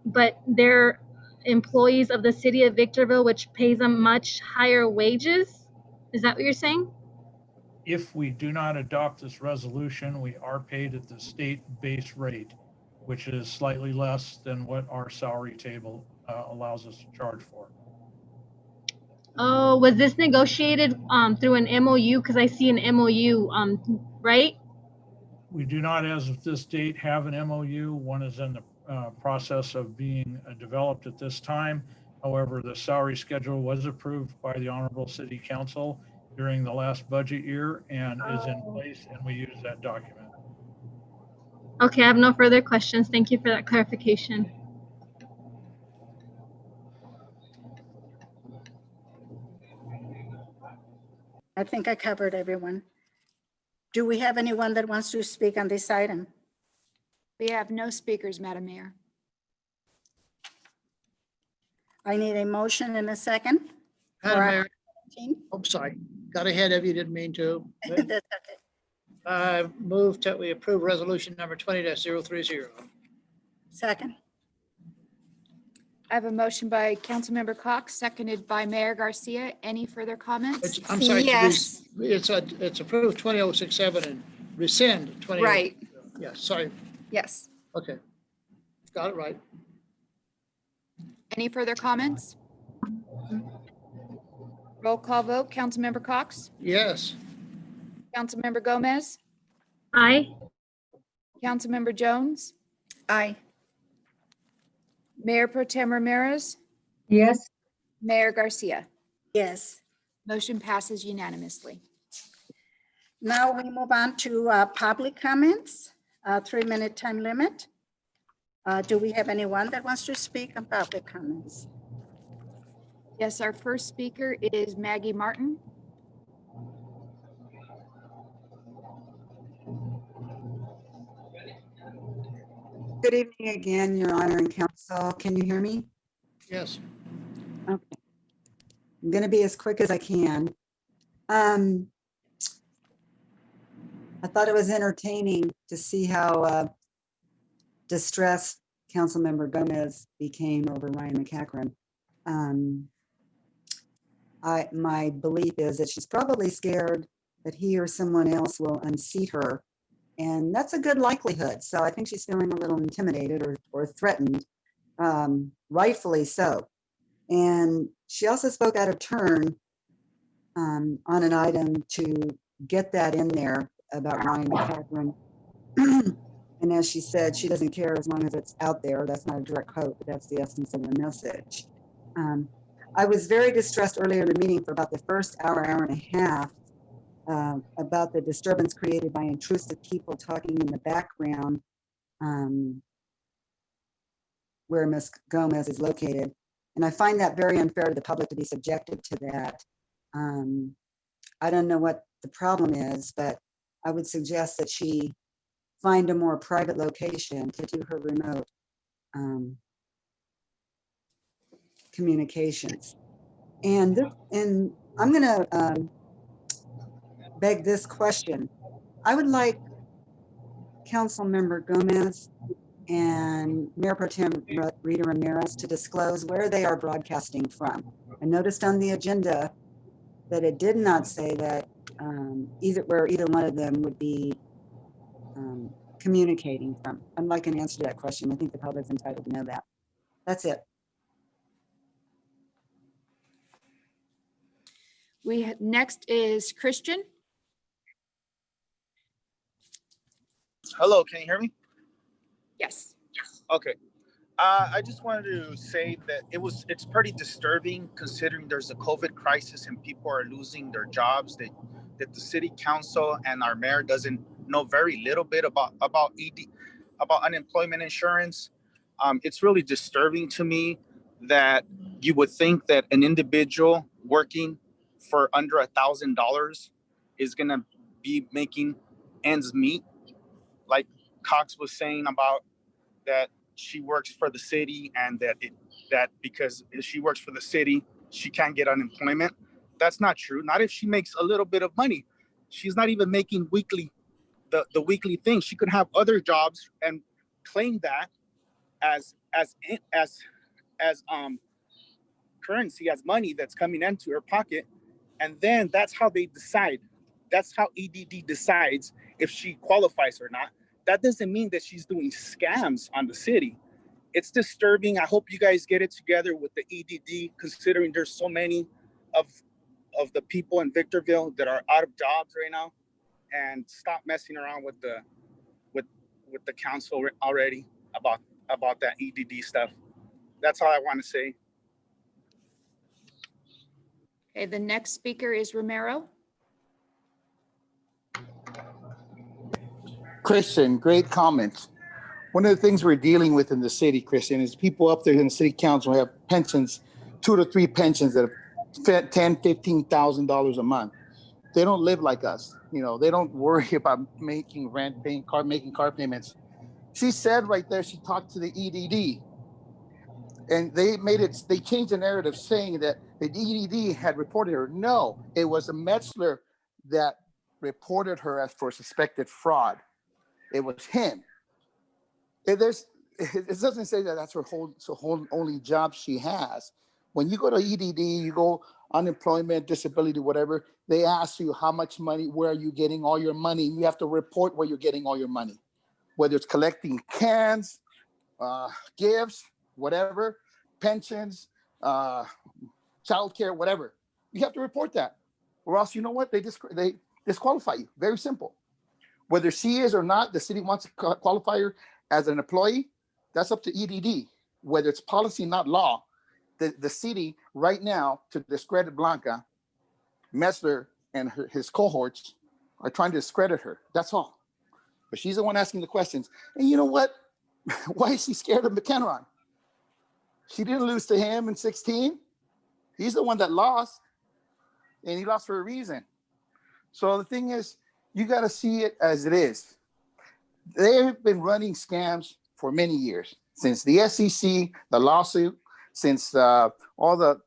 but they're employees of the city of Victorville, which pays them much higher wages. Is that what you're saying? If we do not adopt this resolution, we are paid at the state base rate, which is slightly less than what our salary table allows us to charge for. Oh, was this negotiated through an MOU? Because I see an MOU, right? We do not, as of this date, have an MOU. One is in the process of being developed at this time. However, the salary schedule was approved by the Honorable City Council during the last budget year and is in place, and we use that document. Okay, I have no further questions. Thank you for that clarification. I think I covered everyone. Do we have anyone that wants to speak on this item? We have no speakers, Madam Mayor. I need a motion and a second. Madam for Mayor, item 17. I'm sorry, got ahead of you, didn't mean to. That's okay. I move that we approve resolution number 20-030. Second. I have a motion by Councilmember Cox, seconded by Mayor Garcia. Any further comments? I'm sorry. Yes. It's approved 20067 and rescind 20. Right. Yeah, sorry. Yes. Okay. Got it right. Any further comments? Roll call vote. Councilmember Cox? Yes. Councilmember Gomez? Aye. Councilmember Jones? Aye. Mayor Pro Tem Ramirez? Yes. Mayor Garcia? Yes. Motion passes unanimously. Now we move on to public comments, 3-minute time limit. Do we have anyone that wants to speak on public comments? Yes, our first speaker is Maggie Martin. Good evening again, Your Honor and Counsel. Can you hear me? Yes. Okay. I'm going to be as quick as I can. I thought it was entertaining to see how distressed Councilmember Gomez became over Ryan McCachran. My belief is that she's probably scared that he or someone else will unseat her. And that's a good likelihood. So I think she's feeling a little intimidated or threatened, rightfully so. And she also spoke out of turn on an item to get that in there about Ryan McCachran. And as she said, she doesn't care as long as it's out there. That's not a direct quote, but that's the essence of the message. I was very distressed earlier in the meeting for about the first hour and a half about the disturbance created by intrusive people talking in the background where Ms. Gomez is located. And I find that very unfair to the public to be subjected to that. I don't know what the problem is, but I would suggest that she find a more private location to do her remote communications. And I'm going to beg this question. I would like Councilmember Gomez and Mayor Pro Tem Rita Ramirez to disclose where they are broadcasting from. I noticed on the agenda that it did not say that either one of them would be communicating from. I'd like an answer to that question. I think the public's entitled to know that. That's it. Next is Christian. Hello, can you hear me? Yes. Okay. I just wanted to say that it's pretty disturbing considering there's a COVID crisis and people are losing their jobs, that the city council and our mayor doesn't know very little bit about unemployment insurance. It's really disturbing to me that you would think that an individual working for under $1,000 is gonna be making ends meet. Like Cox was saying about that she works for the city and that because she works for the city, she can't get unemployment. That's not true. Not if she makes a little bit of money. She's not even making the weekly thing. She could have other jobs and claim that as currency, as money that's coming into her pocket. And then that's how they decide. That's how EDD decides if she qualifies or not. That doesn't mean that she's doing scams on the city. It's disturbing. I hope you guys get it together with the EDD, considering there's so many of the people in Victorville that are out of jobs right now, and stop messing around with the council already about that EDD stuff. That's all I want to say. Okay, the next speaker is Romero. Christian, great comments. One of the things we're dealing with in the city, Christian, is people up there in the city council have pensions, 2 to 3 pensions that are $10,000, $15,000 a month. They don't live like us. You know, they don't worry about making rent, making car payments. She said right there, she talked to the EDD, and they changed the narrative saying that the EDD had reported her. No, it was a Metzler that reported her as for suspected fraud. It was him. It doesn't say that that's her whole only job she has. When you go to EDD, you go unemployment, disability, whatever, they ask you how much money, where are you getting all your money? You have to report where you're getting all your money, whether it's collecting cans, gifts, whatever, pensions, childcare, whatever. You have to report that, or else you know what? They disqualify you. Very simple. Whether she is or not, the city wants to qualify her as an employee. That's up to EDD. Whether it's policy, not law, the city right now, to discredit Blanca, Metzler and his cohorts are trying to discredit her. That's all. But she's the one asking the questions. And you know what? Why is she scared of McHenron? She didn't lose to him in 2016. He's the one that lost, and he lost for a reason. So the thing is, you got to see it as it is. They've been running scams for many years, since the SEC, the lawsuit, since all the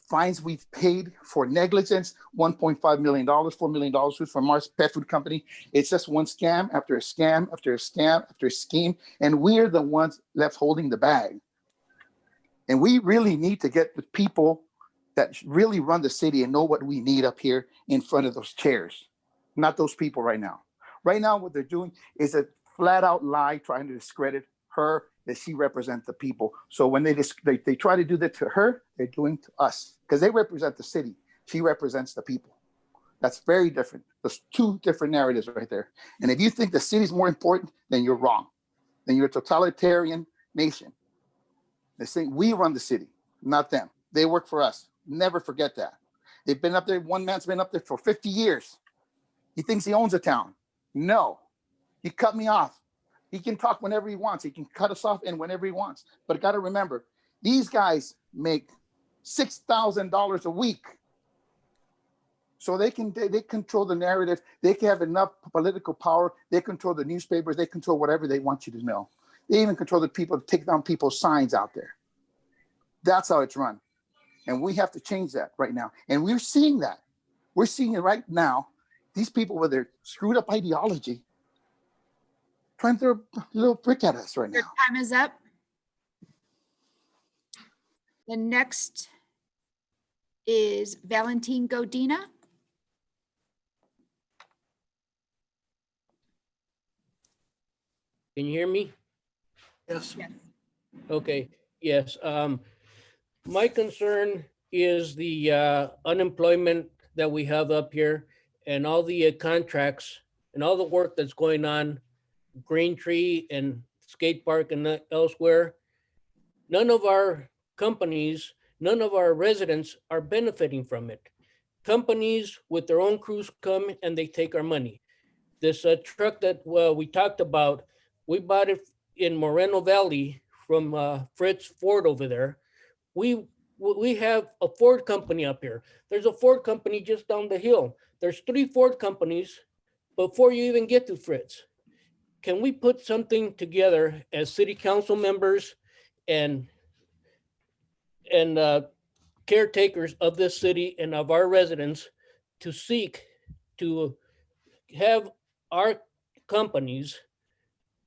fines we've paid for negligence, $1.5 million, $4 million from Mars Pet Food Company. It's just one scam after a scam after a scam after a scheme, and we're the ones left holding the bag. And we really need to get the people that really run the city and know what we need up here in front of those chairs, not those people right now. Right now, what they're doing is a flat out lie, trying to discredit her, that she represents the people. So when they try to do that to her, they're doing to us, because they represent the city. She represents the people. That's very different. There's two different narratives right there. And if you think the city's more important, then you're wrong. Then you're a totalitarian nation. They say we run the city, not them. They work for us. Never forget that. They've been up there. One man's been up there for 50 years. He thinks he owns a town. No, he cut me off. He can talk whenever he wants. He can cut us off and whenever he wants. But got to remember, these guys make $6,000 a week. So they control the narrative. They can have enough political power. They control the newspapers. They control whatever they want you to know. They even control the people to take down people's signs out there. That's how it's run. And we have to change that right now. And we're seeing that. We're seeing it right now. These people with their screwed up ideology trying to throw a little brick at us right now. Your time is up. The next is Valentin Godina. Can you hear me? Yes. Okay, yes. My concern is the unemployment that we have up here and all the contracts and all the work that's going on, Green Tree and Skate Park and elsewhere. None of our companies, none of our residents are benefiting from it. Companies with their own crews come and they take our money. This truck that we talked about, we bought it in Moreno Valley from Fritz Ford over there. We have a Ford company up here. There's a Ford company just down the hill. There's 3 Ford companies before you even get to Fritz. Can we put something together as city council members and caretakers of this city and of our residents to seek to have our companies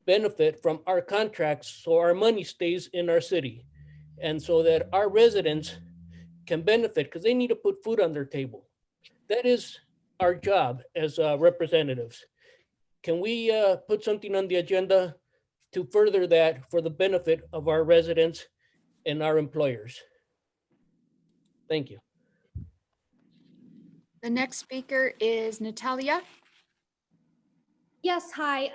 benefit from our contracts so our money stays in our city and so that our residents can benefit because they need to put food on their table. That is our job as representatives. Can we put something on the agenda to further that for the benefit of our residents and our employers? Thank you. The next speaker is Natalia. Yes, hi.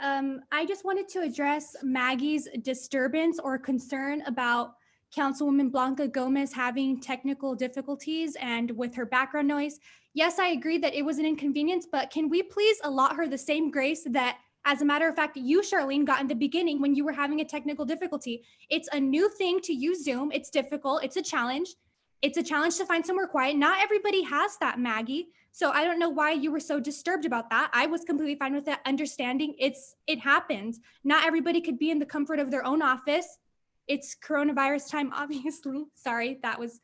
I just wanted to address Maggie's disturbance or concern about Councilwoman Blanca Gomez having technical difficulties and with her background noise. Yes, I agree that it was an inconvenience, but can we please allot her the same grace that, as a matter of fact, you, Charlene, got in the beginning when you were having a technical difficulty? It's a new thing to use Zoom. It's difficult. It's a challenge. It's a challenge to find somewhere quiet. Not everybody has that, Maggie. So I don't know why you were so disturbed about that. I was completely fine with that, understanding it happens. Not everybody could be in the comfort of their own office. It's coronavirus time, obviously. Sorry, that was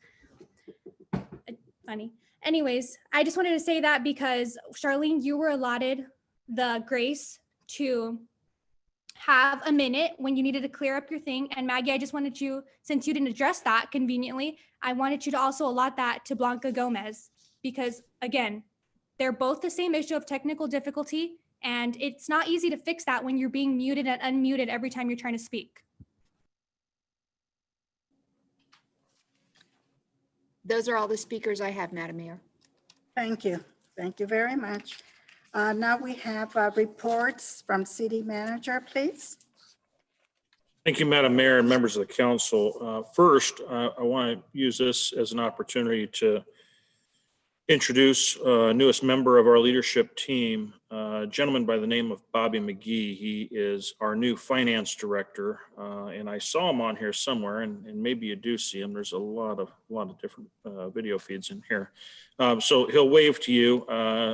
funny. Anyways, I just wanted to say that because Charlene, you were allotted the grace to have a minute when you needed to clear up your thing. And Maggie, I just wanted you, since you didn't address that conveniently, I wanted you to also allot that to Blanca Gomez, because again, they're both the same issue of technical difficulty. And it's not easy to fix that when you're being muted and unmuted every time you're trying to speak. Those are all the speakers I have, Madam Mayor. Thank you. Thank you very much. Now we have reports from City Manager, please. Thank you, Madam Mayor and members of the council. First, I want to use this as an opportunity to introduce newest member of our leadership team, a gentleman by the name of Bobby McGee. He is our new finance director, and I saw him on here somewhere, and maybe you do see him. There's a lot of different video feeds in here. So he'll wave to you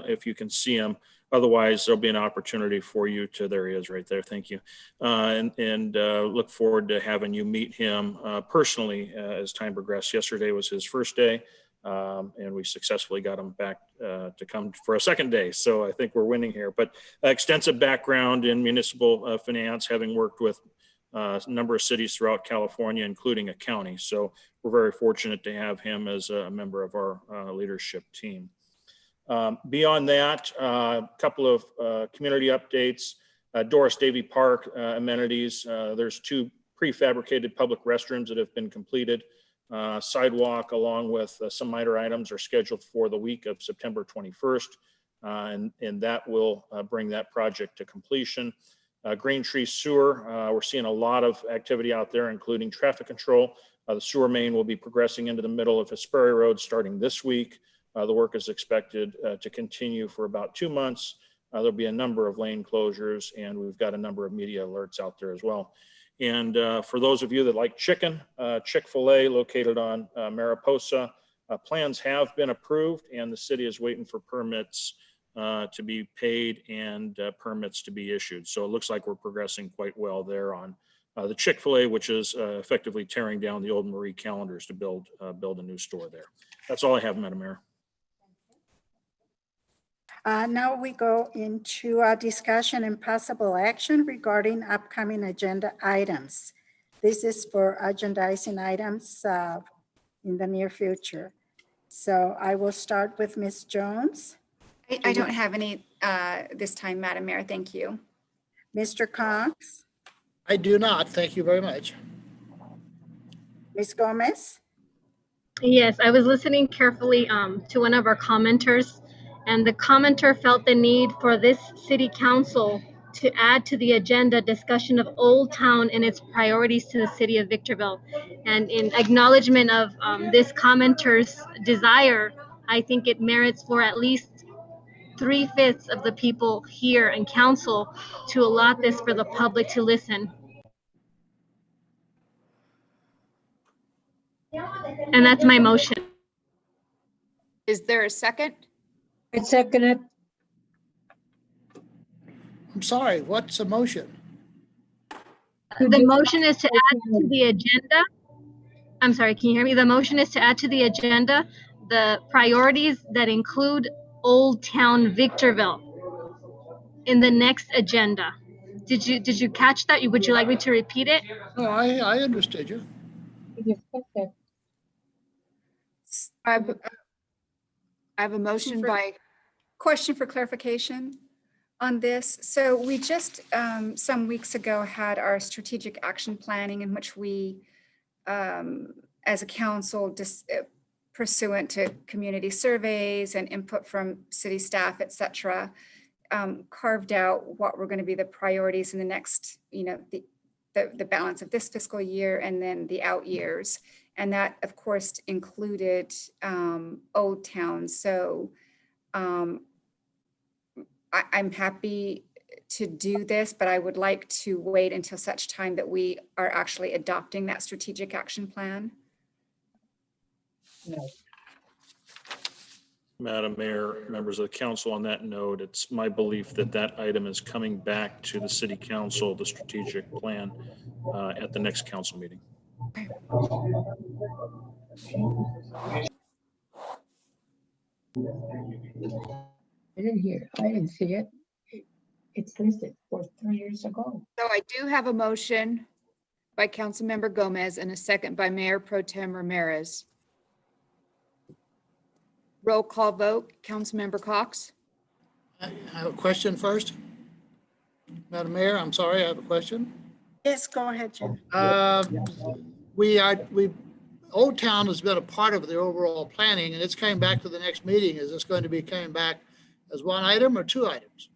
if you can see him. Otherwise, there'll be an opportunity for you to, there he is right there, thank you. And look forward to having you meet him personally as time progressed. Yesterday was his first day. And we successfully got him back to come for a second day. So I think we're winning here. But extensive background in municipal finance, having worked with a number of cities throughout California, including a county. So we're very fortunate to have him as a member of our leadership team. Beyond that, a couple of community updates. Doris Davy Park amenities. There's 2 prefabricated public restrooms that have been completed. Sidewalk along with some minor items are scheduled for the week of September 21st, and that will bring that project to completion. Green Tree Sewer, we're seeing a lot of activity out there, including traffic control. The sewer main will be progressing into the middle of Hesperia Road starting this week. The work is expected to continue for about 2 months. There'll be a number of lane closures, and we've got a number of media alerts out there as well. And for those of you that like chicken, Chick-fil-A located on Mariposa, plans have been approved, and the city is waiting for permits to be paid and permits to be issued. So it looks like we're progressing quite well there on the Chick-fil-A, which is effectively tearing down the old Marie Callender's to build a new store there. That's all I have, Madam Mayor. Now we go into a discussion and possible action regarding upcoming agenda items. This is for agendizing items in the near future. So I will start with Ms. Jones. I don't have any this time, Madam Mayor. Thank you. Mr. Cox, I do not. Thank you very much. Ms. Gomez, Yes, I was listening carefully to one of our commenters, and the commenter felt the need for this city council to add to the agenda discussion of Old Town and its priorities to the city of Victorville. And in acknowledgement of this commenter's desire, I think it merits for at least 3/5 of the people here in council to allot this for the public to listen. And that's my motion. Is there a second? I second it. I'm sorry, what's the motion? The motion is to add to the agenda. I'm sorry, can you hear me? The motion is to add to the agenda the priorities that include Old Town Victorville in the next agenda. Did you catch that? Would you like me to repeat it? No, I understood you. I have a motion by. Question for clarification on this. So we just some weeks ago had our strategic action planning in which we, as a council, pursuant to community surveys and input from city staff, et cetera, carved out what were going to be the priorities in the next, the balance of this fiscal year and then the out years. And that, of course, included Old Town. So I'm happy to do this, but I would like to wait until such time that we are actually adopting that strategic action plan. Madam Mayor, members of the council, on that note, it's my belief that that item is coming back to the city council, the strategic plan, at the next council meeting. Okay. I didn't see it. It's listed for 3 years ago. So I do have a motion by Councilmember Gomez and a second by Mayor Pro Tem Ramirez. Roll call vote, Councilmember Cox. I have a question first. Madam Mayor, I'm sorry, I have a question. yes, go ahead, Jim. Old Town has been a part of the overall planning, and it's coming back to the next meeting. Is this going to be coming back as one item or two items?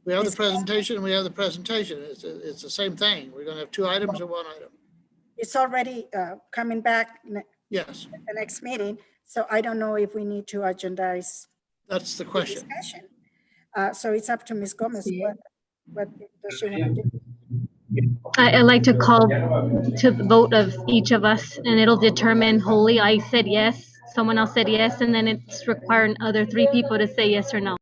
We have the presentation and we have the presentation. It's the same thing. We're going to have two items or one item. It's already coming back Yes, at the next meeting. So I don't know if we need to agendize that's the the question. discussion. So it's up to Ms. Gomez. See it. What does she want to do? I'd like to call to the vote of each of us, and it'll determine wholly. I said yes, someone else said yes, and then it's requiring other 3 people to say yes or no.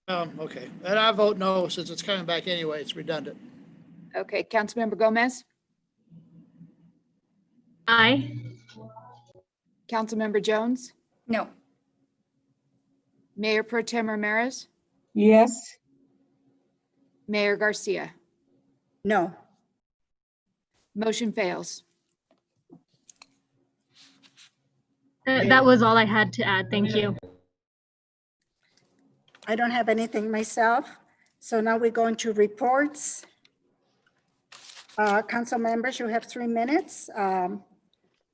Okay, and I vote no, since it's coming back anyway, it's redundant. Okay, Councilmember Gomez, Aye. Councilmember Jones, No. Mayor Pro Tem Ramirez, Yes, Mayor Garcia. No. Motion fails. That was all I had to add. Thank you. I don't have anything myself. So now we're going to reports. Council members, you have 3 minutes.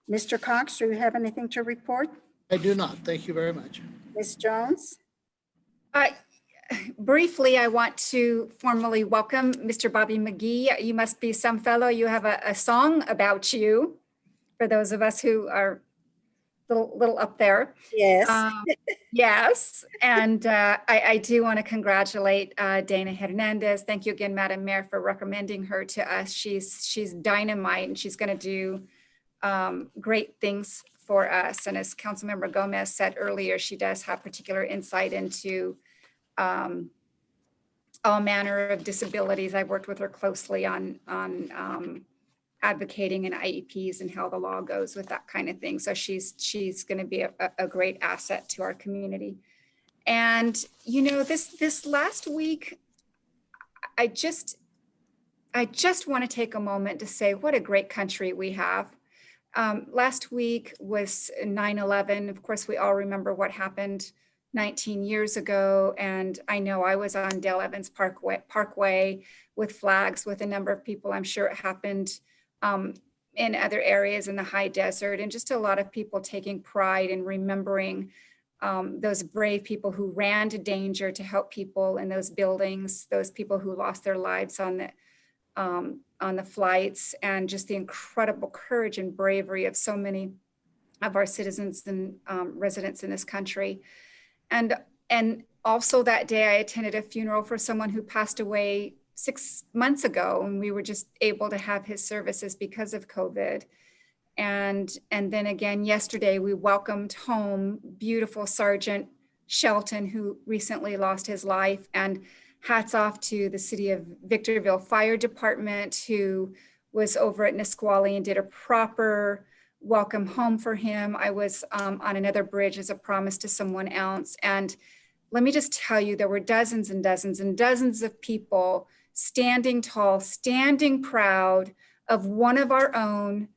Mr. Cox, do you have anything to report? I do not. Thank you very much. Ms. Jones? Briefly, I want to formally welcome Mr. Bobby McGee. You must be some fellow. You have a song about you, for those of us who are little up there. Yes. Yes, and I do want to congratulate Dana Hernandez. Thank you again, Madam Mayor, for recommending her to us. She's dynamite, and she's going to do great things for us. And as Councilmember Gomez said earlier, she does have particular insight into all manner of disabilities. I've worked with her closely on advocating in IEPs and how the law goes with that kind of thing. So she's going to be a great asset to our community. And you know, this last week, I just want to take a moment to say what a great country we have. Last week was 9/11. Of course, we all remember what happened 19 years ago. And I know I was on Dale Evans Parkway with flags with a number of people. I'm sure it happened in other areas in the high desert, and just a lot of people taking pride in remembering those brave people who ran to danger to help people in those buildings, those people who lost their lives on the flights, and just the incredible courage and bravery of so many of our citizens and residents in this country. And also that day I attended a funeral for someone who passed away 6 months ago, and we were just able to have his services because of COVID. And then again, yesterday we welcomed home beautiful Sergeant Shelton, who recently lost his life. And hats off to the City of Victorville Fire Department, who was over at Nisqually and did a proper welcome home for him. I was on another bridge as a promise to someone else. And let me just tell you, there were dozens and dozens and dozens of people standing tall, standing proud of one of our own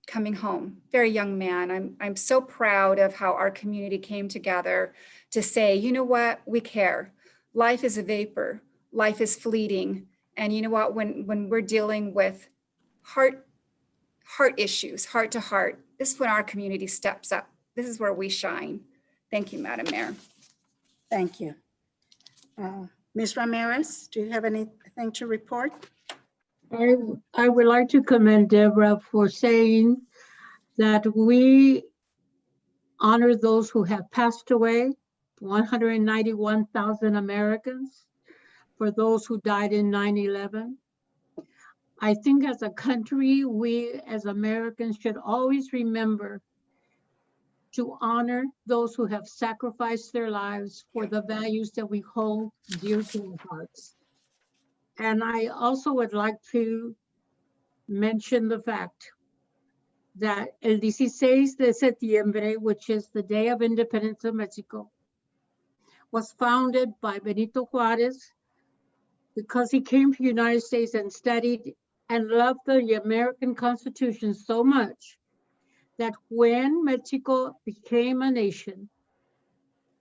coming home. Very young man. I'm so proud of how our community came together to say, you know what, we care. Life is a vapor. Life is fleeting. And you know what, when we're dealing with heart issues, heart to heart, this is when our community steps up. This is where we shine. Thank you, Madam Mayor. Thank you. Ms. Ramirez, do you have anything to report? I would like to commend Deborah for saying that we honor those who have passed away, 191,000 Americans, for those who died in 9/11. I think as a country, we as Americans should always remember to honor those who have sacrificed their lives for the values that we hold dear to our hearts. And I also would like to mention the fact that el 16 de septiembre, which is the Day of Independence of Mexico, was founded by Benito Juárez because he came to the United States and studied and loved the American Constitution so much that when Mexico became a nation,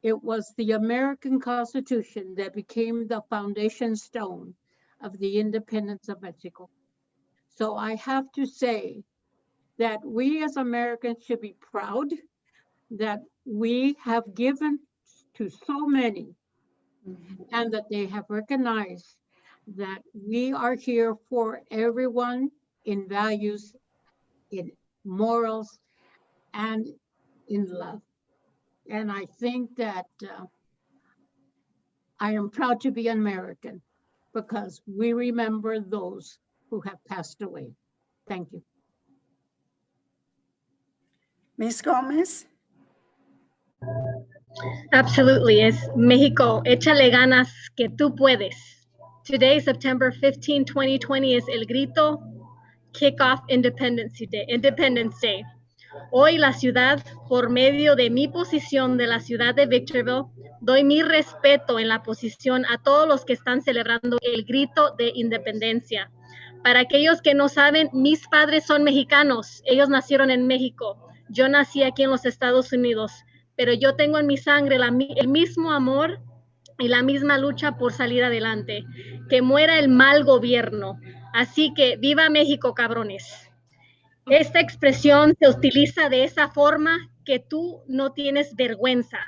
it was the American Constitution that became the foundation stone of the independence of Mexico. So I have to say that we as Americans should be proud that we have given to so many, and that they have recognized that we are here for everyone in values, in morals, and in love. And I think that I am proud to be an American because we remember those who have passed away. Thank you. Ms. Gomez? Absolutely. Es México, échale ganas que tú puedes. Today, September 15, 2020, es el grito Kickoff Independence Day. Hoy la ciudad, por medio de mi posición de la ciudad de Victorville, doy mi respeto en la posición a todos los que están celebrando el grito de independencia. Para aquellos que no saben, mis padres son mexicanos. Ellos nacieron en México. Yo nací aquí en los Estados Unidos, pero yo tengo en mi sangre el mismo amor y la misma lucha por salir adelante. Que muera el mal gobierno. Así que viva México, cabrones. Esta expresión se utiliza de esa forma que tú no tienes vergüenza.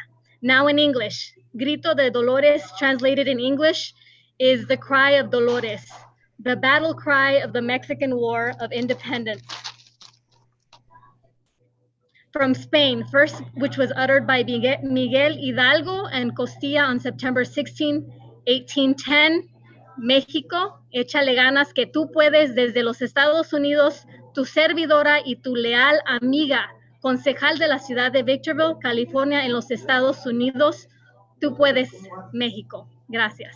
Now in English, grito de Dolores translated in English is the cry of Dolores, the battle cry of the Mexican War of Independence. From Spain, first, which was uttered by Miguel Hidalgo and Costilla on September 16, 1810. México, échale ganas que tú puedes desde los Estados Unidos, tu servidora y tu leal amiga, concejal de la ciudad de Victorville, California, en los Estados Unidos. Tú puedes, México. Gracias.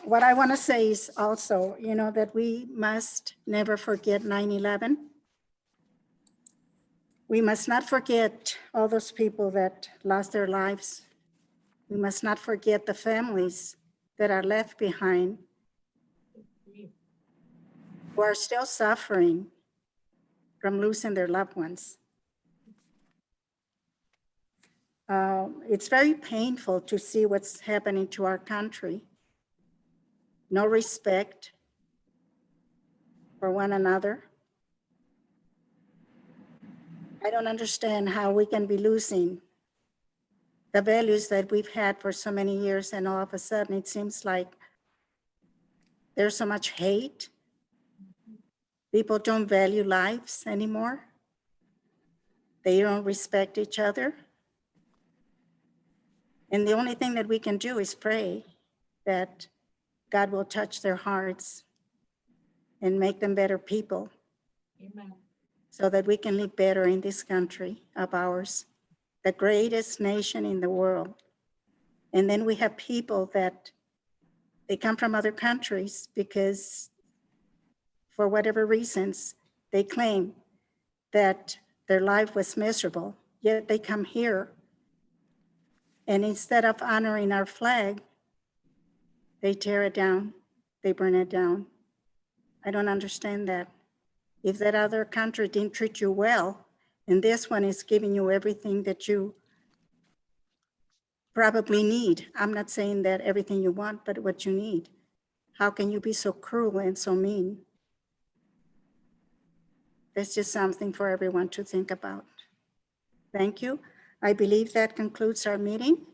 What I want to say is also, that we must never forget 9/11. We must not forget all those people that lost their lives. We must not forget the families that are left behind who are still suffering from losing their loved ones. It's very painful to see what's happening to our country. No respect for one another. I don't understand how we can be losing the values that we've had for so many years, and all of a sudden it seems like there's so much hate. People don't value lives anymore. They don't respect each other. And the only thing that we can do is pray that God will touch their hearts and make them better people. Amen. So that we can live better in this country of ours, the greatest nation in the world. And then we have people that they come from other countries because for whatever reasons, they claim that their life was miserable, yet they come here. And instead of honoring our flag, they tear it down, they burn it down. I don't understand that. If that other country didn't treat you well, and this one is giving you everything that you probably need. I'm not saying that everything you want, but what you need. How can you be so cruel and so mean? That's just something for everyone to think about. Thank you. I believe that concludes our meeting.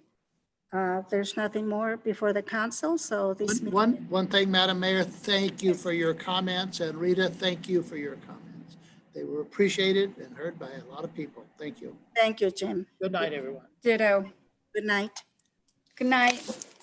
There's nothing more before the council, so this meeting. One thing, Madam Mayor, thank you for your comments, and Rita, thank you for your comments. They were appreciated and heard by a lot of people. Thank you. Thank you, Jim. Good night, everyone. Ditto. Good night. Good night.